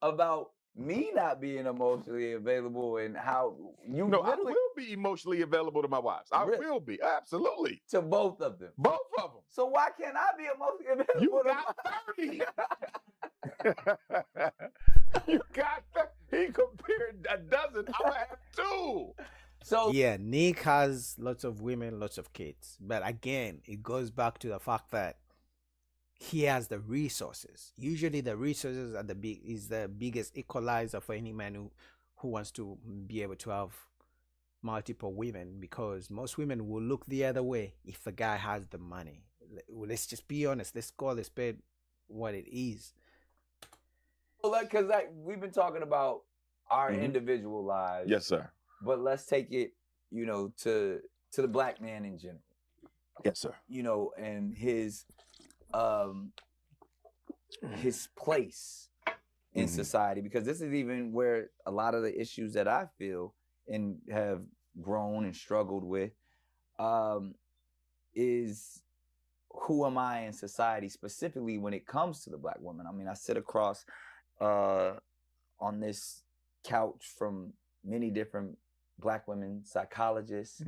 about me not being emotionally available and how you No, I will be emotionally available to my wives. I will be. Absolutely. to both of them. Both of them. So why can't I be emotionally available? You got 30. You got that. He compared a dozen. I have 2. So yeah, Nick has lots of women, lots of kids. But again, it goes back to the fact that he has the resources. Usually the resources are the biggest equalizer for any man who wants to be able to have multiple women, because most women will look the other way if a guy has the money. Let's just be honest. Let's call a spade what it is. Because we've been talking about our individual lives. Yes, sir. But let's take it, to the black man in general. Yes, sir. And his place in society, because this is even where a lot of the issues that I feel and have grown and struggled with is who am I in society, specifically when it comes to the black woman. I mean, I sit across on this couch from many different black women, psychologists,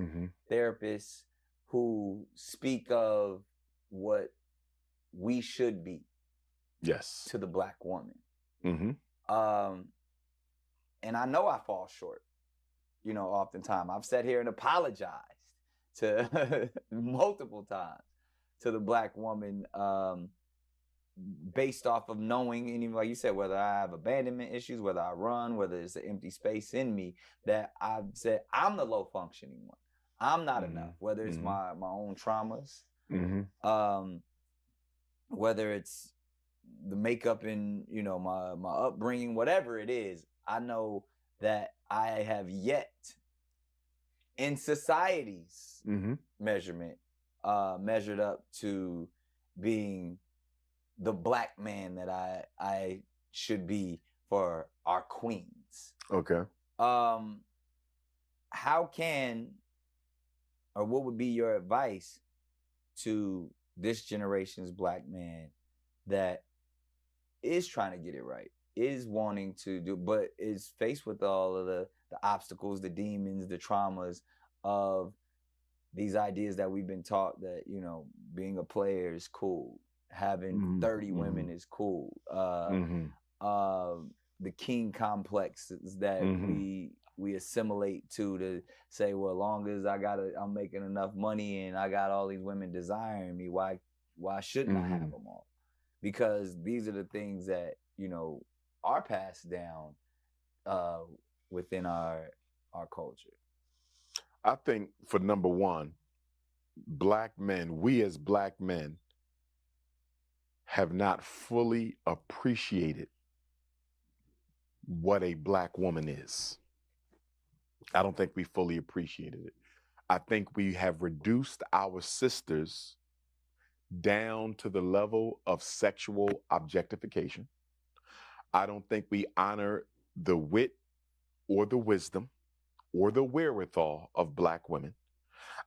therapists, who speak of what we should be to the black woman. And I know I fall short, oftentimes. I've sat here and apologized to multiple times to the black woman based off of knowing, and even like you said, whether I have abandonment issues, whether I run, whether there's an empty space in me, that I've said I'm the low functioning one. I'm not enough, whether it's my own traumas, whether it's the makeup in, my upbringing, whatever it is. I know that I have yet in society's measurement, measured up to being the black man that I should be for our queens. Okay. How can, or what would be your advice to this generation's black man that is trying to get it right, is wanting to do, but is faced with all of the obstacles, the demons, the traumas of these ideas that we've been taught that, you know, being a player is cool, having 30 women is cool, the king complexes that we assimilate to say, well, as long as I'm making enough money and I got all these women desiring me, why shouldn't I have them all? Because these are the things that, you know, are passed down within our culture. I think for number one, Black men, we as Black men have not fully appreciated what a Black woman is. I don't think we fully appreciated it. I think we have reduced our sisters down to the level of sexual objectification. I don't think we honor the wit or the wisdom or the wherewithal of Black women.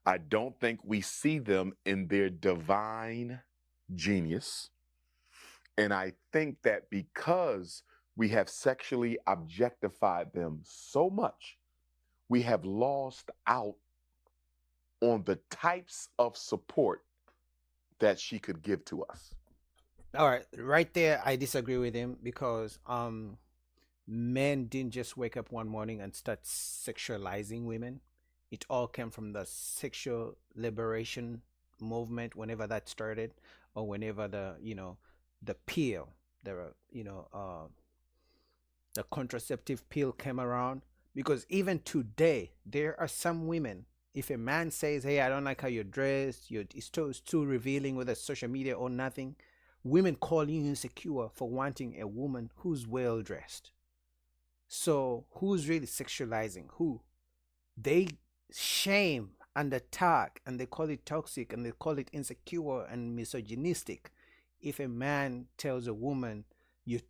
I don't think we see them in their divine genius. And I think that because we have sexually objectified them so much, we have lost out on the types of support that she could give to us. All right, right there, I disagree with him because men didn't just wake up one morning and start sexualizing women. It all came from the sexual liberation movement, whenever that started, or whenever the pill, the contraceptive pill came around. Because even today, there are some women, if a man says, hey, I don't like how you're dressed, it's too revealing, whether it's social media or nothing, women call you insecure for wanting a woman who's well dressed. So who's really sexualizing who? They shame and attack, and they call it toxic, and they call it insecure and misogynistic. If a man tells a woman you're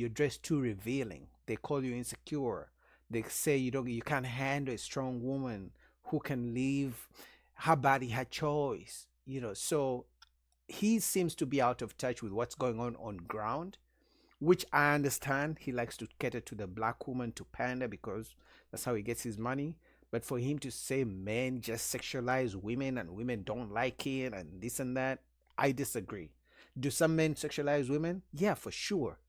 dressed too revealing, they call you insecure. They say you can't handle a strong woman who can leave her body, her choice. So he seems to be out of touch with what's going on ground, which I understand. He likes to cater to the Black woman, to pander, because that's how he gets his money. But for him to say men just sexualize women and women don't like it and this and that, I disagree. Do some men sexualize women? Yeah, for sure.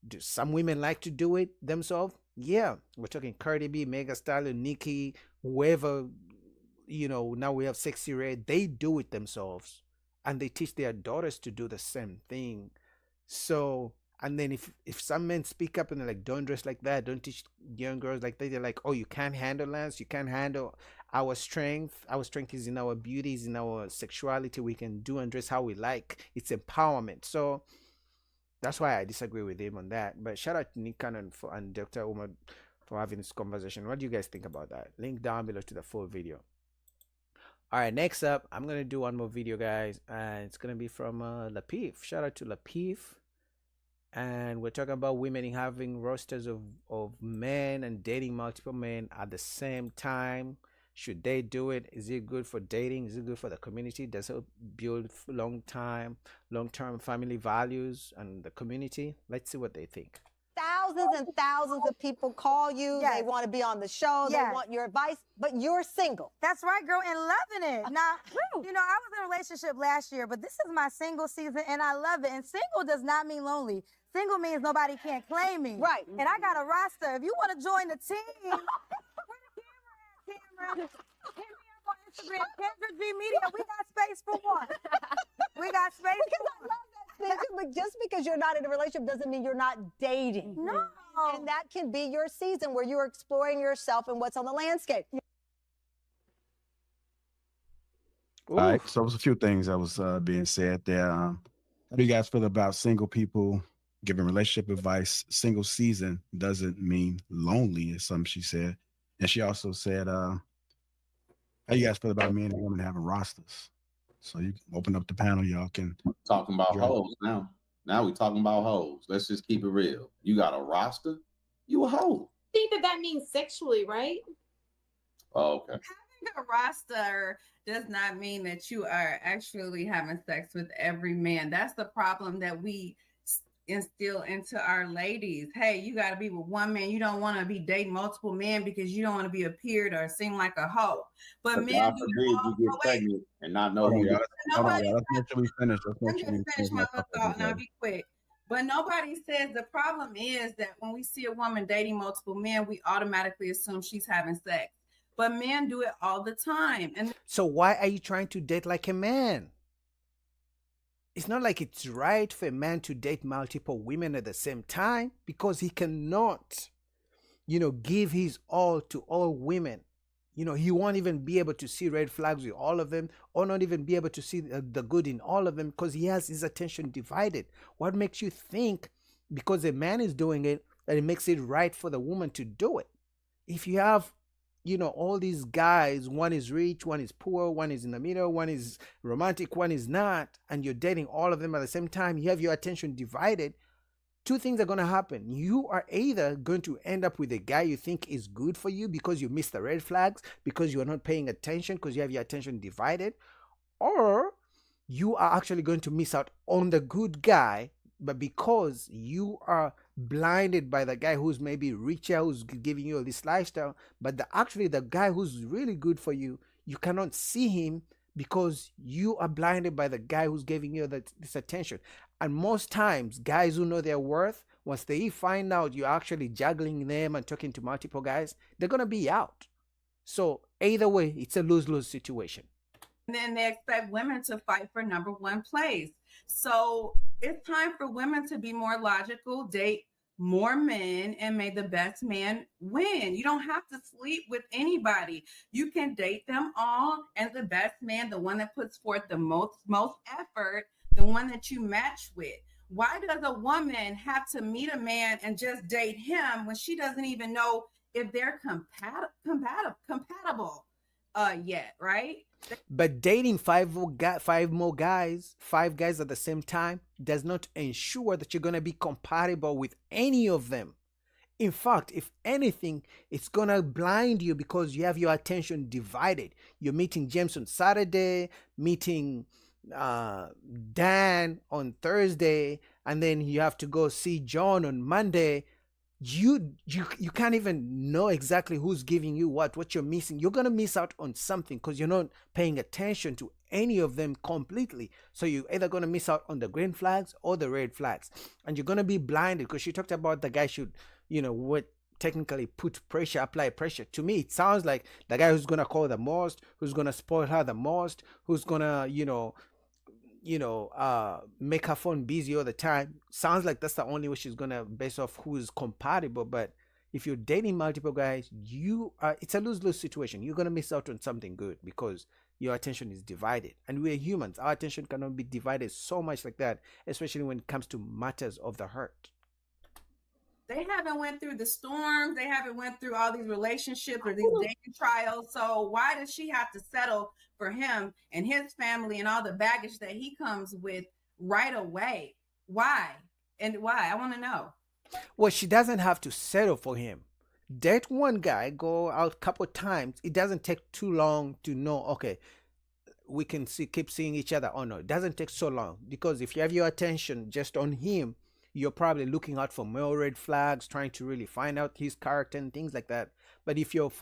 Do some women like to do it themselves? Yeah. We're talking Cardi B, Megan Thee Stallion, Nicki, whoever, now we have Sexy Red. They do it themselves. And they teach their daughters to do the same thing. So, and then if some men speak up and they're like, don't dress like that, don't teach young girls like that, they're like, oh, you can't handle Lance, you can't handle our strength. Our strength is in our beauty, is in our sexuality. We can do and dress how we like. It's empowerment. So that's why I disagree with him on that. But shout out to Nick Cannon and Dr. Umar for having this conversation. What do you guys think about that? Link down below to the full video. All right, next up, I'm going to do one more video, guys. And it's going to be from Lapeef. Shout out to Lapeef. And we're talking about women having rosters of men and dating multiple men at the same time. Should they do it? Is it good for dating? Is it good for the community? Does it build long-term family values and the community? Let's see what they think. Thousands and thousands of people call you. Yes. They want to be on the show. Yes. They want your advice, but you're single. That's right, girl, and loving it. Now, I was in a relationship last year, but this is my single season, and I love it. And single does not mean lonely. Single means nobody can't claim me. Right. And I got a roster. If you want to join the team, where the camera at, hit me up on Instagram, Kendra G Media. We got space for one. We got space for one. I love that, but just because you're not in a relationship doesn't mean you're not dating. No. And that can be your season where you're exploring yourself and what's on the landscape. All right, so there's a few things that was being said there. How do you guys feel about single people giving relationship advice? Single season doesn't mean lonely, is something she said. And she also said, how you guys feel about men and women having rosters? So you can open up the panel, y'all can talking about hoes now. Now we talking about hoes. Let's just keep it real. You got a roster, you a hoe. I think that means sexually, right? Oh, okay. a roster does not mean that you are actually having sex with every man. That's the problem that we instill into our ladies. Hey, you got to be with one man. You don't want to be dating multiple men because you don't want to be appeared or seem like a hoe. But But men God do forbid you get pregnant and not know Hold on, who y'all. you Hold on, Nobody, y'all. Let's make sure we finish. Let's let make me sure we just finish finish my my little thought and I'll be quick. But nobody says the problem is that when we see a woman dating multiple men, we automatically assume she's having sex. But men do it all the time. And So why are you trying to date like a man? It's not like it's right for a man to date multiple women at the same time because he cannot, give his all to all women. He won't even be able to see red flags with all of them or not even be able to see the good in all of them because he has his attention divided. What makes you think because a man is doing it that it makes it right for the woman to do it? If you have all these guys, one is rich, one is poor, one is in the middle, one is romantic, one is not, and you're dating all of them at the same time, you have your attention divided, two things are going to happen. You are either going to end up with a guy you think is good for you because you missed the red flags, because you are not paying attention, because you have your attention divided, or you are actually going to miss out on the good guy, but because you are blinded by the guy who's maybe richer, who's giving you this lifestyle, but actually the guy who's really good for you, you cannot see him because you are blinded by the guy who's giving you this attention. And most times, guys who know their worth, once they find out you're actually juggling them and talking to multiple guys, they're going to be out. So either way, it's a lose-lose situation. And then they expect women to fight for number one place. So it's time for women to be more logical, date more men, and may the best man win. You don't have to sleep with anybody. You can date them all, and the best man, the one that puts forth the most effort, the one that you match with. Why does a woman have to meet a man and just date him when she doesn't even know if they're compatible yet, right? But dating five guys at the same time does not ensure that you're going to be compatible with any of them. In fact, if anything, it's going to blind you because you have your attention divided. You're meeting James on Saturday, meeting Dan on Thursday, and then you have to go see John on Monday. You can't even know exactly who's giving you what you're missing. You're going to miss out on something because you're not paying attention to any of them completely. So you're either going to miss out on the green flags or the red flags, and you're going to be blinded because she talked about the guy should, what technically apply pressure. To me, it sounds like the guy who's going to call the most, who's going to spoil her the most, who's going to, make her phone busy all the time. Sounds like that's the only way she's gonna base off who's compatible. But if you're dating multiple guys, it's a lose-lose situation. You're gonna miss out on something good because your attention is divided. And we're humans. Our attention cannot be divided so much like that, especially when it comes to matters of the heart. They haven't went through the storms. They haven't went through all these relationships or these dating trials. So why does she have to settle for him and his family and all the baggage that he comes with right away? Why? And why? I want to know. Well, she doesn't have to settle for him. Date one guy, go out a couple times. It doesn't take too long to know, okay, we can keep seeing each other. Oh no, it doesn't take so long because if you have your attention just on him, you're probably looking out for more red flags, trying to really find out his character and things like that. But if your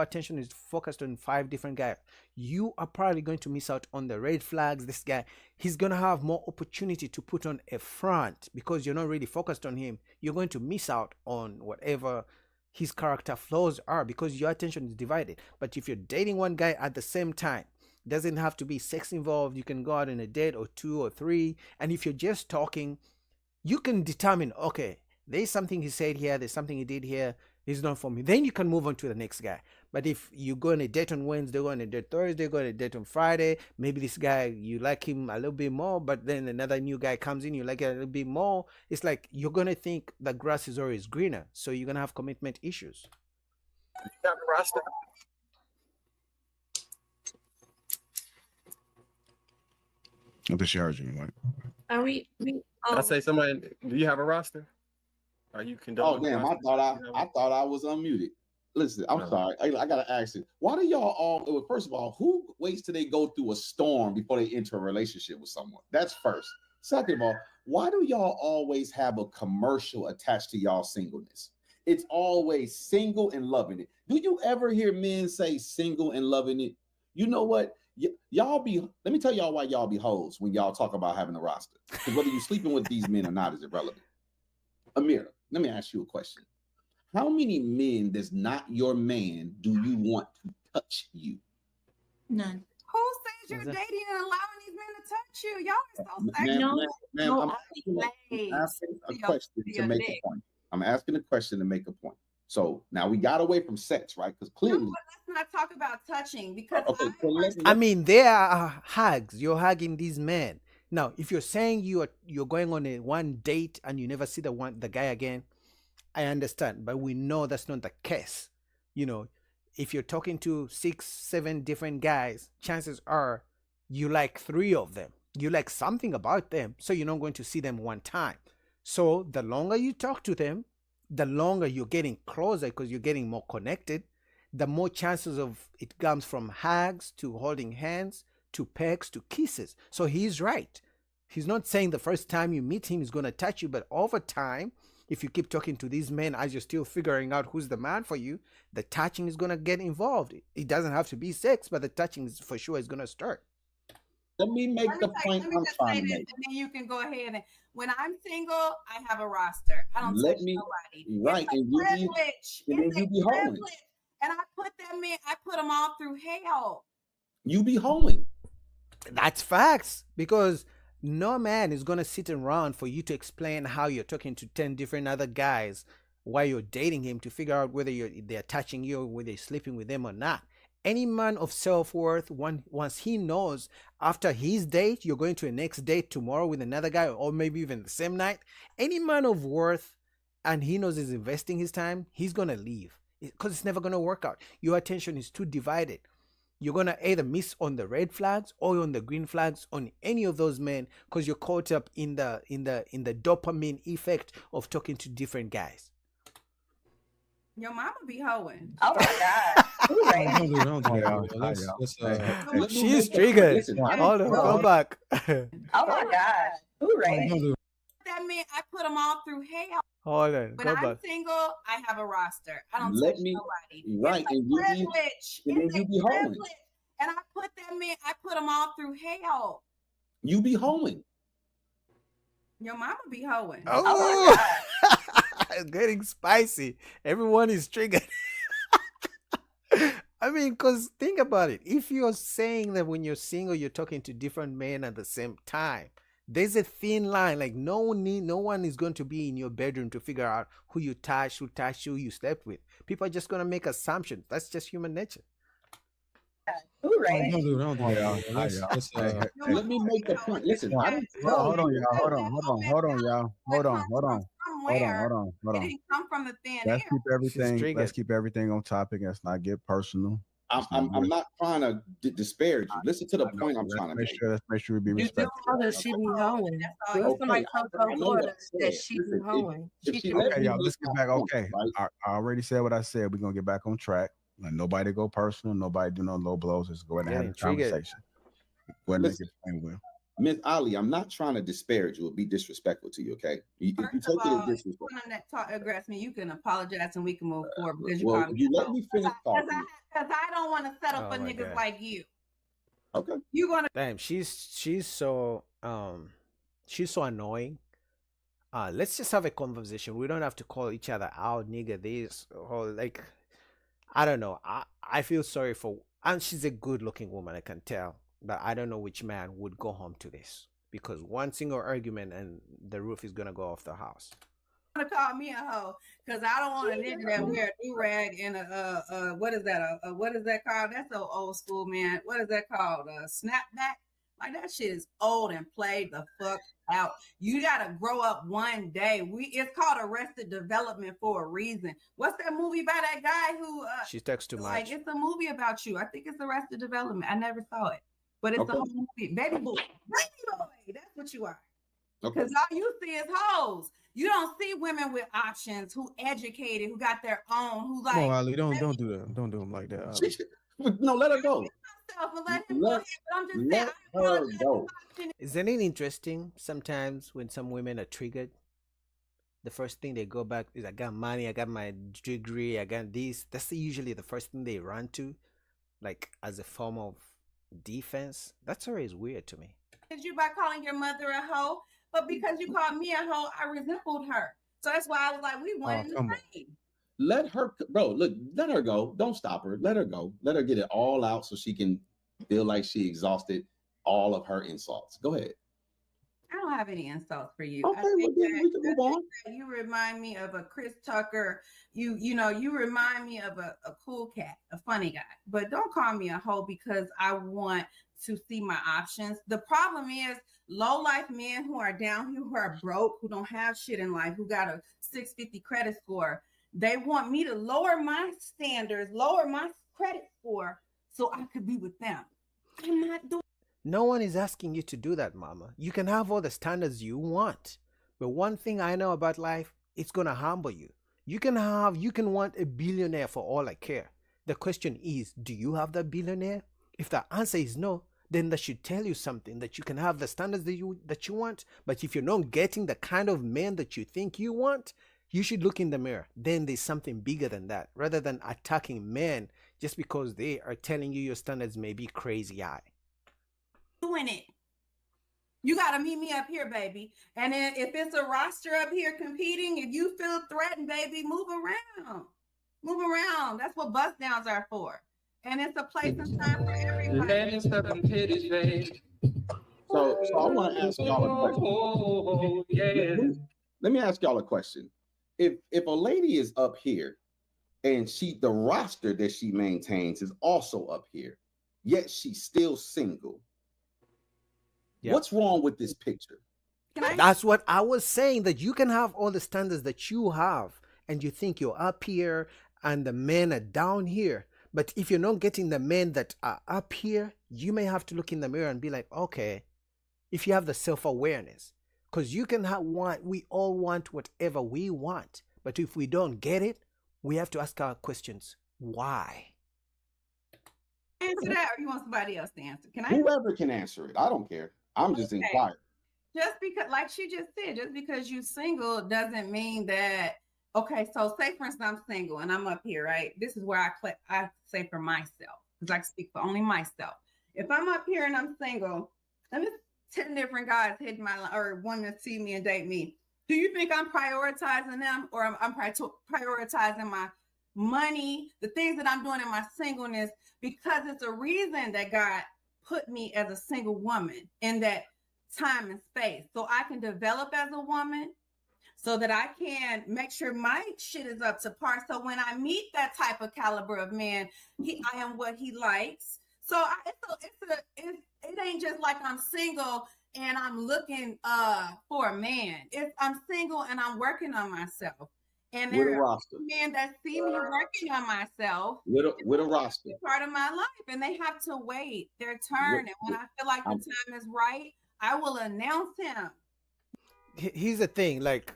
attention is focused on 5 different guys, you are probably going to miss out on the red flags. This guy, he's going to have more opportunity to put on a front because you're not really focused on him. You're going to miss out on whatever his character flaws are because your attention is divided. But if you're dating one guy at the same time, doesn't have to be sex involved. You can go out on a date or 2 or 3. And if you're just talking, you can determine, okay, there's something he said here, there's something he did here, he's not for me. Then you can move on to the next guy. But if you go on a date on Wednesday, go on a date Thursday, go on a date on Friday, maybe this guy, you like him a little bit more, but then another new guy comes in, you like it a little bit more. It's like you're going to think the grass is always greener. So you're going to have commitment issues. You got the roster? I think she heard you, Mike. Are we I say somebody, do you have a roster? Are you condoning? Oh damn! I thought I was unmuted. Listen, I'm sorry. I gotta ask you. Why do y'all all? Well, first of all, who waits till they go through a storm before they enter a relationship with someone? That's first. Second of all, why do y'all always have a commercial attached to y'all singleness? It's always single and loving it. Do you ever hear men say single and loving it? You know what? Y'all be. Let me tell y'all why y'all be hoes when y'all talk about having a roster. Because whether you're sleeping with these men or not is irrelevant. Amira, let me ask you a question. How many men that's not your man do you want to touch you? None. Who says you're dating and allowing these men to touch you? Y'all are so sexy. I'm asking a question to make a point. I'm asking a question to make a point. So now we got away from sex, right? Because clearly, let's not talk about touching because I mean, there are hugs. You're hugging these men. Now, if you're saying you're going on a one date and you never see the guy again, I understand, but we know that's not the case. You know, if you're talking to 6, 7 different guys, chances are you like 3 of them. You like something about them, so you're not going to see them one time. So the longer you talk to them, the longer you're getting closer because you're getting more connected, the more chances of it comes from hugs to holding hands to pecks to kisses. So he's right. He's not saying the first time you meet him he's going to touch you, but over time, if you keep talking to these men as you're still figuring out who's the man for you, the touching is going to get involved. It doesn't have to be sex, but the touching is for sure is going to start. Let me make the point I'm trying to make. And then you can go ahead and when I'm single, I have a roster. I don't touch nobody. Right, and you be hoeing. And I put them all through hell. You be hoeing. That's facts, because no man is going to sit around for you to explain how you're talking to 10 different other guys while you're dating him to figure out whether they're touching you or whether you're sleeping with them or not. Any man of self-worth, once he knows after his date, you're going to a next date tomorrow with another guy or maybe even the same night, any man of worth and he knows he's investing his time, he's going to leave because it's never going to work out. Your attention is too divided. You're going to either miss on the red flags or on the green flags on any of those men because you're caught up in the dopamine effect of talking to different guys. Your mama be hoeing. Oh my God. She's triggered. Hold on, go back. Oh my God. Who raised? That meant I put them all through hell. Hold on, when I'm back. single, I have a roster. I don't touch nobody. Right, it's a privilege. It's a privilege. And I put them all through hell. You be hoeing. Your mama be hoeing. Oh, it's getting spicy. Everyone is triggered. I mean, because think about it. If you're saying that when you're single, you're talking to different men at the same time, there's a thin line. Like no one is going to be in your bedroom to figure out who you touched, who you slept with. People are just going to make assumptions. That's just human nature. Let me make the point. Listen, hold on, y'all. Hold on. It didn't come from the thin air. Let's keep everything on topic. Let's not get personal. I'm not trying to disparage you. Listen to the point I'm trying to make. Let's make sure we be respectful. She be hoeing. Somebody told her daughter that she be hoeing. Okay, y'all, let's get back. Okay, I already said what I said. We're gonna get back on track. Let nobody go personal. Nobody do no low blows. Let's go ahead and have a conversation. Go ahead and make it plain, Will. Ms. Ali, I'm not trying to disparage you or be disrespectful to you, okay? If you take it as disrespectful. That aggress me, you can apologize and we can move forward because you let me finish talking. Because I don't want to settle for niggas like you. Okay. You gonna damn, she's so annoying. Let's just have a conversation. We don't have to call each other out, nigga, this or like I don't know. I feel sorry for, and she's a good looking woman, I can tell. But I don't know which man would go home to this because one single argument and the roof is gonna go off the house. Want to call me a hoe because I don't want a nigga that wear a do-rag and a what is that? What is that called? That's so old school, man. What is that called? A snapback? Like that shit is old and played the fuck out. You gotta grow up one day. It's called Arrested Development for a reason. What's that movie by that guy who she texts too much? Like it's a movie about you. I think it's Arrested Development. I never saw it. But it's a whole movie. Baby boy. That's what you are. Okay. Because all you see is hoes. You don't see women with options, who educated, who got their own, who Come on, like. Ali. Don't do that. Don't do him like that, Ali. No, let her go. Myself and let him go ahead. But I'm just saying, Let her go. Isn't it interesting sometimes when some women are triggered? The first thing they go back is, I got money, I got my degree, I got this. That's usually the first thing they run to, like as a form of defense. That's always weird to me. You by calling your mother a hoe, but because you called me a hoe, I resembled her. So that's why I was like, we one in the same. Let her, bro. Look, let her go. Don't stop her. Let her go. Let her get it all out so she can feel like she exhausted all of her insults. Go ahead. I don't have any insults for you. Okay, well, then we can move on. You remind me of a Chris Tucker. You remind me of a cool cat, a funny guy. But don't call me a hoe because I want to see my options. The problem is low life men who are down here, who are broke, who don't have shit in life, who got a 650 credit score. They want me to lower my standards, lower my credit score so I could be with them. I'm not doing. No one is asking you to do that, mama. You can have all the standards you want. But one thing I know about life, it's going to humble you. You can want a billionaire for all I care. The question is, do you have that billionaire? If the answer is no, then that should tell you something, that you can have the standards that you want. But if you're not getting the kind of man that you think you want, you should look in the mirror. Then there's something bigger than that, rather than attacking men just because they are telling you your standards may be crazy high. Doing it. You got to meet me up here, baby. And then if it's a roster up here competing, if you feel threatened, baby, move around. Move around. That's what bust downs are for. And it's a place and time for everybody. So I want to ask y'all a question. Let me ask y'all a question. If a lady is up here and the roster that she maintains is also up here, yet she's still single, what's wrong with this picture? That's what I was saying, that you can have all the standards that you have and you think you're up here and the men are down here. But if you're not getting the men that are up here, you may have to look in the mirror and be like, okay, if you have the self-awareness, because you can we all want whatever we want. But if we don't get it, we have to ask our questions. Why? Answer that, or you want somebody else to answer? Can I? Whoever can answer it. I don't care. I'm just inquiring. Just because, like she just said, just because you're single doesn't mean that. Okay, so say for instance I'm single and I'm up here, right? This is where I say for myself, because I can speak for only myself. If I'm up here and I'm single, and there's 10 different guys hitting or wanting to see me and date me, do you think I'm prioritizing them, or I'm prioritizing my money, the things that I'm doing in my singleness, because it's a reason that God put me as a single woman in that time and space, so I can develop as a woman, so that I can make sure my shit is up to par. So when I meet that type of caliber of man, I am what he likes. So it ain't just like I'm single and I'm looking for a man. I'm single and I'm working on myself. And with a there roster. are men that see me working on myself with a roster, part of my life, and they have to wait their turn. And when I feel like the time is right, I will announce him. Here's the thing, like,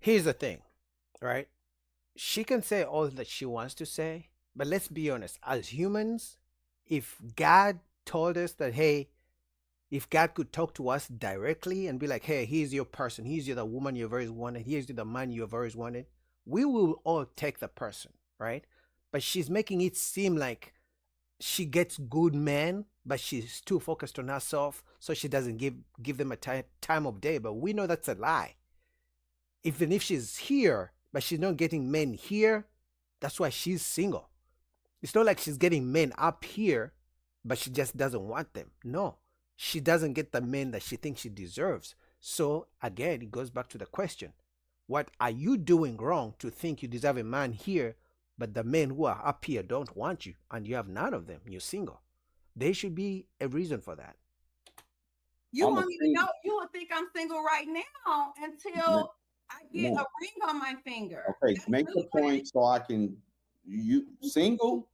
here's the thing, right? She can say all that she wants to say, but let's be honest, as humans, if God told us that, hey, if God could talk to us directly and be like, hey, here's your person, here's the woman you've always wanted, here's the man you've always wanted, we will all take the person, right? But she's making it seem like she gets good men, but she's too focused on herself, so she doesn't give them a time of day. But we know that's a lie. Even if she's here, but she's not getting men here, that's why she's single. It's not like she's getting men up here, but she just doesn't want them. No, she doesn't get the men that she thinks she deserves. So again, it goes back to the question. What are you doing wrong to think you deserve a man here, but the men who are up here don't want you, and you have none of them? You're single. There should be a reason for that. You want me to know? You would think I'm single right now until I get No. a ring on my finger. Okay, That's make really the what it point so I can. You single,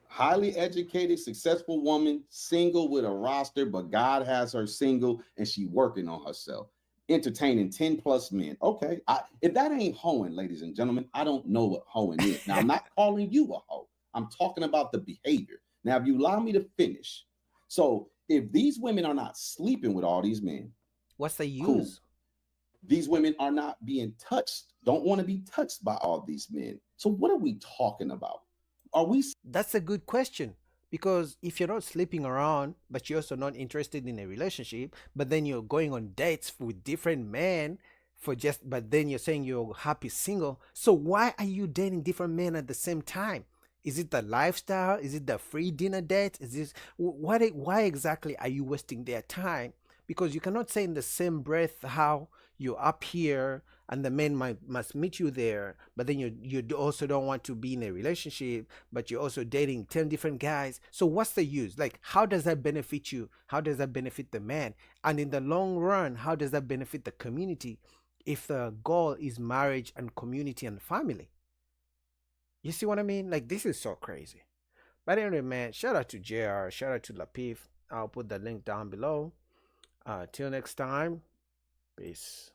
highly educated, successful woman, single with a roster, but God has her single and she working on herself, entertaining 10 plus men. Okay, if that ain't hoeing, ladies and gentlemen, I don't know what hoeing is. Now, I'm not calling you a hoe. I'm talking about the behavior. Now, if you allow me to finish. So if these women are not sleeping with all these men, what's the use? cool. These women are not being touched, don't want to be touched by all these men. So what are we talking about? Are we? That's a good question. Because if you're not sleeping around, but you're also not interested in a relationship, but then you're going on dates with different men but then you're saying you're happy single. So why are you dating different men at the same time? Is it the lifestyle? Is it the free dinner date? Is this why exactly are you wasting their time? Because you cannot say in the same breath how you're up here and the men must meet you there, but then you also don't want to be in a relationship, but you're also dating 10 different guys. So what's the use? Like, how does that benefit you? How does that benefit the man? And in the long run, how does that benefit the community if the goal is marriage and community and family? You see what I mean? Like, this is so crazy. But anyway, man, shout out to JR, shout out to Lapif. I'll put the link down below. Till next time, peace.